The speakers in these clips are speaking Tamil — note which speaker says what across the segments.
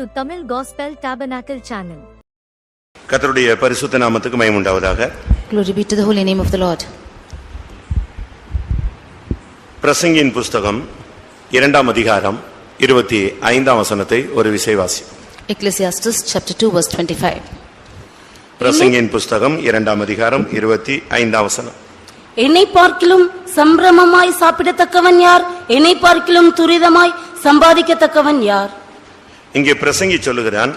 Speaker 1: to Tamil Gospel Tabernacle channel.
Speaker 2: கர்த்தருடைய பரிசுத்த நாமத்துக்கு மகிமை உண்டாவதாக.
Speaker 3: Glory be to the holy name of the Lord.
Speaker 2: பிரசங்கியின் புஸ்தகம் 2ஆம் அதிகாரம் 25ஆம் வசனத்தை ஒரு விசை வாசி.
Speaker 3: Ecclesiastes chapter 2 verse 25.
Speaker 2: பிரசங்கியின் புஸ்தகம் 2ஆம் அதிகாரம் 25ஆம் வசனம்.
Speaker 4: என்னை பார்க்கிலும் சம்பிரமமாய் சாப்பிடத்தக்கவன் யார்? என்னை பார்க்கிலும் துரிதமாய் சம்பாதிக்கத்தக்கவன் யார்?
Speaker 2: இங்கே பிரசங்கி சொல்லுகிறான்,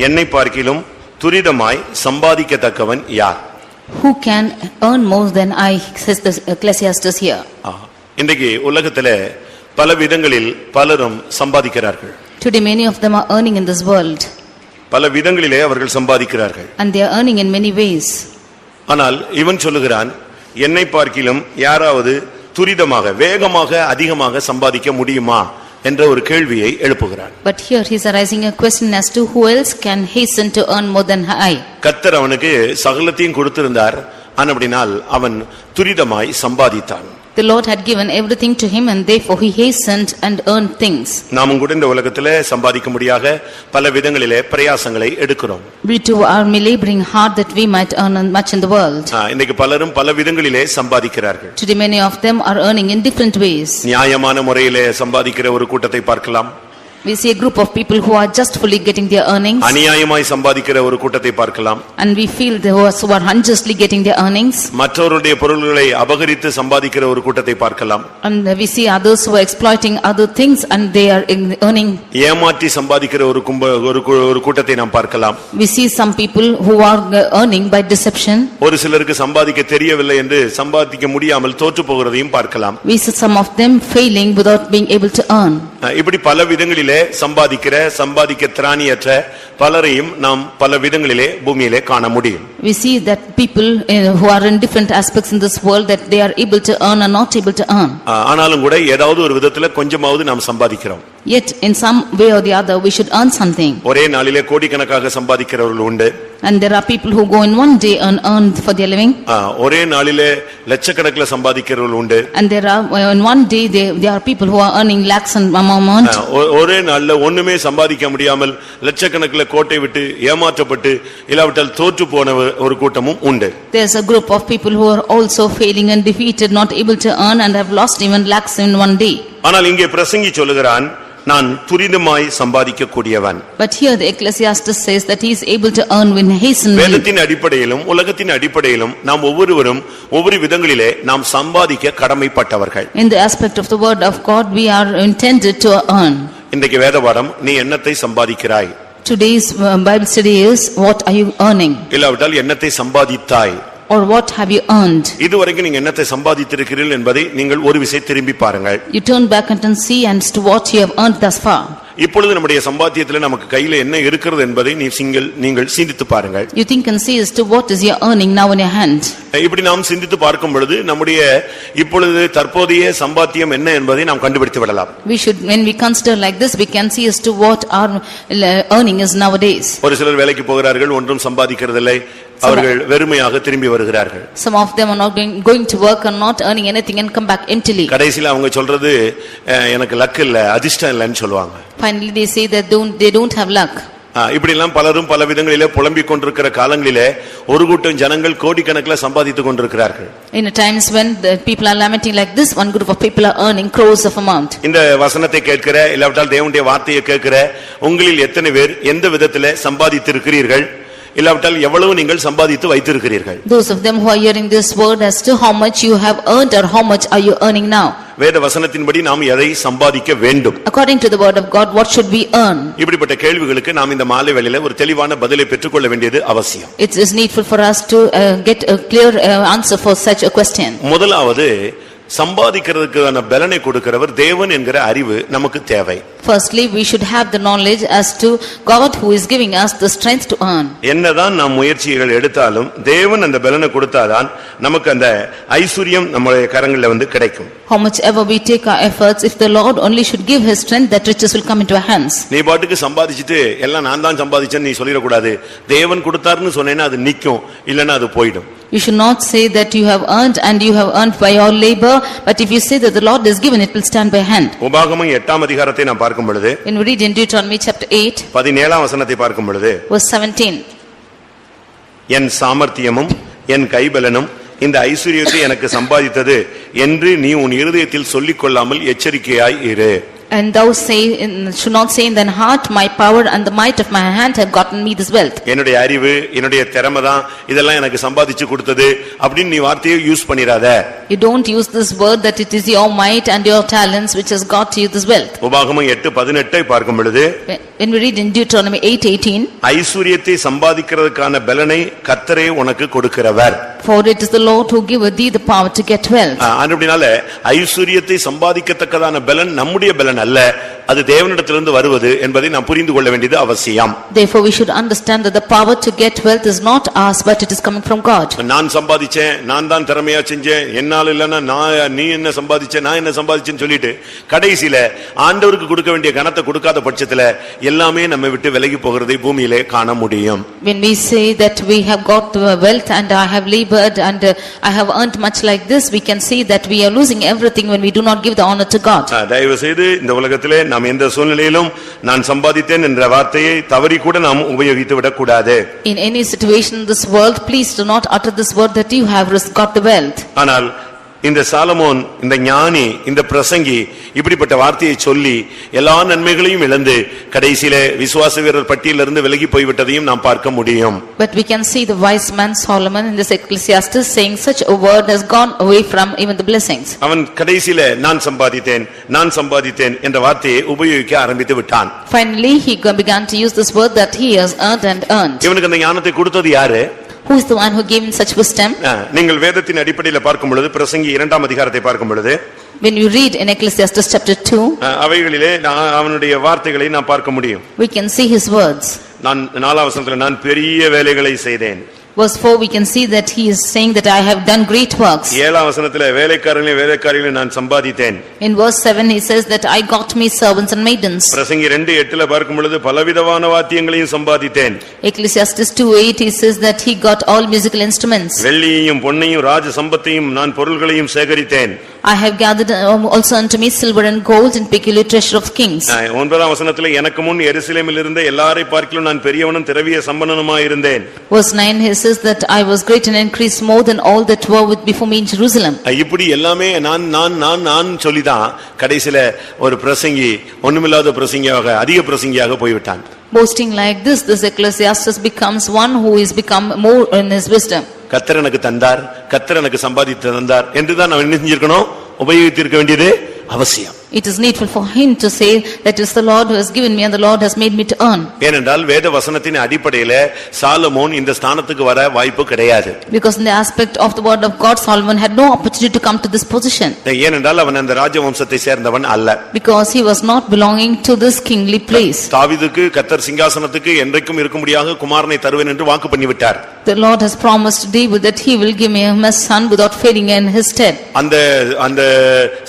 Speaker 2: என்னை பார்க்கிலும் துரிதமாய் சம்பாதிக்கத்தக்கவன் யார்?
Speaker 3: Who can earn more than I, says the Ecclesiastes here.
Speaker 2: இன்றைக்கு உலகத்திலே பல விதங்களில் பலரும் சம்பாதிக்கிறார்கள்.
Speaker 3: Today many of them are earning in this world.
Speaker 2: பல விதங்களிலே அவர்கள் சம்பாதிக்கிறார்கள்.
Speaker 3: And they are earning in many ways.
Speaker 2: ஆனால் இவன் சொல்லுகிறான், என்னை பார்க்கிலும் யாராவது துரிதமாக வேகமாக அதிகமாக சம்பாதிக்க முடியுமா என்ற ஒரு கேள்வியை எழுப்புகிறான்.
Speaker 3: But here he is arising a question as to who else can hasten to earn more than I.
Speaker 2: கர்த்தர் அவனுக்கு சகலத்தையும் கொடுத்திருந்தார், ஆனபடினால் அவன் துரிதமாய் சம்பாதித்தான்.
Speaker 3: The Lord had given everything to him and therefore he hastened and earned things.
Speaker 2: நாமும் கூட இந்த உலகத்திலே சம்பாதிக்க முடியாத பல விதங்களிலே பிரயாசங்களை எடுக்கிறோம்.
Speaker 3: We too are laboring hard that we might earn much in the world.
Speaker 2: இன்னைக்கு பலரும் பல விதங்களிலே சம்பாதிக்கிறார்கள்.
Speaker 3: Today many of them are earning in different ways.
Speaker 2: நியாயமான முறையிலே சம்பாதிக்கிற ஒரு கூட்டத்தை பார்க்கலாம்.
Speaker 3: We see a group of people who are justly getting their earnings.
Speaker 2: அநியாயமாய் சம்பாதிக்கிற ஒரு கூட்டத்தை பார்க்கலாம்.
Speaker 3: And we feel those who are unjustly getting their earnings.
Speaker 2: மற்றவருடைய பொருள்களை அபகரித்து சம்பாதிக்கிற ஒரு கூட்டத்தை பார்க்கலாம்.
Speaker 3: And we see others who are exploiting other things and they are earning.
Speaker 2: ஏமாற்றி சம்பாதிக்கிற ஒரு கூட்டத்தை நாம் பார்க்கலாம்.
Speaker 3: We see some people who are earning by deception.
Speaker 2: ஒரு சிலருக்கு சம்பாதிக்க தெரியவில்லை என்று சம்பாதிக்க முடியாமல் தோற்று போகிறதையும் பார்க்கலாம்.
Speaker 3: We see some of them failing without being able to earn.
Speaker 2: இப்படி பல விதங்களிலே சம்பாதிக்க திராணியற்ற பலரையும் நாம் பல விதங்களிலே பூமியிலே காண முடியும்.
Speaker 3: We see that people who are in different aspects in this world that they are able to earn or not able to earn.
Speaker 2: ஆனாலும் கூட ஏதாவது ஒரு விதத்துல கொஞ்சமாவது நாம் சம்பாதிக்கிறோம்.
Speaker 3: Yet in some way or the other we should earn something.
Speaker 2: ஒரே நாளிலே கோடிக்கணக்காக சம்பாதிக்கிறவர்கள் உண்டு.
Speaker 3: And there are people who go in one day and earn for their living.
Speaker 2: ஒரே நாளிலே லட்சக்கணக்கில் சம்பாதிக்கிறவர்கள் உண்டு.
Speaker 3: And there are in one day there are people who are earning lakhs and amount.
Speaker 2: ஒரே நாள்ல ஒண்ணுமே சம்பாதிக்க முடியாமல் லட்சக்கணக்கில் கோட்டை விட்டு ஏமாற்றப்பட்டு இல்லாவிட்டால் தோற்று போன ஒரு கூட்டமும் உண்டு.
Speaker 3: There's a group of people who are also failing and defeated, not able to earn and have lost even lakhs in one day.
Speaker 2: ஆனால் இங்கே பிரசங்கி சொல்லுகிறான், நான் துரிதமாய் சம்பாதிக்க கூடியவன்.
Speaker 3: But here the Ecclesiastes says that he is able to earn with hasten.
Speaker 2: வேதத்தின் அடிப்படையிலும் உலகத்தின் அடிப்படையிலும் நாம் ஒவ்வொருவரும் ஒவ்வொரு விதங்களிலே நாம் சம்பாதிக்க கடமைப்பட்டவர்கள்.
Speaker 3: In the aspect of the word of God we are intended to earn.
Speaker 2: இன்றைக்கு வேத பாடம், நீ என்னத்தை சம்பாதிக்கிறாய்?
Speaker 3: Today's Bible study is, what are you earning?
Speaker 2: இல்லாவிட்டால் என்னத்தை சம்பாதித்தாய்?
Speaker 3: Or what have you earned?
Speaker 2: இதுவரைக்கும் நீங்க என்னத்தை சம்பாதித்திருக்கிறீர்கள் என்பதை நீங்கள் ஒரு விசை திரும்பி பாருங்கள்.
Speaker 3: You turn back and see and to what you have earned thus far.
Speaker 2: இப்பொழுது நம்முடைய சம்பாத்தியத்தில் நமக்கு கையில என்ன இருக்கிறது என்பதை நீங்கள் சிந்தித்து பாருங்கள்.
Speaker 3: You think and see as to what is your earning now in your hand.
Speaker 2: இப்படி நாம் சிந்தித்து பார்க்கும் பொழுது நம்முடைய இப்பொழுது தற்போதைய சம்பாத்தியம் என்ன என்பதை நாம் கண்டுபிடித்து விடலாம்.
Speaker 3: We should, when we consider like this, we can see as to what our earning is nowadays.
Speaker 2: ஒரு சிலர் வேலைக்கு போகிறார்கள், ஒன்றும் சம்பாதிக்கிறதில்லை, அவர்கள் வெறுமையாக திரும்பி வருகிறார்கள்.
Speaker 3: Some of them are not going to work and not earning anything and come back emptily.
Speaker 2: கடைசில அவங்க சொல்றது, எனக்கு லக் இல்ல, அதிர்ஷ்டம் இல்லன்னு சொல்வாங்க.
Speaker 3: Finally they say that they don't have luck.
Speaker 2: இப்படி எல்லாம் பலரும் பல விதங்களிலே புலம்பிக் கொண்டிருக்கிற காலங்களிலே ஒரு கூட்டம் ஜனங்கள் கோடிக்கணக்கில் சம்பாதித்துக் கொண்டிருக்கிறார்கள்.
Speaker 3: In times when the people are lamenting like this, one group of people are earning crores of amount.
Speaker 2: இந்த வசனத்தை கேட்கிற இல்லாவிட்டால் தேவனுடைய வார்த்தையை கேட்கிற உங்களில் எத்தனை பேர் எந்த விதத்திலே சம்பாதித்திருக்கிறீர்கள், இல்லாவிட்டால் எவ்வளவு நீங்கள் சம்பாதித்து வைத்திருக்கிறீர்கள்?
Speaker 3: Those of them who are hearing this word as to how much you have earned or how much are you earning now?
Speaker 2: வேத வசனத்தின்படி நாம் எதை சம்பாதிக்க வேண்டும்?
Speaker 3: According to the word of God, what should we earn?
Speaker 2: இப்படிப்பட்ட கேள்விகளுக்கு நாம் இந்த மாலை வேளையிலே ஒரு தெளிவான பதிலை பெற்றுக்கொள்ள வேண்டியது அவசியம்.
Speaker 3: It is needful for us to get a clear answer for such a question.
Speaker 2: முதலாவது, சம்பாதிக்கிறதுக்கான பலனை கொடுக்கிறவர் தேவன் என்கிற அறிவு நமக்கு தேவை.
Speaker 3: Firstly, we should have the knowledge as to God who is giving us the strength to earn.
Speaker 2: என்னதான் நாம் முயற்சிகள் எடுத்தாலும் தேவன் அந்த பலனை கொடுத்தாதான் நமக்கு அந்த ஐஸ்வரியம் நம்முடைய கரங்களில் கிடைக்கும்.
Speaker 3: How much ever we take our efforts, if the Lord only should give his strength, that riches will come into our hands.
Speaker 2: நீ பாட்டுக்கு சம்பாதிச்சிட்டு எல்லாம் நான் தான் சம்பாதிச்சேன்னு நீ சொல்லிட கூடாது. தேவன் கொடுத்தாருன்னு சொன்னேன்னா அது நிக்கும், இல்லன்னா அது போய்டும்.
Speaker 3: You should not say that you have earned and you have earned by your labor, but if you say that the Lord has given, it will stand by hand.
Speaker 2: உபாகமம் 8ஆம் அதிகாரத்தை நாம் பார்க்கும் பொழுது
Speaker 3: When we read in Deuteronomy chapter 8,
Speaker 2: 17ஆம் வசனத்தை பார்க்கும் பொழுது
Speaker 3: verse 17,
Speaker 2: என் சாமர்த்தியமும் என் கைபலனும் இந்த ஐஸ்வரியத்தை எனக்கு சம்பாதித்தது என்று நீ உன் இருதயத்தில் சொல்லிக் கொள்ளாமல் எச்சரிக்கையாய் இரு.
Speaker 3: and thou should not say in thine heart, my power and the might of my hand have gotten me this wealth.
Speaker 2: என்னுடைய அறிவு என்னுடைய திறமை தான் இதெல்லாம் எனக்கு சம்பாதிச்சு கொடுத்தது அப்படின்னு நீ வார்த்தையை use பண்ணிராத.
Speaker 3: You don't use this word that it is your might and your talents which has got you this wealth.
Speaker 2: உபாகமம் 8:18 பார்க்கும் பொழுது
Speaker 3: When we read in Deuteronomy 8:18,
Speaker 2: ஐஸ்வரியத்தை சம்பாதிக்கிறதுக்கான பலனை கர்த்தரே உனக்கு கொடுக்கிறவர்.
Speaker 3: for it is the Lord who giveth thee the power to get wealth.
Speaker 2: அப்படினால ஐஸ்வரியத்தை சம்பாதிக்கத்தக்கதான பலன் நம்முடைய பலன் அல்ல, அது தேவனிடத்திலிருந்து வருவது என்பதை நாம் புரிந்து கொள்ள வேண்டியது அவசியம்.
Speaker 3: Therefore we should understand that the power to get wealth is not ours but it is coming from God.
Speaker 2: நான் சம்பாதிச்சேன், நான் தான் திறமையா செஞ்சேன், என்னால இல்லன்னா நீ என்ன சம்பாதிச்ச, நான் என்ன சம்பாதிச்சேன்னு சொல்லிட்டு கடைசியில ஆண்டவருக்கு கொடுக்க வேண்டிய கனத்தை கொடுக்காத பட்சத்துல எல்லாமே நம்ம விட்டு விலகி போகிறதை பூமியிலே காண முடியும்.
Speaker 3: When we say that we have got the wealth and I have labored and I have earned much like this, we can see that we are losing everything when we do not give the honor to God.
Speaker 2: தயவு செய்து இந்த உலகத்திலே நாம் எந்த சூழ்நிலையிலும் நான் சம்பாதித்தேன் என்ற வார்த்தையை தவறி கூட நாம் உபயோகித்து விடக்கூடாது.
Speaker 3: In any situation in this world, please do not utter this word that you have got the wealth.
Speaker 2: ஆனால் இந்த சாலமோன், இந்த ஞானி, இந்த பிரசங்கி இப்படிப்பட்ட வார்த்தையை சொல்லி எல்லா நன்மைகளையும் இழந்து கடைசியிலே விசுவாச வீரர் பட்டியலிருந்து விலகி போய்விட்டதையும் நாம் பார்க்க முடியும்.
Speaker 3: But we can see the wise man Solomon in this Ecclesiastes saying such a word has gone away from even the blessings.
Speaker 2: அவன் கடைசியிலே நான் சம்பாதித்தேன் என்ற வார்த்தையை உபயோகிக்க ஆரம்பித்து விட்டான்.
Speaker 3: Finally he began to use this word that he has earned.
Speaker 2: இவனுக்கு அந்த ஞானத்தை கொடுத்தது யாரு?
Speaker 3: Who is the one who gave him such wisdom?
Speaker 2: நீங்கள் வேதத்தின் அடிப்படையில் பார்க்கும் பொழுது பிரசங்கி 2ஆம் அதிகாரத்தை பார்க்கும் பொழுது
Speaker 3: When you read in Ecclesiastes chapter 2,
Speaker 2: அவைகளிலே அவனுடைய வார்த்தைகளை நாம் பார்க்க முடியும்.
Speaker 3: we can see his words.
Speaker 2: நான் 4ஆம் வசனத்தில் நான் பெரிய வேலைகளை செய்தேன்.
Speaker 3: Verse 4 we can see that he is saying that I have done great works.
Speaker 2: 7ஆம் வசனத்தில் வேலைக்காரர்களையும் நான் சம்பாதித்தேன்.
Speaker 3: In verse 7 he says that I got me servants and maidens.
Speaker 2: பிரசங்கி 2:8 பார்க்கும் பொழுது பலவிதமான வாத்தியங்களையும் சம்பாதித்தேன்.
Speaker 3: Ecclesiastes 2:8 he says that he got all musical instruments.
Speaker 2: வெள்ளியையும் பொன்னையும் ராஜ சம்பத்தையும் நான் பொருள்களையும் சேகரித்தேன்.
Speaker 3: I have gathered also unto me silver and gold and peculiar treasure of kings.
Speaker 2: 9ஆம் வசனத்தில் எனக்கு முன் எருசலேமில் இருந்த எல்லாரை பார்க்கிலும் நான் பெரியவனும் திரவிய சம்பன்னனுமாய் இருந்தேன்.
Speaker 3: Verse 9 he says that I was great and increased more than all that were with before me in Jerusalem.
Speaker 2: இப்படி எல்லாமே நான் சொல்லிதான் கடைசில ஒரு பிரசங்கி ஒண்ணுமில்லாத பிரசங்கியாக அதிக பிரசங்கியாக போய்விட்டான்.
Speaker 3: Boasting like this Ecclesiastes becomes one who is become more in his wisdom.
Speaker 2: கர்த்தர் எனக்கு தந்தார், கர்த்தர் எனக்கு சம்பாதித்து தந்தார் என்றுதான் நான் என்ன செஞ்சிருக்கணும், உபயோகித்திருக்க வேண்டியது அவசியம்.
Speaker 3: It is needful for him to say that it is the Lord who has given me and the Lord has made me to earn.
Speaker 2: ஏனென்றால் வேத வசனத்தின் அடிப்படையில சாலமோன் இந்த ஸ்தானத்துக்கு வர வாய்ப்பு கிடையாது.
Speaker 3: Because in the aspect of the word of God, Solomon had no opportunity to come to this position.
Speaker 2: ஏனென்றால் அவன் அந்த ராஜவம்சத்தை சேர்ந்தவன் அல்ல.
Speaker 3: Because he was not belonging to this kingly place.
Speaker 2: தாவீதுக்கு கர்த்தர் சிங்காசனத்துக்கு என்றைக்கும் இருக்கும்படியாக குமாரனை தருவேன் என்று வாக்கு பண்ணிவிட்டார்.
Speaker 3: The Lord has promised David that he will give him a son without failing in his stead.
Speaker 2: அந்த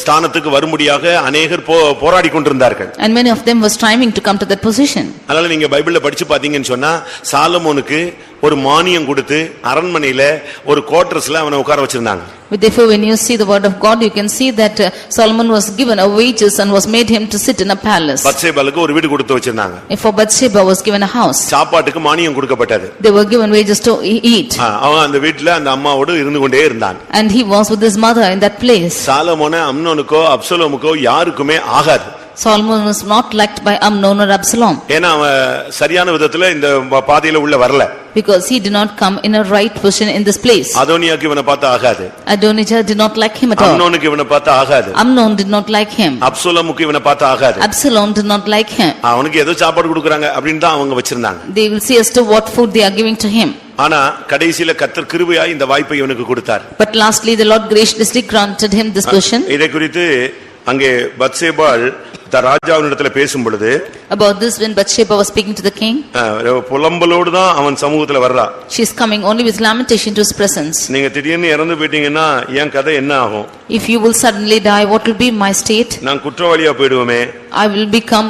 Speaker 2: ஸ்தானத்துக்கு வரும்படியாக அநேகர் போராடி கொண்டிருந்தார்கள்.
Speaker 3: And many of them were striving to come to that position.
Speaker 2: அதனால நீங்க பைபிள்ல படிச்சு பாத்தீங்கன்னு சொன்னா சாலமோனுக்கு ஒரு மானியம் கொடுத்து அரண்மனையில ஒரு குவார்டர்ஸ்ல அவனை உட்கார வச்சிருந்தாங்க.
Speaker 3: Therefore when you see the word of God, you can see that Solomon was given a wages and was made him to sit in a palace.
Speaker 2: பத்சேபாளுக்கு ஒரு வீடு கொடுத்து வச்சிருந்தாங்க.
Speaker 3: For Bathsheba was given a house.
Speaker 2: சாப்பாட்டுக்கு மானியம் கொடுக்கப்பட்டது.
Speaker 3: They were given wages to eat.
Speaker 2: அவன் அந்த வீட்ல அந்த அம்மாவோடு இருந்து கொண்டே இருந்தான்.
Speaker 3: And he was with his mother in that place.
Speaker 2: Solomon அம்னோனுக்கோ அப்சலோமுக்கோ யாருக்குமே ஆகாது.
Speaker 3: Solomon was not liked by Amnon or Absalom.
Speaker 2: ஏனா அவன் சரியான விதத்துல இந்த பாதையில உள்ள வரல.
Speaker 3: Because he did not come in a right position in this place.
Speaker 2: அதோனியாக்கு இவனை பார்த்தா ஆகாது.
Speaker 3: Adonijah did not like him at all.
Speaker 2: அம்னோனுக்கு இவனை பார்த்தா ஆகாது.
Speaker 3: Amnon did not like him.
Speaker 2: அப்சலோமுக்கு இவனை பார்த்தா ஆகாது.
Speaker 3: Absalom did not like him.
Speaker 2: அவனுக்கு ஏதோ சாப்பாடு கொடுக்கறாங்க அப்படினு தான் அவங்க வச்சிருந்தாங்க.
Speaker 3: They will see as to what food they are giving to him.
Speaker 2: ஆனா கடைசில கர்த்தர் கிருபையாய் இந்த வாய்ப்பை இவனுக்கு கொடுத்தார்.
Speaker 3: But lastly the Lord graciously granted him this position.
Speaker 2: இதை குறித்து அங்கே பத்சேபாள் ராஜாவினிடத்தில் பேசும் பொழுது
Speaker 3: About this when Bathsheba was speaking to the king,
Speaker 2: புலம்பலோடு தான் அவன் சமூகத்துல வர்றா.
Speaker 3: she is coming only with lamentation to his presence.
Speaker 2: நீங்க திடீர்னு இறந்து போயிட்டீங்கன்னா என் கதை என்ன ஆகும்?
Speaker 3: If you will suddenly die, what will be my state?
Speaker 2: நான் குற்றவாளியா போய்டுவேமே.
Speaker 3: I will become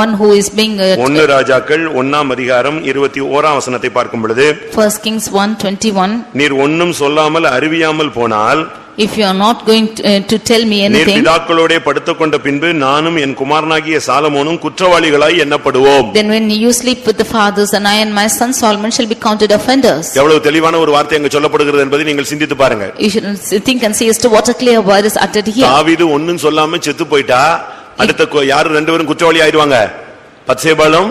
Speaker 3: one who is being
Speaker 2: 1 ராஜாக்கள் 1ஆம் அதிகாரம் 21ஆம் வசனத்தை பார்க்கும் பொழுது
Speaker 3: 1 Kings 1:21.
Speaker 2: நீர் ஒன்னும் சொல்லாமல் அறிவியாமல் போனால்
Speaker 3: If you are not going to tell me
Speaker 2: நீர்
Speaker 3: anything,
Speaker 2: பிதாக்களோடே படுத்துக்கொண்ட பின்பு நானும் என் குமாரனாகிய சாலமோனும் குற்றவாளிகளாய் எண்ணப்படுவோம்.
Speaker 3: then when you sleep with the fathers, and I and my son Solomon shall be counted offenders.
Speaker 2: எவ்வளவு தெளிவான ஒரு வார்த்தை அங்க சொல்லப்படுகிறது என்பதை நீங்கள் சிந்தித்து பாருங்க.
Speaker 3: You should think and see as to what a clear word is uttered here.
Speaker 2: தாவீது ஒண்ணும் சொல்லாம செத்து போயிட்டா அடுத்த யாரு ரெண்டு பேரும் குற்றவாளி ஆயிடுவாங்க? பத்சேபாளும்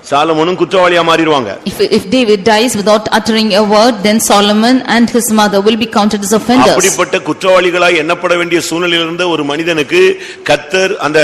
Speaker 2: சாலமோனும் குற்றவாளியா மாறிடுவாங்க.
Speaker 3: If David dies without uttering a word, then Solomon and his mother will be counted as offenders.
Speaker 2: அப்படிப்பட்ட குற்றவாளிகளாய் எண்ணப்பட வேண்டிய சூழ்நிலையில் இருந்த ஒரு மனிதனுக்கு கர்த்தர் அந்த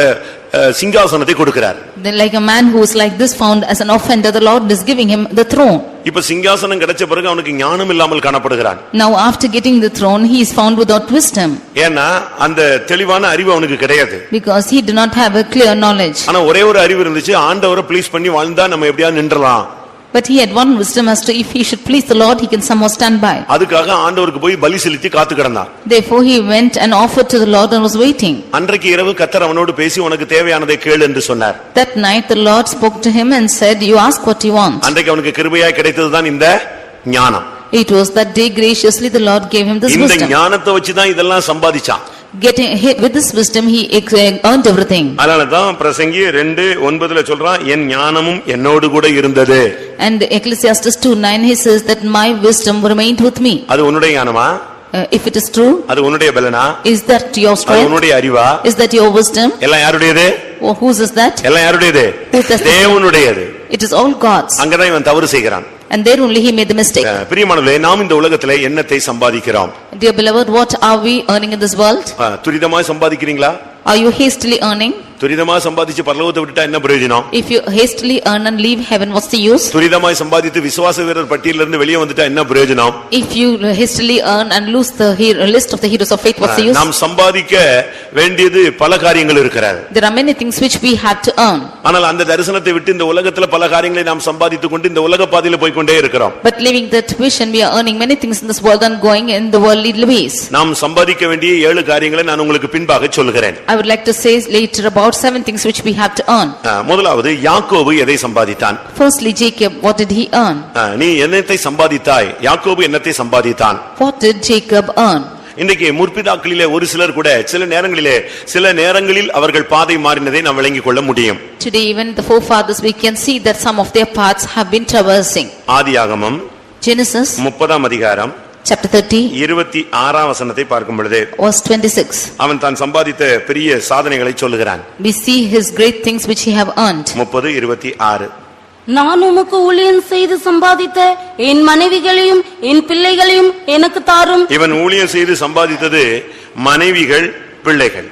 Speaker 2: சிங்காசனத்தை கொடுக்கிறார்.
Speaker 3: Then like a man who is like this found as an offender, the Lord is giving him the throne.
Speaker 2: இப்ப சிங்காசனம் கிடைச்ச பிறகு அவனுக்கு ஞானம் இல்லாமல் காணப்படுகிறான்.
Speaker 3: Now after getting the throne, he is found without wisdom.
Speaker 2: ஏன்னா அந்த தெளிவான அறிவு அவனுக்கு கிடையாது.
Speaker 3: Because he did not have a clear knowledge.
Speaker 2: ஆனா ஒரே ஒரு அறிவு இருந்துச்சு, ஆண்டவரை ப்ளீஸ் பண்ணி வாழ்ந்தா நம்ம எப்படியா நின்றலாம்.
Speaker 3: But he had one wisdom as to if he should please the Lord, he can somehow stand by.
Speaker 2: அதுக்காக ஆண்டவருக்கு போய் பலி செலுத்தி காத்து கிடந்தான்.
Speaker 3: Therefore he went and offered to the Lord and was waiting.
Speaker 2: அன்றைக்கு இரவு கர்த்தர் அவனோடு பேசி உனக்கு தேவையானதை கேளு என்று சொன்னார்.
Speaker 3: That night the Lord spoke to him and said, you ask what you want.
Speaker 2: அன்றைக்கு அவனுக்கு கிருபையாய் கிடைத்ததுதான் இந்த ஞானம்.
Speaker 3: It was that day graciously the Lord gave him this
Speaker 2: இந்த
Speaker 3: wisdom.
Speaker 2: ஞானத்தை வச்சு தான் இதெல்லாம் சம்பாதிச்சான்.
Speaker 3: With this wisdom he earned everything.
Speaker 2: அதனால தான் பிரசங்கி 2:9 சொல்றான், என் ஞானமும் என்னோடு கூட இருந்தது.
Speaker 3: And Ecclesiastes 2:9 he says that my wisdom remained with me.
Speaker 2: அது உன்னுடைய ஞானமா?
Speaker 3: If it is true,
Speaker 2: அது உன்னுடைய பலனா?
Speaker 3: is that your
Speaker 2: அது
Speaker 3: strength?
Speaker 2: உன்னுடைய அறிவா?
Speaker 3: Is that your wisdom?
Speaker 2: எல்லாம் யாருடையது?
Speaker 3: Or whose is that?
Speaker 2: எல்லாம் யாருடையது? தேவனுடையது.
Speaker 3: It is all God's.
Speaker 2: அங்கதான் இவன் தவறு செய்கிறான்.
Speaker 3: And there only he made the mistake.
Speaker 2: பிரியமானவர்களே, நாம் இந்த உலகத்திலே என்னத்தை சம்பாதிக்கிறோம்?
Speaker 3: Dear beloved, what are we earning in this world?
Speaker 2: துரிதமாய் சம்பாதிக்கிறீங்களா?
Speaker 3: Are you hastily earning?
Speaker 2: துரிதமா சம்பாதிச்சு பரலோகத்தை விட்டுட்டா என்ன பிரயோஜனம்?
Speaker 3: If you hastily earn and leave heaven, what's the use?
Speaker 2: துரிதமாய் சம்பாதித்து விசுவாச வீரர் பட்டியலில் இருந்து வெளியே வந்துட்டா என்ன பிரயோஜனம்?
Speaker 3: If you hastily earn and lose the list of the heroes of faith, what's the use?
Speaker 2: நாம் சம்பாதிக்க வேண்டியது பல காரியங்கள் இருக்கிறது.
Speaker 3: There are many things which we have to earn.
Speaker 2: ஆனால் அந்த தரிசனத்தை விட்டு இந்த உலகத்துல பல காரியங்களை நாம் சம்பாதித்துக் கொண்டு இந்த உலக பாதையில போய் கொண்டே இருக்கிறோம்.
Speaker 3: But leaving that vision, we are earning many things in this world and going in the worldly ways.
Speaker 2: நாம் சம்பாதிக்க வேண்டிய 7 காரியங்களை நான் உங்களுக்கு பின்பாக சொல்கிறேன்.
Speaker 3: I would like to say later about 7 things which we have to earn.
Speaker 2: முதலாவது யாக்கோபு எதை சம்பாதித்தான்?
Speaker 3: Firstly, Jacob, what did he earn?
Speaker 2: நீ என்னத்தை சம்பாதித்தாய்? யாக்கோபு என்னத்தை சம்பாதித்தான்?
Speaker 3: What did Jacob earn?
Speaker 2: இன்றைக்கு முற்பிதாக்களிலே ஒரு சிலர் கூட சில நேரங்களில் அவர்கள் பாதை மாறினதை நாம் விளங்கிக் கொள்ள முடியும்.
Speaker 3: Today even the forefathers, we can see that some of their paths have been traversing.
Speaker 2: ஆதியாகமம்
Speaker 3: Genesis
Speaker 2: 30 அதிகாரம்
Speaker 3: chapter 30
Speaker 2: 26 வசனத்தை பார்க்கும் பொழுது
Speaker 3: verse 26.
Speaker 2: அவன் தான் சம்பாதித்த பெரிய சாதனைகளை சொல்லுகிறான்.
Speaker 3: We see his great things which he have earned.
Speaker 2: 30:26.
Speaker 4: நான் உமக்கு ஊழியம் செய்து சம்பாதித்த என் மனைவிகளையும் என் பிள்ளைகளையும் எனக்கு தாரும்.
Speaker 2: இவன் ஊழியம் செய்து சம்பாதித்தது மனைவிகள், பிள்ளைகள்.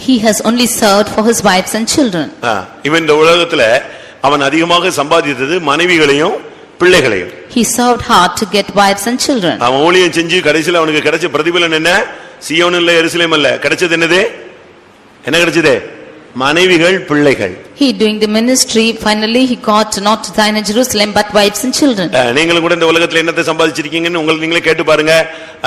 Speaker 3: He has only served for his wives and children.
Speaker 2: இவன் இந்த உலகத்துல அவன் அதிகமாக சம்பாதித்தது மனைவிகளையும் பிள்ளைகளையும்.
Speaker 3: He served hard to get wives and children.
Speaker 2: அவன் ஊழியம் செஞ்சு கடைசில அவனுக்கு கிடைச்ச பிரதிபலன் என்ன? சீயோன் இல்ல எருசலேம் அல்ல, கிடைச்சது என்னது? என்ன கிடைச்சது? மனைவிகள், பிள்ளைகள்.
Speaker 3: He doing the ministry, finally he got not Zion and Jerusalem but wives and children.
Speaker 2: நீங்களும் கூட இந்த உலகத்துல என்னத்தை சம்பாதிச்சிருக்கீங்கன்னு உங்களுக்கு நீங்களே கேட்டு பாருங்க.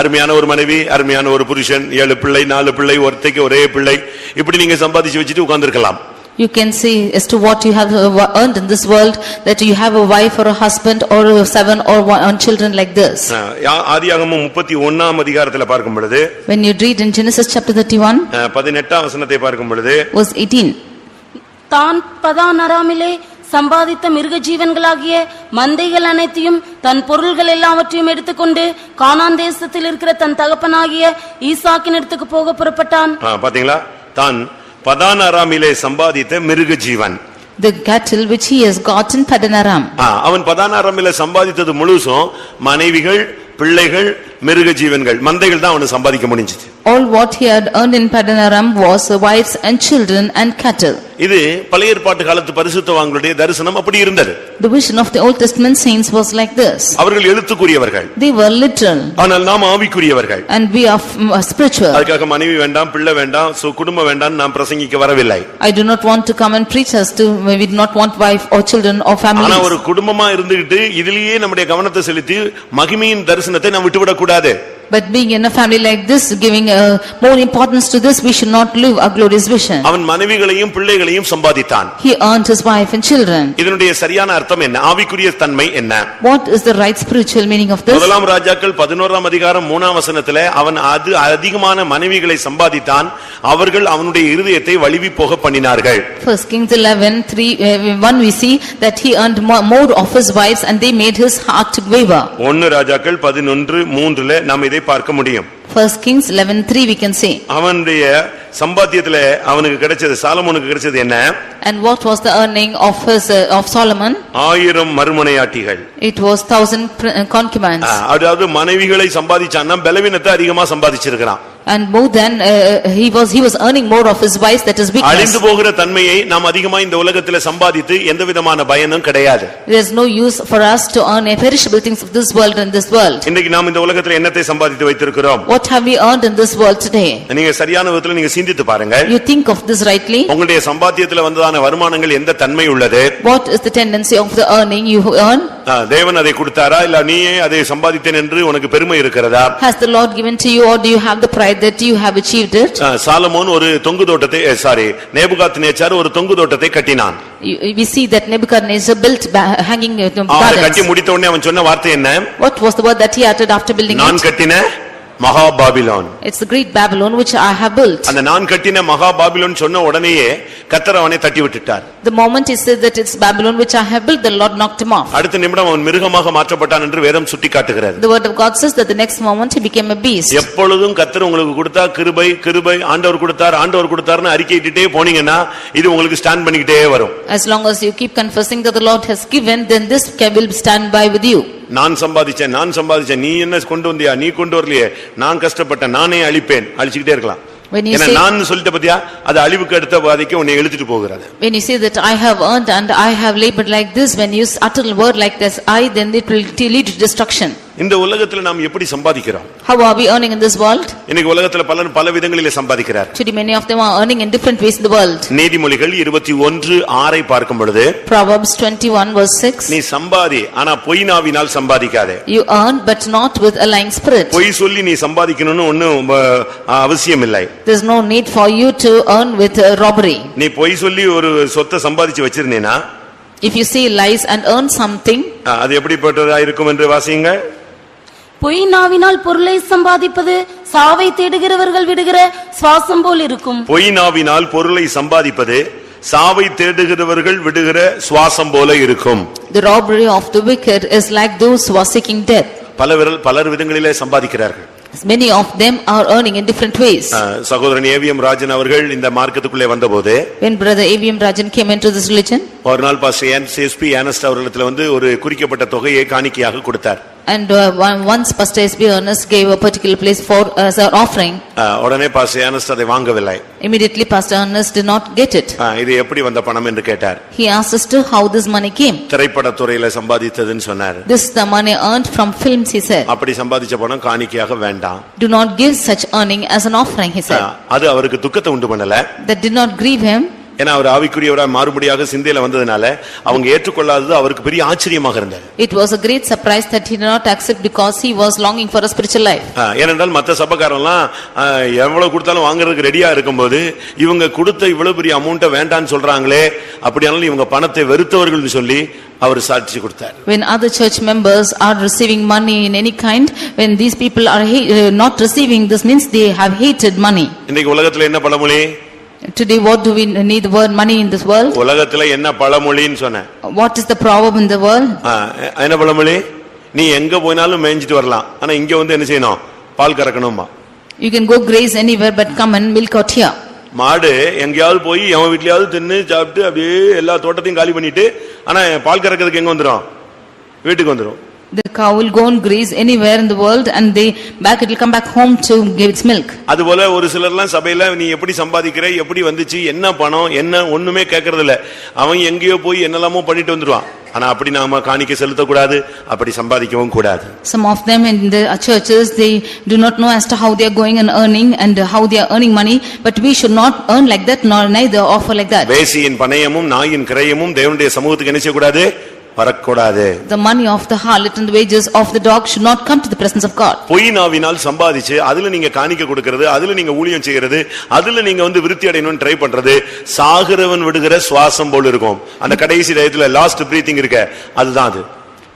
Speaker 2: அருமையான ஒரு மனைவி, அருமையான ஒரு புருஷன், 7 பிள்ளை, 4 பிள்ளை, ஒருத்தைக்கு ஒரே பிள்ளை, இப்படி நீங்க சம்பாதிச்சு வச்சுட்டு உட்கார்ந்திருக்கலாம்.
Speaker 3: You can see as to what you have earned in this world, that you have a wife or a husband or 7 or 1 children like this.
Speaker 2: ஆதியாகமம் 31 அதிகாரத்துல பார்க்கும் பொழுது,
Speaker 3: when you read in Genesis chapter 31
Speaker 2: 18 வசனத்தை பார்க்கும் பொழுது,
Speaker 3: verse 18,
Speaker 4: தான் பதான் அராமிலே சம்பாதித்த மிருக ஜீவன்களாகிய மந்தைகள் அனைத்தையும் தன் பொருள்கள் எல்லாவற்றையும் எடுத்துக்கொண்டு கானான் தேசத்தில் இருக்கிற தன் தகப்பனாகிய ஈசாக்கின் இடத்துக்கு போக புறப்பட்டான்.
Speaker 2: பாத்தீங்களா? தான் பதான் அராமிலே சம்பாதித்த மிருக ஜீவன்,
Speaker 3: the cattle which he has got in Padan Aram.
Speaker 2: அவன் பதான் அராமிலே சம்பாதித்தது முழுசும் மனைவிகள், பிள்ளைகள், மிருக ஜீவன்கள், மந்தைகள் தான் அவனுக்கு சம்பாதிக்க முடிஞ்சது.
Speaker 3: All what he had earned in Padan Aram was wives and children and cattle.
Speaker 2: இது பழைய ஏற்பாட்டு காலத்து பரிசுத்தவான்களுடைய தரிசனம் அப்படி இருந்தது.
Speaker 3: The vision of the Old Testament saints was like this.
Speaker 2: அவர்கள் எழுத்துக்குரியவர்கள்,
Speaker 3: They were literal,
Speaker 2: ஆனால் நாம் ஆவிக்குரியவர்கள்.
Speaker 3: and we are spiritual.
Speaker 2: அதுக்காக மனைவி வேண்டாம், பிள்ளை வேண்டாம், குடும்பம் வேண்டாம் நாம் பிரசங்கிக்க வரவில்லை.
Speaker 3: I do not want to come and preach us to, we do not want wife or children or families.
Speaker 2: ஆனா ஒரு குடும்பமா இருந்துகிட்டு இதிலேயே நம்முடைய கவனத்தை செலுத்தி மகிமையின் தரிசனத்தை நாம் விட்டுவிடக் கூடாது.
Speaker 3: But being in a family like this, giving more importance to this, we should not live a glorious vision.
Speaker 2: அவன் மனைவிகளையும் பிள்ளைகளையும் சம்பாதித்தான்.
Speaker 3: He earned his wife and children.
Speaker 2: இதனுடைய சரியான அர்த்தம் என்ன? ஆவிக்குரிய தன்மை என்ன?
Speaker 3: What is the right spiritual meaning of this?
Speaker 2: முதலாம் ராஜாக்கள் 11ஆம் அதிகாரம் 3ஆம் வசனத்திலே அவன் அதிகமான மனைவிகளை சம்பாதித்தான், அவர்கள் அவனுடைய இருதயத்தை வலிவி போக பண்ணினார்கள்.
Speaker 3: First Kings 11:1 we see that he earned more of his wives and they made his heart to waver.
Speaker 2: 1 ராஜாக்கள் 11:3 நாம் இதை பார்க்க முடியும்.
Speaker 3: First Kings 11:3 we can see.
Speaker 2: அவனுடைய சம்பாத்தியத்திலே அவனுக்கு கிடைச்சது, சாலமோனுக்கு கிடைச்சது என்ன?
Speaker 3: And what was the earning of Solomon?
Speaker 2: 1000 மறுமனையாட்டிகள்.
Speaker 3: It was 1000 concubines.
Speaker 2: அதாவது மனைவிகளை சம்பாதிச்சான்னா பலவீனத்தை அதிகமா சம்பாதிச்சிருக்கான்.
Speaker 3: And more than he was earning more of his wives, that is weakness.
Speaker 2: அழிந்து போகிற தன்மையை நாம் அதிகமா இந்த உலகத்திலே சம்பாதித்து எந்தவிதமான பயனும் கிடையாது.
Speaker 3: There is no use for us to earn perishable things of this world in this world.
Speaker 2: இன்னைக்கு நாம் இந்த உலகத்திலே என்னத்தை சம்பாதித்து வைத்திருக்கிறோம்?
Speaker 3: What have we earned in this world today?
Speaker 2: நீங்க சரியான விதத்துல நீங்க சிந்தித்து பாருங்க.
Speaker 3: You think of this rightly?
Speaker 2: உங்களுடைய சம்பாத்தியத்திலே வந்ததான வருமானங்கள் எந்த தன்மை உள்ளது?
Speaker 3: What is the tendency of the earning you earn?
Speaker 2: தேவன் அதை கொடுத்தாரா இல்ல நீயே அதை சம்பாதித்தேன் என்று உனக்கு பெருமை இருக்கிறதா?
Speaker 3: Has the Lord given to you or do you have the pride that you have achieved it?
Speaker 2: Solomon ஒரு தொங்கு தோட்டத்தை நேபுகாத்நேச்சார் ஒரு தொங்கு தோட்டத்தை கட்டினான்.
Speaker 3: We see that Nebuchadnezzar built hanging
Speaker 2: gardens. கட்டி முடித்த உடனே அவன் சொன்ன வார்த்தை என்ன?
Speaker 3: What was the word that he uttered after building it?
Speaker 2: நான் கட்டின மகா Babylon.
Speaker 3: It's the great Babylon which I have built.
Speaker 2: அந்த நான் கட்டின மகா பாபிலோன் சொன்ன உடனேயே கர்த்தர் அவனை தட்டி விட்டுட்டார்.
Speaker 3: The moment he said that it's Babylon which I have built, the Lord knocked him off.
Speaker 2: அடுத்த நிமிடம் அவன் மிருகமாக மாற்றப்பட்டான் என்று வேதம் சுட்டிக்காட்டுகிறது.
Speaker 3: The word of God says that the next moment he became a beast.
Speaker 2: எப்பொழுதும் கர்த்தர் உங்களுக்கு கொடுத்தா கிருபை கிருபை ஆண்டவர் கொடுத்தார்னு அறிக்கையிட்டே போனீங்கன்னா இது உங்களுக்கு ஸ்டாண்ட் பண்ணிக்கிட்டே வரும்.
Speaker 3: As long as you keep confessing that the Lord has given, then this will stand by with you.
Speaker 2: நான் சம்பாதிச்சேன் நீ என்ன கொண்டு வந்தியா, நீ கொண்டு வரலையே, நான் கஷ்டப்பட்டேன், நானே அழிச்சுக்கிட்டே இருக்கலாம். நான் சொல்லிட்ட பத்தியா அது அழிவுக்கு அடுத்த பாதைக்கு உன்னை இழுத்துட்டு போகிறது.
Speaker 3: When you say that I have earned and I have labored like this, when you utter a word like this, then it will lead to destruction.
Speaker 2: இந்த உலகத்துல நாம் எப்படி சம்பாதிக்கிறோம்?
Speaker 3: How are we earning in this world?
Speaker 2: இன்னைக்கு உலகத்துல பலர் பல விதங்களிலே சம்பாதிக்கிறார்.
Speaker 3: Today many of them are earning in different ways in the world.
Speaker 2: நீதிமொழிகள் 21:6 பார்க்கும் பொழுது
Speaker 3: Proverbs 21:6
Speaker 2: நீ சம்பாதி, ஆனா பொய் நாவினால் சம்பாதிக்காதே.
Speaker 3: You earn but not with a lying spirit.
Speaker 2: பொய் சொல்லி நீ சம்பாதிக்கணும்னு ஒண்ணும் அவசியம் இல்லை.
Speaker 3: There is no need for you to earn with robbery.
Speaker 2: நீ பொய் சொல்லி ஒரு சொத்தை சம்பாதிச்சு வச்சிருந்தேனா,
Speaker 3: if you say lies and earn something,
Speaker 2: அது எப்படிப்பட்டதா இருக்கும் என்று வாசியுங்க.
Speaker 4: பொய் நாவினால் பொருளை சம்பாதிப்பது சாவை தேடுகிறவர்கள் விடுகிற சுவாசம் போல் இருக்கும்.
Speaker 2: பொய் நாவினால் பொருளை சம்பாதிப்பது சாவை தேடுகிறவர்கள் விடுகிற சுவாசம் போல இருக்கும்.
Speaker 3: The robbery of the wicked is like those who are seeking death.
Speaker 2: பலர் விதங்களிலே சம்பாதிக்கிறார்கள்.
Speaker 3: Many of them are earning in different ways.
Speaker 2: சகோதரன் ஏவிஎம் ராஜன் அவர்கள் இந்த மார்க்கத்துக்குள்ளே வந்தபோது,
Speaker 3: when brother AVM Rajan came into this religion,
Speaker 2: ஒரு நாள் பாஸ்டர் எஸ்பி ஆனஸ்ட் அவர்களிடத்தில் ஒரு குறிக்கப்பட்ட தொகையை காணிக்கையாக கொடுத்தார்.
Speaker 3: And once Pastor S.B. Ernest gave a particular place for as an offering.
Speaker 2: உடனே பாஸ்டர் ஆனஸ்ட் அதை வாங்கவில்லை.
Speaker 3: Immediately Pastor Ernest did not get it.
Speaker 2: இது எப்படி வந்த பணம் என்று கேட்டார்.
Speaker 3: He asked us to how this money came.
Speaker 2: திரைப்பட துறையில சம்பாதித்ததுன்னு சொன்னார்.
Speaker 3: This is the money earned from films, he said.
Speaker 2: அப்படி சம்பாதிச்ச பணம் காணிக்கையாக வேண்டாம்.
Speaker 3: Do not give such earning as an offering, he said.
Speaker 2: அது அவருக்கு துக்கத்தை உண்டு பண்ணல.
Speaker 3: That did not grieve him.
Speaker 2: ஏன்னா அவர் ஆவிக்குரியவராய் மாறுபடியாக சிந்தையில வந்ததனால அவங்க ஏற்றுக்கொள்ளாதது அவருக்கு பெரிய ஆச்சரியமாக இருந்தது.
Speaker 3: It was a great surprise that he did not accept because he was longing for a spiritual life.
Speaker 2: ஏனென்றால் மற்ற சபைக்காரன்லாம் எவ்வளவு கொடுத்தாலும் வாங்குறதுக்கு ரெடியா இருக்கும்போது இவங்க கொடுத்த இவ்வளவு பெரிய அமௌண்ட்டை வேண்டான்னு சொல்றாங்களே, அப்படியானாலும் இவங்க பணத்தை வெறுத்தவர்கள் சொல்லி அவர் சாட்சி கொடுத்தார்.
Speaker 3: When other church members are receiving money in any kind, when these people are not receiving, this means they have hated money.
Speaker 2: இன்னைக்கு உலகத்துல என்ன பழமொழி?
Speaker 3: Today what do we need the word money in this world?
Speaker 2: உலகத்துல என்ன பழமொழின்னு சொன்னேன்.
Speaker 3: What is the proverb in the world?
Speaker 2: என்ன பழமொழி? நீ எங்க போயினாலும் மேய்ஞ்சிட்டு வரலாம், ஆனா இங்க என்ன செய்யணும்? பால் கறக்கணுமா?
Speaker 3: You can go graze anywhere but come and milk out here.
Speaker 2: மாடு எங்கயாவது போய் எவன் வீட்லயாவது தின்னு சாப்பிட்டு அப்படியே எல்லா தோட்டத்தையும் காலி பண்ணிட்டு, ஆனா பால் கறக்கிறதுக்கு எங்க வந்துரும்? வீட்டுக்கு வந்துரும்.
Speaker 3: The cow will go and graze anywhere in the world and it will come back home to give its milk.
Speaker 2: அதுபோல ஒரு சிலர்லாம் சபையில நீ எப்படி சம்பாதிக்கிற, எப்படி வந்துச்சு, என்ன பணம், என்ன ஒண்ணுமே கேட்கறது இல்ல. அவன் எங்கேயோ போய் என்னெல்லாமோ பண்ணிட்டு வந்துருவான். ஆனா அப்படி நாம காணிக்கை செலுத்த கூடாது, அப்படி சம்பாதிக்கவும் கூடாது.
Speaker 3: Some of them in the churches, they do not know as to how they are going and earning and how they are earning money, but we should not earn like that nor neither offer like that.
Speaker 2: வேசியின் பணயமும் நாயின் கிரயமும் தேவனுடைய சமூகத்துக்கு என்ன செய்ய கூடாது? வரக்கூடாது.
Speaker 3: The money of the harlot and the wages of the dog should not come to the presence of God.
Speaker 2: பொய் நாவினால் சம்பாதிச்சு அதுல நீங்க காணிக்க கொடுக்கிறது, அதுல நீங்க ஊழியம் செய்கிறது, அதுல நீங்க விருத்தி அடையணும்னு ட்ரை பண்றது சாகிறவன் விடுகிற சுவாசம் போல இருக்கும். அந்த கடைசி டயத்துல லாஸ்ட் பிரீத்திங் இருக்க, அதுதான் அது.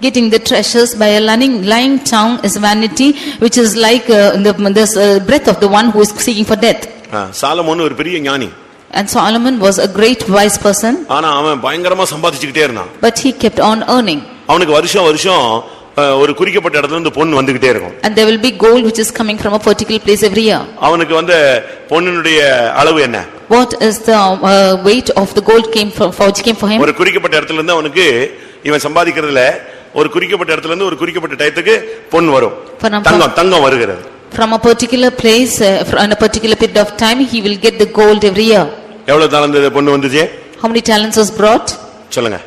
Speaker 3: Getting the treasures by a lying tongue is vanity, which is like the breath of the one who is seeking for death.
Speaker 2: Solomon ஒரு பெரிய ஞானி.
Speaker 3: And Solomon was a great wise person.
Speaker 2: ஆனா அவன் பயங்கரமா சம்பாதிச்சுக்கிட்டே இருந்தான்.
Speaker 3: But he kept on earning.
Speaker 2: அவனுக்கு வருஷம் வருஷம் ஒரு குறிக்கப்பட்ட இடத்துல இருந்து பொன் வந்துகிட்டே இருக்கும்.
Speaker 3: And there will be gold which is coming from a particular place every year.
Speaker 2: அவனுக்கு பொன்னுடைய அளவு என்ன?
Speaker 3: What is the weight of the gold which came for him?
Speaker 2: ஒரு குறிக்கப்பட்ட இடத்துல இருந்து அவனுக்கு இவன் சம்பாதிக்கிறதுல ஒரு குறிக்கப்பட்ட இடத்துல இருந்து ஒரு குறிக்கப்பட்ட டயத்துக்கு பொன் வரும். தங்கம் வருகிறது.
Speaker 3: From a particular place on a particular period of time he will get the gold every year.
Speaker 2: எவ்வளவு தாலந்து பொன் வந்துச்சு?
Speaker 3: How many talents was brought?
Speaker 2: சொல்லுங்க.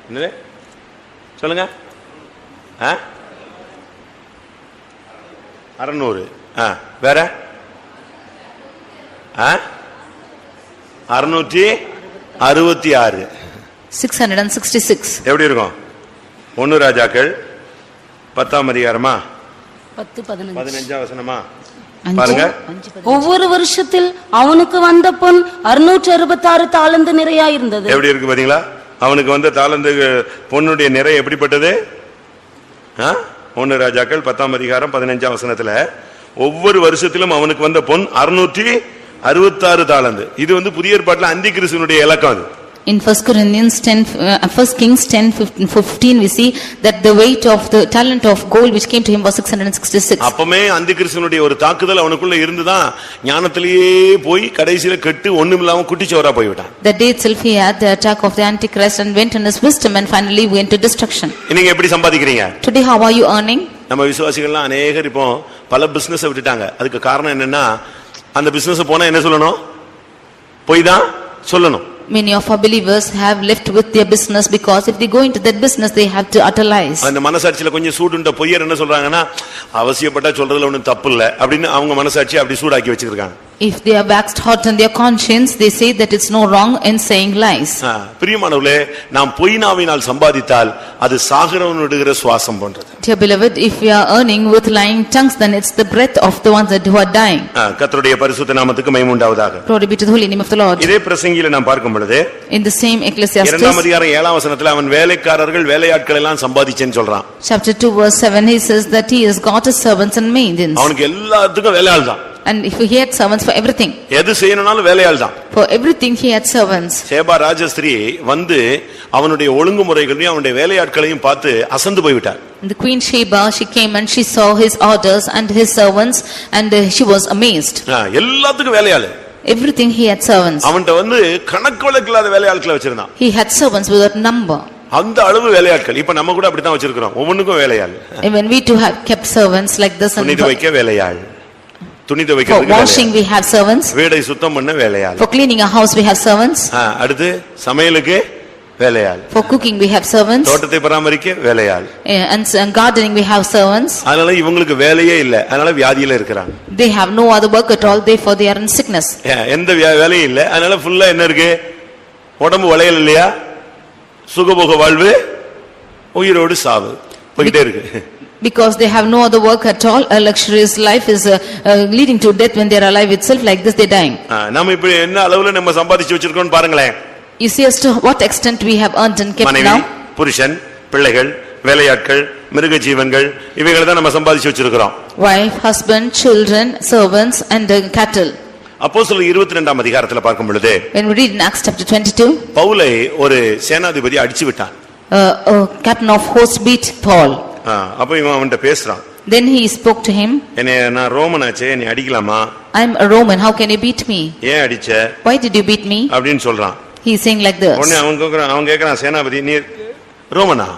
Speaker 2: என்னது? சொல்லுங்க. 600. வேற? 666.
Speaker 3: 666.
Speaker 2: எப்படி இருக்கும்? 1 ராஜாக்கள் 10ஆம் அதிகாரமா 10-15 வசனமா பாருங்க.
Speaker 4: ஒவ்வொரு வருஷத்தில் அவனுக்கு வந்த பொன் 666 தாலந்து நிறையா இருந்தது.
Speaker 2: எப்படி இருக்கு பாத்தீங்களா? அவனுக்கு வந்த தாலந்து பொன்னுடைய நிறை எப்படிப்பட்டது? 1 ராஜாக்கள் 10ஆம் அதிகாரம் 15ஆம் வசனத்துல ஒவ்வொரு வருஷத்திலும் அவனுக்கு வந்த பொன் 666 தாலந்து. இது புதிய ஏற்பாட்டுல அந்தி கிறிஸ்துவினுடைய இலக்கம். அது
Speaker 3: in 1 Kings 10:15 we see that the weight of the talent of gold which came to him was 666.
Speaker 2: அப்பமே அந்தி கிறிஸ்துவினுடைய ஒரு தாக்குதல் அவனுக்குள்ள இருந்துதான் ஞானத்திலேயே போய் கடைசில கெட்டு ஒண்ணுமில்லாம குட்டிச்சோரா போய் விட்டான்.
Speaker 3: That day itself he had the attack of the Antichrist and went in his wisdom and finally went to destruction.
Speaker 2: நீங்க எப்படி சம்பாதிக்கிறீங்க?
Speaker 3: Today how are you earning?
Speaker 2: நம்ம விசுவாசிகள்லாம் அநேகர் இப்போ பல பிசினஸ் விட்டுட்டாங்க. அதுக்கு காரணம் என்னன்னா அந்த பிசினஸ் போனா என்ன சொல்லணும்? போய் தான் சொல்லணும்.
Speaker 3: Many of our believers have left with their business because if they go into that business they have to utter lies.
Speaker 2: அந்த மனசாட்சியில கொஞ்சம் சூடுண்ட பொய்யர் என்ன சொல்றாங்கன்னா அவசியப்பட்டா சொல்றதுல ஒண்ணும் தப்பு இல்ல அப்படினு அவங்க மனசாட்சி அப்படி சூடாக்கி வச்சிருக்காங்க.
Speaker 3: If they are waxed hot in their conscience they say that it's no wrong in saying lies.
Speaker 2: பிரியமானவர்களே, நாம் பொய் நாவினால் சம்பாதித்தால் அது சாகிறவன் விடுகிற சுவாசம் போன்றது.
Speaker 3: Dear beloved, if we are earning with lying tongues then it's the breath of the ones that who are dying.
Speaker 2: கர்த்தருடைய பரிசுத்த நாமத்துக்கு மகிமை உண்டாவதாக.
Speaker 3: Glory be to the holy name of the Lord.
Speaker 2: இதே பிரசங்கியில நாம் பார்க்கும் பொழுது
Speaker 3: in the same Ecclesiastes
Speaker 2: 2ஆம் அதிகாரம் 7ஆம் வசனத்துல அவன் வேலைக்காரர்கள் வேலையாட்கள் எல்லாம் சம்பாதிச்சேன்னு சொல்றான்.
Speaker 3: Chapter 2 verse 7 he says that he has got his servants and maidens.
Speaker 2: அவனுக்கு எல்லாத்துக்கும் வேலையாள் தான்.
Speaker 3: And if he had servants for everything.
Speaker 2: எது செய்யணும்னாலும் வேலையாள் தான்.
Speaker 3: For everything he had servants.
Speaker 2: சேபா ராஜஸ்திரி அவனுடைய ஒழுங்குமுறைகளையும் அவனுடைய வேலையாட்களையும் பார்த்து அசந்து போய் விட்டார்.
Speaker 3: The Queen Sheba she came and she saw his orders and his servants and she was amazed.
Speaker 2: எல்லாத்துக்கும் வேலையாள்.
Speaker 3: Everything he had servants.
Speaker 2: அவன்ட்ட கணக்கு வழக்கில்லாத வேலையாட்களை வச்சிருந்தான்.
Speaker 3: He had servants without number.
Speaker 2: அந்த அளவு வேலையாட்கள். இப்ப நம்ம கூட அப்படி தான் வச்சிருக்கோம். ஒவ்வொண்ணுக்கும் வேலையாள்.
Speaker 3: Even we too have kept servants like this.
Speaker 2: துணி துவைக்க வேலையாள். துணி
Speaker 3: For
Speaker 2: துவைக்கிறதுக்கு
Speaker 3: washing we have servants.
Speaker 2: வீடை சுத்தம் பண்ண வேலையாள்.
Speaker 3: For cleaning a house we have servants.
Speaker 2: அடுத்து சமையலுக்கு வேலையாள்.
Speaker 3: For cooking we have servants.
Speaker 2: தோட்டத்தை பராமரிக்க வேலையாள்.
Speaker 3: And gardening we have servants.
Speaker 2: அதனால இவங்களுக்கு வேலையே இல்ல. அதனால வியாதியில இருக்காங்க.
Speaker 3: They have no other work at all, therefore they are in sickness.
Speaker 2: எந்த வேலையும் இல்ல. அதனால ஃபுல்லா என்ன இருக்கு? உடம்பு வளையல் இல்லையா? சுகபோக வாழ்வு, உயிரோடு சாவு போயிட்டே இருக்கு.
Speaker 3: Because they have no other work at all, a luxurious life is leading to death when they are alive itself, like this they are dying.
Speaker 2: நாம இப்ப என்ன அளவுல நம்ம சம்பாதிச்சு வச்சிருக்கோம் பாருங்களேன்.
Speaker 3: You see as to what extent we have earned and kept now.
Speaker 2: புருஷன், பிள்ளைகள், வேலையாட்கள், மிருக ஜீவன்கள் இவைகளை தான் நம்ம சம்பாதிச்சு வச்சிருக்கிறோம்.
Speaker 3: Wife, husband, children, servants and cattle.
Speaker 2: அப்போஸ்தலர் 22ஆம் அதிகாரத்துல பார்க்கும் பொழுது
Speaker 3: When we read in Acts chapter 22,
Speaker 2: பவுலை ஒரு சேனாதிபதி அடிச்சு விட்டான்.
Speaker 3: captain of host beat Paul.
Speaker 2: அப்ப இவன் அவன்கிட்ட பேசுறான்.
Speaker 3: Then he spoke to him.
Speaker 2: நான் ரோமனாச்சே, நீ அடிக்கலாமா?
Speaker 3: I am a Roman, how can you beat me?
Speaker 2: ஏன் அடிச்ச?
Speaker 3: Why did you beat me?
Speaker 2: அப்படினு சொல்றான்.
Speaker 3: He is saying like this.
Speaker 2: உடனே அவன் கேக்குறான், சேனாதிபதி நீ ரோமனா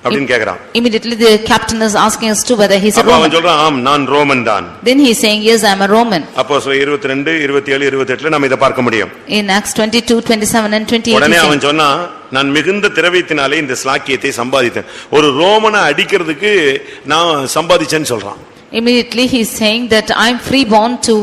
Speaker 2: அப்படினு கேக்குறான்.
Speaker 3: Immediately the captain is asking us to whether he is a Roman.
Speaker 2: அவன் சொல்றான், ஆம் நான் ரோமன் தான்.
Speaker 3: Then he is saying yes I am a Roman.
Speaker 2: அப்போஸ்தலர் 22, 27, 28ல நம்ம இத பார்க்க முடியும்.
Speaker 3: In Acts 22, 27 and 28.
Speaker 2: உடனே அவன் சொன்னான், நான் மிகுந்த திரவியத்தினாலே இந்த ஸ்லாக்கியத்தை சம்பாதித்தேன். ஒரு ரோமனை அடிக்கிறதுக்கு நான் சம்பாதிச்சேன்னு சொல்றான்.
Speaker 3: Immediately he is saying that I am free born to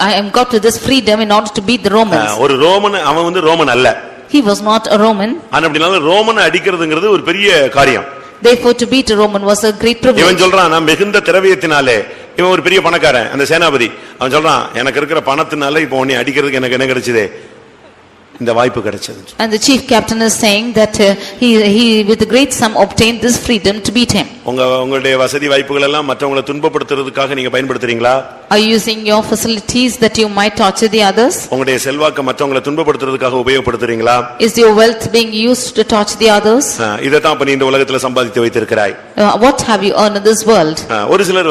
Speaker 3: I am got to this freedom in order to beat the Romans.
Speaker 2: ஒரு ரோமன் அவன் ரோமன் அல்ல.
Speaker 3: He was not a Roman.
Speaker 2: ஆனா அப்படினால ரோமனை அடிக்கிறதுங்கிறது ஒரு பெரிய காரியம்.
Speaker 3: Therefore to beat a Roman was a great privilege.
Speaker 2: இவன் சொல்றான் நான் மிகுந்த திரவியத்தினாலே, இவன் ஒரு பெரிய பணக்காரன், அந்த சேனாபதி. அவன் சொல்றான் எனக்கு இருக்கிற பணத்தினால இப்போ உன்னை அடிக்கிறதுக்கு எனக்கு என்ன கிடைச்சதே, இந்த வாய்ப்பு கிடைச்சது.
Speaker 3: And the chief captain is saying that he with a great sum obtained this freedom to beat him.
Speaker 2: உங்களுடைய வசதி வாய்ப்புகள் எல்லாம் மற்றவங்களை துன்பப்படுத்துறதுக்காக நீங்க பயன்படுத்துறீங்களா?
Speaker 3: Are you using your facilities that you might torture the others?
Speaker 2: உங்களுடைய செல்வாக்கு மற்றவங்களை துன்பப்படுத்துறதுக்காக உபயோகப்படுத்துறீங்களா?
Speaker 3: Is your wealth being used to torture the others?
Speaker 2: இத தான் அப்ப நீ இந்த உலகத்துல சம்பாதித்து வைத்திருக்கிறாய்.
Speaker 3: What have you earned in this world?
Speaker 2: ஒரு சிலர்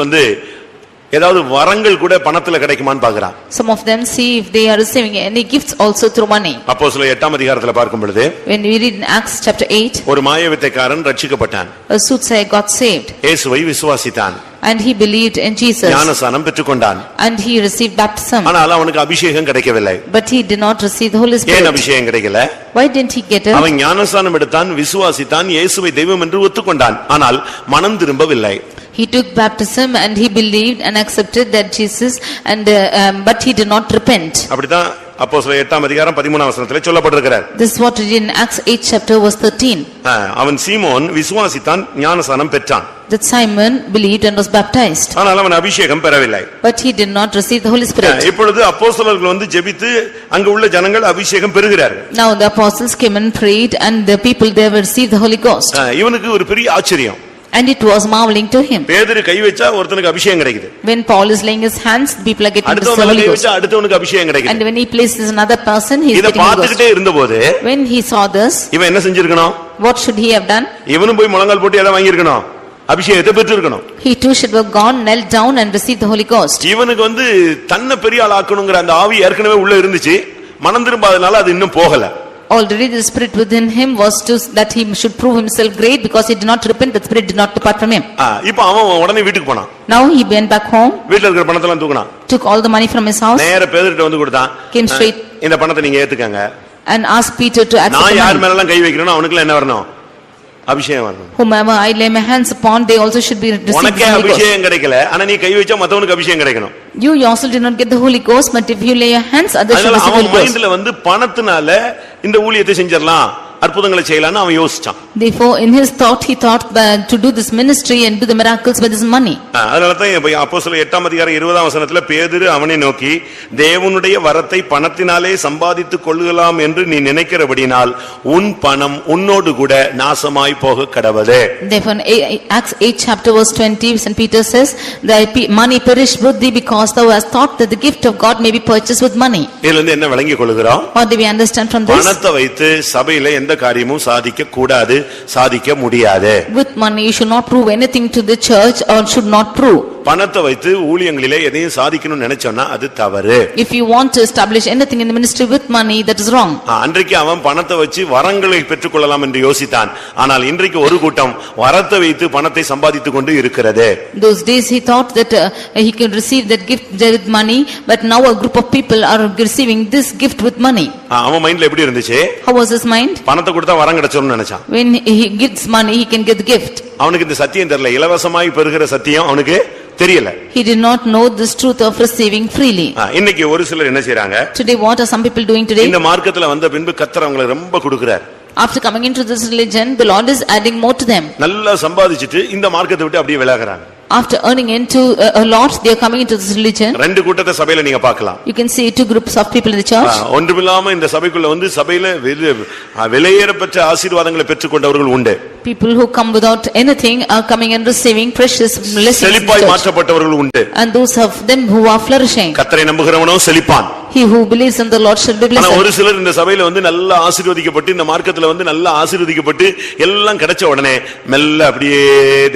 Speaker 2: ஏதாவது வரங்கள் கூட பணத்துல கிடைக்குமான்னு பார்க்கறான்.
Speaker 3: Some of them see if they are receiving any gifts also through money.
Speaker 2: அப்போஸ்தலர் 8ஆம் அதிகாரத்துல பார்க்கும் பொழுது,
Speaker 3: when we read in Acts chapter 8,
Speaker 2: ஒரு மாயவித்தைக்காரன் ரட்சிக்கப்பட்டான்.
Speaker 3: a soothsayer got saved.
Speaker 2: இயேசுவை விசுவாசித்தான்.
Speaker 3: And he believed in Jesus.
Speaker 2: ஞானஸ்நானம் பெற்றுக்கொண்டான்.
Speaker 3: And he received baptism.
Speaker 2: ஆனால் அவனுக்கு அபிஷேகம் கிடைக்கவில்லை.
Speaker 3: But he did not receive the Holy Spirit.
Speaker 2: ஏன் அபிஷேகம் கிடைக்கல?
Speaker 3: Why didn't he get it?
Speaker 2: அவன் ஞானஸ்நானம் எடுத்தான், விசுவாசித்தான், இயேசுவை தெய்வம் என்று ஒத்துக்கொண்டான். ஆனால் மனம் திரும்பவில்லை.
Speaker 3: He took baptism and he believed and accepted that Jesus and but he did not repent.
Speaker 2: அப்படிதான் அப்போஸ்தலர் 8ஆம் அதிகாரம் 13ஆம் வசனத்திலே சொல்லப்பட்டிருக்கிறார்.
Speaker 3: This is what in Acts 8 chapter verse 13.
Speaker 2: அவன் சீமோன் விசுவாசித்தான், ஞானஸ்நானம் பெற்றான்.
Speaker 3: That Simon believed and was baptized.
Speaker 2: ஆனால் அவன் அபிஷேகம் பெறவில்லை.
Speaker 3: But he did not receive the Holy Spirit.
Speaker 2: இப்பொழுது அப்போஸ்தலர்கள் ஜெபித்து அங்க உள்ள ஜனங்கள் அபிஷேகம் பெறுகிறார்கள்.
Speaker 3: Now the apostles came and prayed and the people there received the Holy Ghost.
Speaker 2: இவனுக்கு ஒரு பெரிய ஆச்சரியம்.
Speaker 3: And it was marveling to him.
Speaker 2: பேதுரு கை வச்சா ஒருத்தனுக்கு அபிஷேகம் கிடைக்குது.
Speaker 3: When Paul is laying his hands, people are getting the Holy
Speaker 2: அடுத்தவனுக்கு கை
Speaker 3: Ghost.
Speaker 2: வச்சா அடுத்தவனுக்கு அபிஷேகம் கிடைக்குது.
Speaker 3: And when he places another person, he is
Speaker 2: இத
Speaker 3: getting the Ghost.
Speaker 2: பார்த்துக்கிட்டே இருந்தபோது,
Speaker 3: When he saw this,
Speaker 2: இவன் என்ன செஞ்சிருக்கணும்?
Speaker 3: what should he have done?
Speaker 2: இவனும் போய் முழங்கால் போட்டு எதை வாங்கியிருக்கணும்? அபிஷேகத்தை பெற்றிருக்கணும்.
Speaker 3: He too should have gone, knelt down and received the Holy Ghost.
Speaker 2: இவனுக்கு தன்னை பெரிய ஆள் ஆக்கணுங்கிற அந்த ஆவி ஏற்கனவே உள்ள இருந்துச்சு, மனம் திரும்பாதனால அது இன்னும் போகல.
Speaker 3: Already the spirit within him was to that he should prove himself great because he did not repent, the spirit did not depart from him.
Speaker 2: இப்போ அவன் உடனே வீட்டுக்கு போனான்.
Speaker 3: Now he went back home.
Speaker 2: வீட்ல இருக்கிற பணத்தை எல்லாம் தூக்குனான்.
Speaker 3: Took all the money from his house.
Speaker 2: நேரா பேதுருட்ட கொடுத்தான்.
Speaker 3: Came straight.
Speaker 2: இந்த பணத்தை நீங்க ஏத்துக்கங்க.
Speaker 3: And asked Peter to accept the money.
Speaker 2: நான் யார் மேல எல்லாம் கை வைக்கிறேனோ அவனுக்கு என்ன வரணும்? அபிஷேகம் வரணும்.
Speaker 3: Whomever I lay my hands upon, they also should be receiving the Holy Ghost.
Speaker 2: உனக்கு அபிஷேகம் கிடைக்கல, ஆனா நீ கை வச்சா மத்தவனுக்கு அபிஷேகம் கிடைக்கணும்.
Speaker 3: You yourself did not get the Holy Ghost, but if you lay your hands, others should receive the Holy Ghost.
Speaker 2: மைண்ட்ல பணத்தினால இந்த ஊழியத்தை செஞ்சிரலாம், அற்புதங்களை செய்யலாம்னு அவன் யோசிச்சான்.
Speaker 3: Therefore in his thought he thought to do this ministry and do the miracles with his money.
Speaker 2: அதனால தான் அப்போஸ்தலர் 8ஆம் அதிகாரம் 20ஆம் வசனத்துல பேதுரு அவனை நோக்கி, தேவனுடைய வரத்தை பணத்தினாலே சம்பாதித்துக் கொள்ளலாம் என்று நீ நினைக்கிறபடினால் உன் பணம் உன்னோடு கூட நாசமாய் போக கடவது.
Speaker 3: Therefore in Acts 8 chapter verse 20, St. Peter says, thy money perish with thee because thou hast thought that the gift of God may be purchased with money.
Speaker 2: இதுல இருந்து என்ன விளங்கிக் கொள்கிறோம்?
Speaker 3: What do we understand from this?
Speaker 2: பணத்தை வைத்து சபையில எந்த காரியமும் சாதிக்க கூடாது, சாதிக்க முடியாது.
Speaker 3: With money you should not prove anything to the church or should not prove.
Speaker 2: பணத்தை வைத்து ஊழியங்களிலே எதையும் சாதிக்கணும்னு நினைச்சோம்னா அது தவறு.
Speaker 3: If you want to establish anything in the ministry with money, that is wrong.
Speaker 2: அன்றைக்கு அவன் பணத்தை வச்சு வரங்களை பெற்றுக்கொள்ளலாம் என்று யோசித்தான். ஆனால் இன்றைக்கு ஒரு கூட்டம் வரத்தை வைத்து பணத்தை சம்பாதித்துக் கொண்டு இருக்கிறது.
Speaker 3: Those days he thought that he could receive that gift with money, but now a group of people are receiving this gift with money.
Speaker 2: அவன் மைண்ட்ல எப்படி இருந்துச்சு?
Speaker 3: How was his mind?
Speaker 2: பணத்தை கொடுத்தா வரம் கிடைச்சிரும்னு நினைச்சான்.
Speaker 3: When he gets money, he can get the gift.
Speaker 2: அவனுக்கு இந்த சத்தியம் தெரியல, இலவசமாய் பெறுகிற சத்தியம் அவனுக்கு தெரியல.
Speaker 3: He did not know this truth of receiving freely.
Speaker 2: இன்னைக்கு ஒரு சிலர் என்ன செய்றாங்க?
Speaker 3: Today what are some people doing today?
Speaker 2: இந்த மார்க்கத்துல வந்த பின்பு கர்த்தர் அவங்களை ரொம்ப கொடுக்கிறார்.
Speaker 3: After coming into this religion, the Lord is adding more to them.
Speaker 2: நல்லா சம்பாதிச்சிட்டு இந்த மார்க்கத்தை விட்டு அப்படியே விலகுறாங்க.
Speaker 3: After earning into a lot, they are coming into this religion.
Speaker 2: ரெண்டு கூட்டத்தை சபையில நீங்க பார்க்கலாம்.
Speaker 3: You can see two groups of people in the church.
Speaker 2: ஒன்றுமில்லாம இந்த சபைக்குள்ள சபையில விலையேறப்பட்ட ஆசீர்வாதங்களை பெற்றுக்கொண்டவர்கள் உண்டு.
Speaker 3: People who come without anything are coming and receiving precious blessings.
Speaker 2: செழிப்பாய் மாற்றப்பட்டவர்கள் உண்டு.
Speaker 3: And those of them who are flourishing.
Speaker 2: கர்த்தரை நம்புகிறவனோ செழிப்பான்.
Speaker 3: He who believes in the Lord shall be blessed.
Speaker 2: ஆனா ஒரு சிலர் இந்த சபையில நல்லா ஆசீர்வதிக்கப்பட்டு இந்த மார்க்கத்துல நல்லா ஆசீர்வதிக்கப்பட்டு எல்லாம் கிடைச்ச உடனே மெல்ல அப்படியே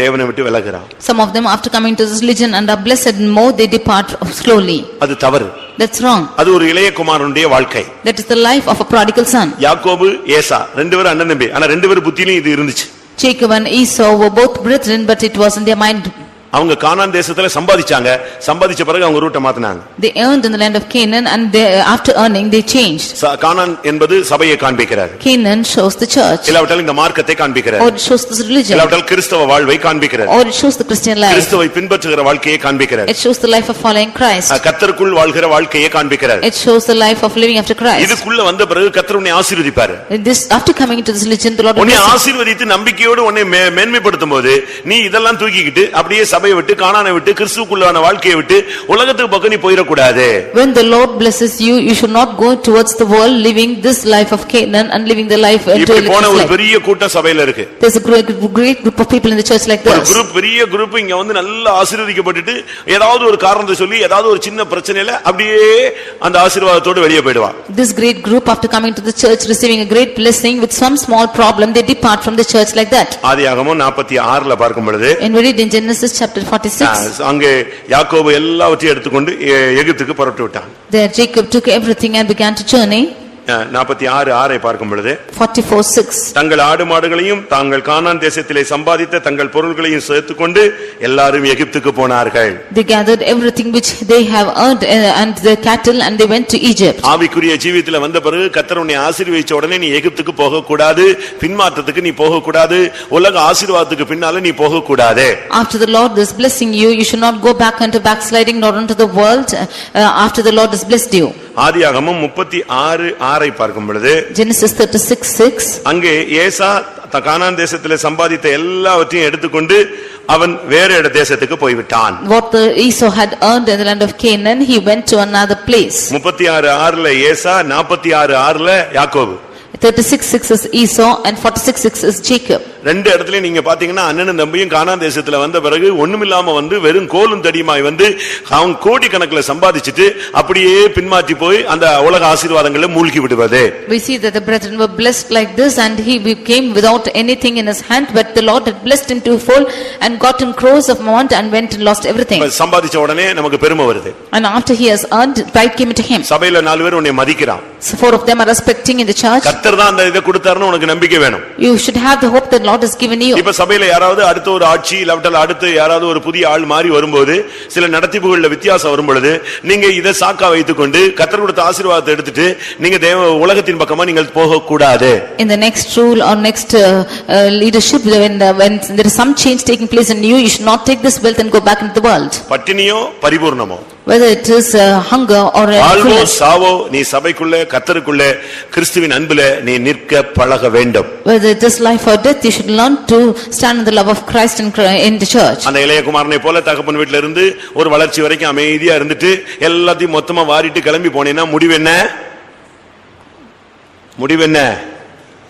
Speaker 2: தேவனை விட்டு விலகுறாங்க.
Speaker 3: Some of them after coming to this religion and are blessed more, they depart slowly.
Speaker 2: அது தவறு.
Speaker 3: That's wrong.
Speaker 2: அது ஒரு இளைய குமாரனுடைய வாழ்க்கை.
Speaker 3: That is the life of a prodigal son.
Speaker 2: யாக்கோபு ஏசா ரெண்டு பேரும் அண்ணன் தம்பி. ஆனா ரெண்டு பேரும் புத்தியிலும் இது இருந்துச்சு.
Speaker 3: Jacob and Esau were both brethren, but it was in their mind.
Speaker 2: அவங்க கானான் தேசத்துல சம்பாதிச்சாங்க, சம்பாதிச்ச பிறகு அவங்க ரூட்டை மாத்தினாங்க.
Speaker 3: They earned in the land of Canaan and after earning they changed.
Speaker 2: கானான் என்பது சபையை காண்பிக்கிறார்.
Speaker 3: Canaan shows the church.
Speaker 2: இல்லாவிட்டால் இந்த மார்க்கத்தை காண்பிக்கிறார்.
Speaker 3: Or it shows this religion.
Speaker 2: இல்லாவிட்டால் கிறிஸ்தவ வாழ்வை காண்பிக்கிறார்.
Speaker 3: Or it shows the Christian life.
Speaker 2: கிறிஸ்துவை பின்பற்றுகிற வாழ்க்கையை காண்பிக்கிறார்.
Speaker 3: It shows the life of following Christ.
Speaker 2: கர்த்தருக்குள் வாழ்கிற வாழ்க்கையை காண்பிக்கிறார்.
Speaker 3: It shows the life of living after Christ.
Speaker 2: இதுக்குள்ள வந்த பிறகு கர்த்தர் உன்னை ஆசீர்வதிப்பார்.
Speaker 3: This after coming into this religion the Lord will
Speaker 2: உன்னை ஆசீர்வதித்து நம்பிக்கையோடு உன்னை மேன்மைப்படுத்தும்போது நீ இதெல்லாம் தூக்கிக்கிட்டு அப்படியே சபையை விட்டு கானானை விட்டு கிறிஸ்துவுக்குள்ளான வாழ்க்கையை விட்டு உலகத்துக்கு பக்கம் நீ போயிர கூடாது.
Speaker 3: When the Lord blesses you, you should not go towards the world living this life of Canaan and living the life into a
Speaker 2: போன ஒரு பெரிய கூட்டம் சபையில இருக்கு.
Speaker 3: There's a great group of people in the church like this.
Speaker 2: ஒரு group பெரிய group இங்க வந்து நல்லா ஆசீர்வதிக்கப்பட்டுட்டு ஏதாவது ஒரு காரணத்தை சொல்லி ஏதாவது ஒரு சின்ன பிரச்சனையில அப்படியே அந்த ஆசீர்வாதத்தோட வெளியே போய்டுவாங்க.
Speaker 3: This great group after coming to the church receiving a great blessing with some small problem they depart from the church like that.
Speaker 2: ஆதியாகமம் 46ல பார்க்கும் பொழுது
Speaker 3: And we read in Genesis chapter 46.
Speaker 2: அங்கே யாக்கோபு எல்லாவற்றையும் எடுத்துக்கொண்டு எகிப்துக்கு புறப்பட்டு விட்டான்.
Speaker 3: There Jacob took everything and began to journey.
Speaker 2: 46:6 பார்க்கும் பொழுது
Speaker 3: 44:6
Speaker 2: தங்கள் ஆடு மாடுகளையும் தாங்கள் கானான் தேசத்திலே சம்பாதித்த தங்கள் பொருள்களையும் சேர்த்துக்கொண்டு எல்லாரும் எகிப்துக்கு போனார்கள்.
Speaker 3: They gathered everything which they have earned and the cattle and they went to Egypt.
Speaker 2: ஆவிக்குரிய ஜீவியத்துல வந்த பிறகு கர்த்தர் உன்னை ஆசீர்வதிச்ச உடனே நீ எகிப்துக்கு போக கூடாது, பின்மாற்றத்துக்கு நீ போக கூடாது, உலக ஆசீர்வாதத்துக்கு பின்னால நீ போக கூடாது.
Speaker 3: After the Lord is blessing you, you should not go back into backsliding nor into the world after the Lord has blessed you.
Speaker 2: ஆதியாகமம் 36:6 பார்க்கும் பொழுது
Speaker 3: Genesis 36:6
Speaker 2: அங்கே ஏசா கானான் தேசத்திலே சம்பாதித்த எல்லாவற்றையும் எடுத்துக்கொண்டு அவன் வேற தேசத்துக்கு போய்விட்டான்.
Speaker 3: What Esau had earned in the land of Canaan, he went to another place.
Speaker 2: 36:6 ஏசா, 46:6 யாக்கோபு.
Speaker 3: 36:6 is Esau and 46:6 is Jacob.
Speaker 2: ரெண்டு இடத்துல நீங்க பாத்தீங்கன்னா அண்ணனும் தம்பியும் கானான் தேசத்துல வந்த பிறகு ஒண்ணுமில்லாம வந்து வெறும் கோலும் தடியுமாய் வந்து அவன் கோடி கணக்குல சம்பாதிச்சுட்டு அப்படியே பின்மாற்றி போய் அந்த உலக ஆசீர்வாதங்களை மூழ்கி விடுவது.
Speaker 3: We see that the brethren were blessed like this and he came without anything in his hand, but the Lord had blessed him twofold and got him crores of amount and went and lost everything.
Speaker 2: சம்பாதிச்ச உடனே நமக்கு பெருமை வருது.
Speaker 3: And after he has earned, pride came into him.
Speaker 2: சபையில 4 பேர் உன்னை மதிக்கிறான்.
Speaker 3: So 4 of them are respecting in the church.
Speaker 2: கர்த்தர் தான் அந்த இத கொடுத்தாருன்னு உனக்கு நம்பிக்கை வேணும்.
Speaker 3: You should have the hope that Lord has given you.
Speaker 2: இப்ப சபையில யாராவது அடுத்த ஒரு ஆட்சி இல்லாவிட்டால் அடுத்து யாராவது ஒரு புதிய ஆள் மாறி வரும்போது சில நடத்திப்புகள்ல வித்தியாசம் வரும் பொழுது நீங்க இதை சாக்கா வைத்துக்கொண்டு கர்த்தர் கொடுத்த ஆசீர்வாதத்தை எடுத்துட்டு நீங்க உலகத்தின் பக்கமா நீங்கள் போக கூடாது.
Speaker 3: In the next rule or next leadership, when there is some change taking place in you, you should not take this wealth and go back into the world.
Speaker 2: பட்டினியோ பரிபூர்ணமோ,
Speaker 3: whether it is hunger or
Speaker 2: வாழ்வோ சாவோ, நீ சபைக்குள்ள கர்த்தருக்குள்ள கிறிஸ்துவின் அன்பிலே நீ நிற்க பழக வேண்டும்.
Speaker 3: Whether it is life or death, you should learn to stand in the love of Christ in the church.
Speaker 2: அந்த இளைய குமாரனை போல தகப்பன் வீட்ல இருந்து ஒரு வளர்ச்சி வரைக்கும் அமைதியா இருந்துட்டு எல்லாத்தையும் மொத்தமா வாரிட்டு கிளம்பி போனேன்னா முடிவென்ன?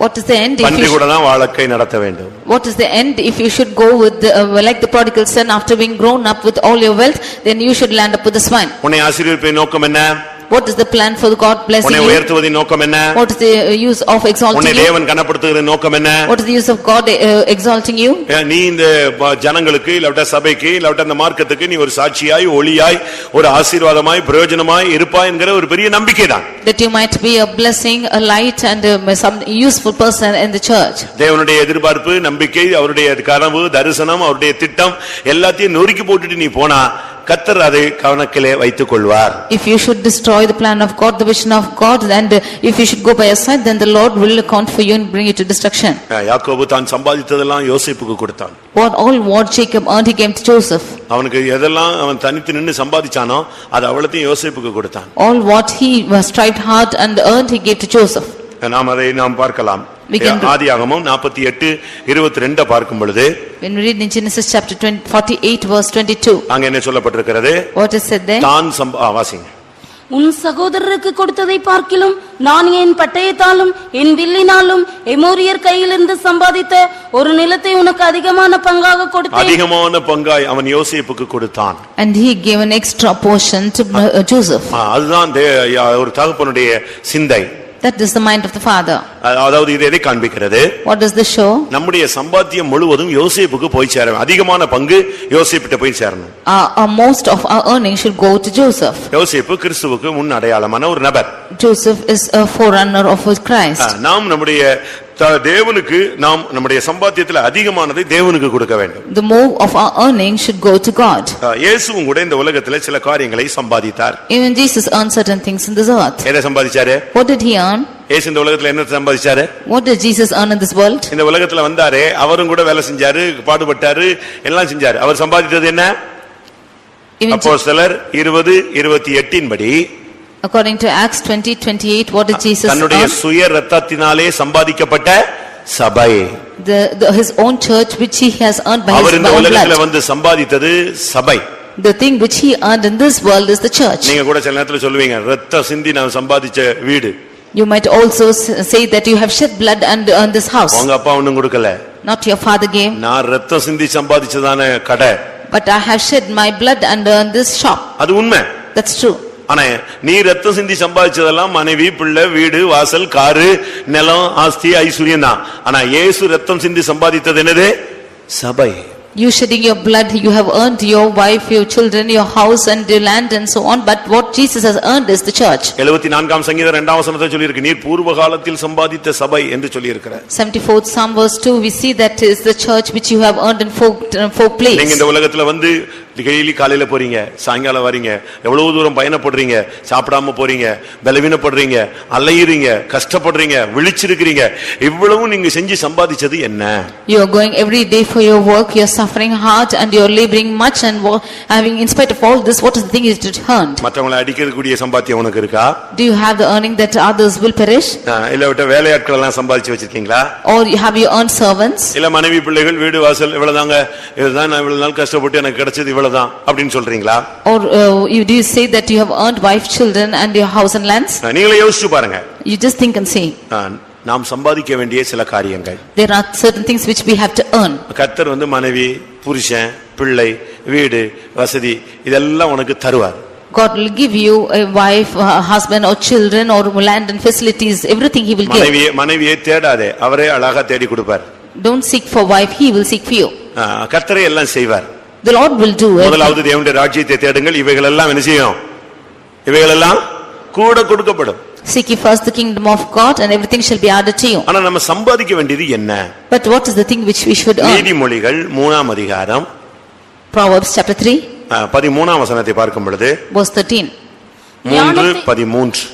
Speaker 3: What is the end?
Speaker 2: பன்றி கூட தான் வாழ்க்கை நடத்த வேண்டும்.
Speaker 3: What is the end if you should go with like the prodigal son after being grown up with all your wealth, then you should land up with the swine.
Speaker 2: உன்னை ஆசீர்வதிப்பதின் நோக்கம் என்ன?
Speaker 3: What is the plan for God blessing
Speaker 2: உன்னை
Speaker 3: you?
Speaker 2: உயர்த்துவதின் நோக்கம் என்ன?
Speaker 3: What is the use of exalting
Speaker 2: உன்னை
Speaker 3: you?
Speaker 2: தேவன் கனப்படுத்துகிற நோக்கம் என்ன?
Speaker 3: What is the use of God exalting you?
Speaker 2: நீ இந்த ஜனங்களுக்கு இல்ல சபைக்கு இல்ல அந்த மார்க்கத்துக்கு நீ ஒரு சாட்சியாய் ஒளியாய் ஒரு ஆசீர்வாதமாய் பிரயோஜனமாய் இருப்பாய் என்கிற ஒரு பெரிய நம்பிக்கை தான்.
Speaker 3: That you might be a blessing, a light and some useful person in the church.
Speaker 2: தேவனுடைய எதிர்பார்ப்பு, நம்பிக்கை, அவருடைய கனவு, தரிசனம், அவருடைய திட்டம் எல்லாத்தையும் நொறுக்கி போட்டுட்டு நீ போனா கர்த்தர் அதை கவனத்திலே வைத்துக் கொள்வார்.
Speaker 3: If you should destroy the plan of God, the vision of God, and if you should go by your side, then the Lord will account for you and bring you to destruction.
Speaker 2: யாக்கோபு தான் சம்பாதித்ததெல்லாம் யோசேப்புக்கு கொடுத்தான்.
Speaker 3: What Jacob earned, he gave to Joseph.
Speaker 2: அவனுக்கு எதெல்லாம் அவன் தனித்து நின்னு சம்பாதிச்சானோ அது அவ்வளத்தையும் யோசேப்புக்கு கொடுத்தான்.
Speaker 3: All what he strived hard and earned, he gave to Joseph.
Speaker 2: நாம் பார்க்கலாம். ஆதியாகமம் 48:22 பார்க்கும் பொழுது
Speaker 3: when we read in Genesis chapter 48 verse 22,
Speaker 2: அங்க என்ன சொல்லப்பட்டிருக்கிறது?
Speaker 3: What is said there?
Speaker 2: தான் வாசிங்க.
Speaker 4: உன் சகோதரருக்கு கொடுத்ததை பார்க்கிலும் நான் என் பட்டயத்தாலும் என் வில்லினாலும் எமோரியர் கையிலிருந்து சம்பாதித்த ஒரு நிலத்தை உனக்கு அதிகமான பங்காக கொடுத்தேன்.
Speaker 2: அதிகமான பங்காய் அவன் யோசேப்புக்கு கொடுத்தான்.
Speaker 3: And he gave an extra portion to Joseph.
Speaker 2: அதுதான் ஒரு தகப்பனுடைய சிந்தை.
Speaker 3: That is the mind of the father.
Speaker 2: அதாவது இது எதை காண்பிக்கிறது?
Speaker 3: What does this show?
Speaker 2: நம்முடைய சம்பாத்தியம் முழுவதும் யோசேப்புக்கு போய் சேரணும். அதிகமான பங்கு யோசேப்பிட்ட போய் சேரணும்.
Speaker 3: Most of our earnings should go to Joseph.
Speaker 2: யோசேப்பு கிறிஸ்துவுக்கு முன் அடையாளமான ஒரு நபர்.
Speaker 3: Joseph is a forerunner of Christ.
Speaker 2: நாம் நம்முடைய தேவனுக்கு நாம் நம்முடைய சம்பாத்தியத்துல அதிகமானதை தேவனுக்கு கொடுக்க வேண்டும்.
Speaker 3: The more of our earning should go to God.
Speaker 2: இயேசுவும் கூட இந்த உலகத்துல சில காரியங்களை சம்பாதித்தார்.
Speaker 3: Even Jesus earned certain things in this earth.
Speaker 2: எதை சம்பாதிச்சாரு?
Speaker 3: What did he earn?
Speaker 2: இயேசு இந்த உலகத்துல என்ன சம்பாதிச்சாரு?
Speaker 3: What did Jesus earn in this world?
Speaker 2: இந்த உலகத்துல வந்தாரே, அவரும் கூட வேலை செஞ்சாரு, பாடுபட்டாரு, எல்லாம் செஞ்சாரு. அவர் சம்பாதித்தது என்ன? அப்போஸ்தலர் 20:28 படி,
Speaker 3: according to Acts 20:28, what did Jesus earn?
Speaker 2: தன்னுடைய சுய இரத்தத்தினாலே சம்பாதிக்கப்பட்ட சபை,
Speaker 3: his own church which he has earned by his
Speaker 2: அவர் இந்த
Speaker 3: own
Speaker 2: உலகத்துல
Speaker 3: blood.
Speaker 2: வந்து சம்பாதித்தது சபை.
Speaker 3: The thing which he earned in this world is the church.
Speaker 2: நீங்க கூட சில நேரத்துல சொல்லுவீங்க, ரத்தம் சிந்தி நான் சம்பாதிச்ச வீடு.
Speaker 3: You might also say that you have shed blood and earned this house.
Speaker 2: உங்க அப்பா ஒண்ணும் கொடுக்கல,
Speaker 3: Not your father gave,
Speaker 2: நான் ரத்தம் சிந்தி சம்பாதிச்சதான கடை.
Speaker 3: but I have shed my blood and earned this shop.
Speaker 2: அது உண்மை.
Speaker 3: That's true.
Speaker 2: ஆனா நீ ரத்தம் சிந்தி சம்பாதிச்சதெல்லாம் மனைவி, பிள்ளை, வீடு, வாசல், காரு, நிலம், ஆஸ்தி, ஐஸ்வர்யம் தான். ஆனா இயேசு ரத்தம் சிந்தி சம்பாதித்தது என்னது? சபை.
Speaker 3: You shedding your blood, you have earned your wife, your children, your house and your land and so on, but what Jesus has earned is the church.
Speaker 2: 74ஆம் சங்கீதம் 2ஆம் வசனத்தை சொல்லி இருக்கு, நீர் பூர்வ காலத்தில் சம்பாதித்த சபை என்று சொல்லி இருக்கிறார்.
Speaker 3: 74th Psalm verse 2, we see that is the church which you have earned in folk place.
Speaker 2: நீங்க இந்த உலகத்துல வந்து டெய்லி காலையில போறீங்க, சாயங்காலம் வரீங்க, எவ்வளவு தூரம் பயணப்படுறீங்க, சாப்பிடாம போறீங்க, பலவீனப்படுறீங்க, அலையுறீங்க, கஷ்டப்படுறீங்க, விழிச்சிருக்கிறீங்க, இவ்வளவு நீங்க செஞ்சு சம்பாதிச்சது என்ன?
Speaker 3: You are going every day for your work, you are suffering hard and you are laboring much and having, in spite of all this, what is the thing you did earn?
Speaker 2: மற்றவங்களை அடிக்கிறதுக்கூடிய சம்பாத்தியம் உனக்கு இருக்கா?
Speaker 3: Do you have the earning that others will perish?
Speaker 2: இல்ல விட்ட வேலையாட்கள் எல்லாம் சம்பாதிச்சு வச்சிருக்கீங்களா?
Speaker 3: Or have you earned servants?
Speaker 2: இல்ல மனைவி, பிள்ளைகள், வீடு, வாசல், இவ்வளவுதாங்க, இதுதான் நான் இவ்வளவு நாள் கஷ்டப்பட்டு எனக்கு கிடைச்சது இவ்வளவுதான் அப்படின்னு சொல்றீங்களா?
Speaker 3: Or do you say that you have earned wife, children and your house and lands?
Speaker 2: நீங்களே யோசிச்சு பாருங்க.
Speaker 3: You just think and say.
Speaker 2: நாம் சம்பாதிக்க வேண்டிய சில காரியங்கள்.
Speaker 3: There are certain things which we have to earn.
Speaker 2: கர்த்தர் வந்து மனைவி, புருஷன், பிள்ளை, வீடு, வசதி இதெல்லாம் உனக்கு தருவார்.
Speaker 3: God will give you a wife, a husband or children or land and facilities, everything he will give.
Speaker 2: மனைவியை தேடாதே, அவரே அழகா தேடி கொடுப்பார்.
Speaker 3: Don't seek for wife, he will seek for you.
Speaker 2: கர்த்தரே எல்லாம் செய்வார்.
Speaker 3: The Lord will do it.
Speaker 2: முதலாவது தேவனுடைய ராஜ்யத்தை தேடுங்கள், இவைகள் எல்லாம் என்ன செய்யும்? இவைகள் எல்லாம் கூட கொடுக்கப்படும்.
Speaker 3: Seek ye first the kingdom of God and everything shall be added to you.
Speaker 2: ஆனா நம்ம சம்பாதிக்க வேண்டியது என்ன?
Speaker 3: But what is the thing which we should earn?
Speaker 2: நீதிமொழிகள் 3ஆம் அதிகாரம்,
Speaker 3: Proverbs chapter 3,
Speaker 2: 13ஆம் வசனத்தை பார்க்கும் பொழுது,
Speaker 3: verse 13.
Speaker 2: 3:13.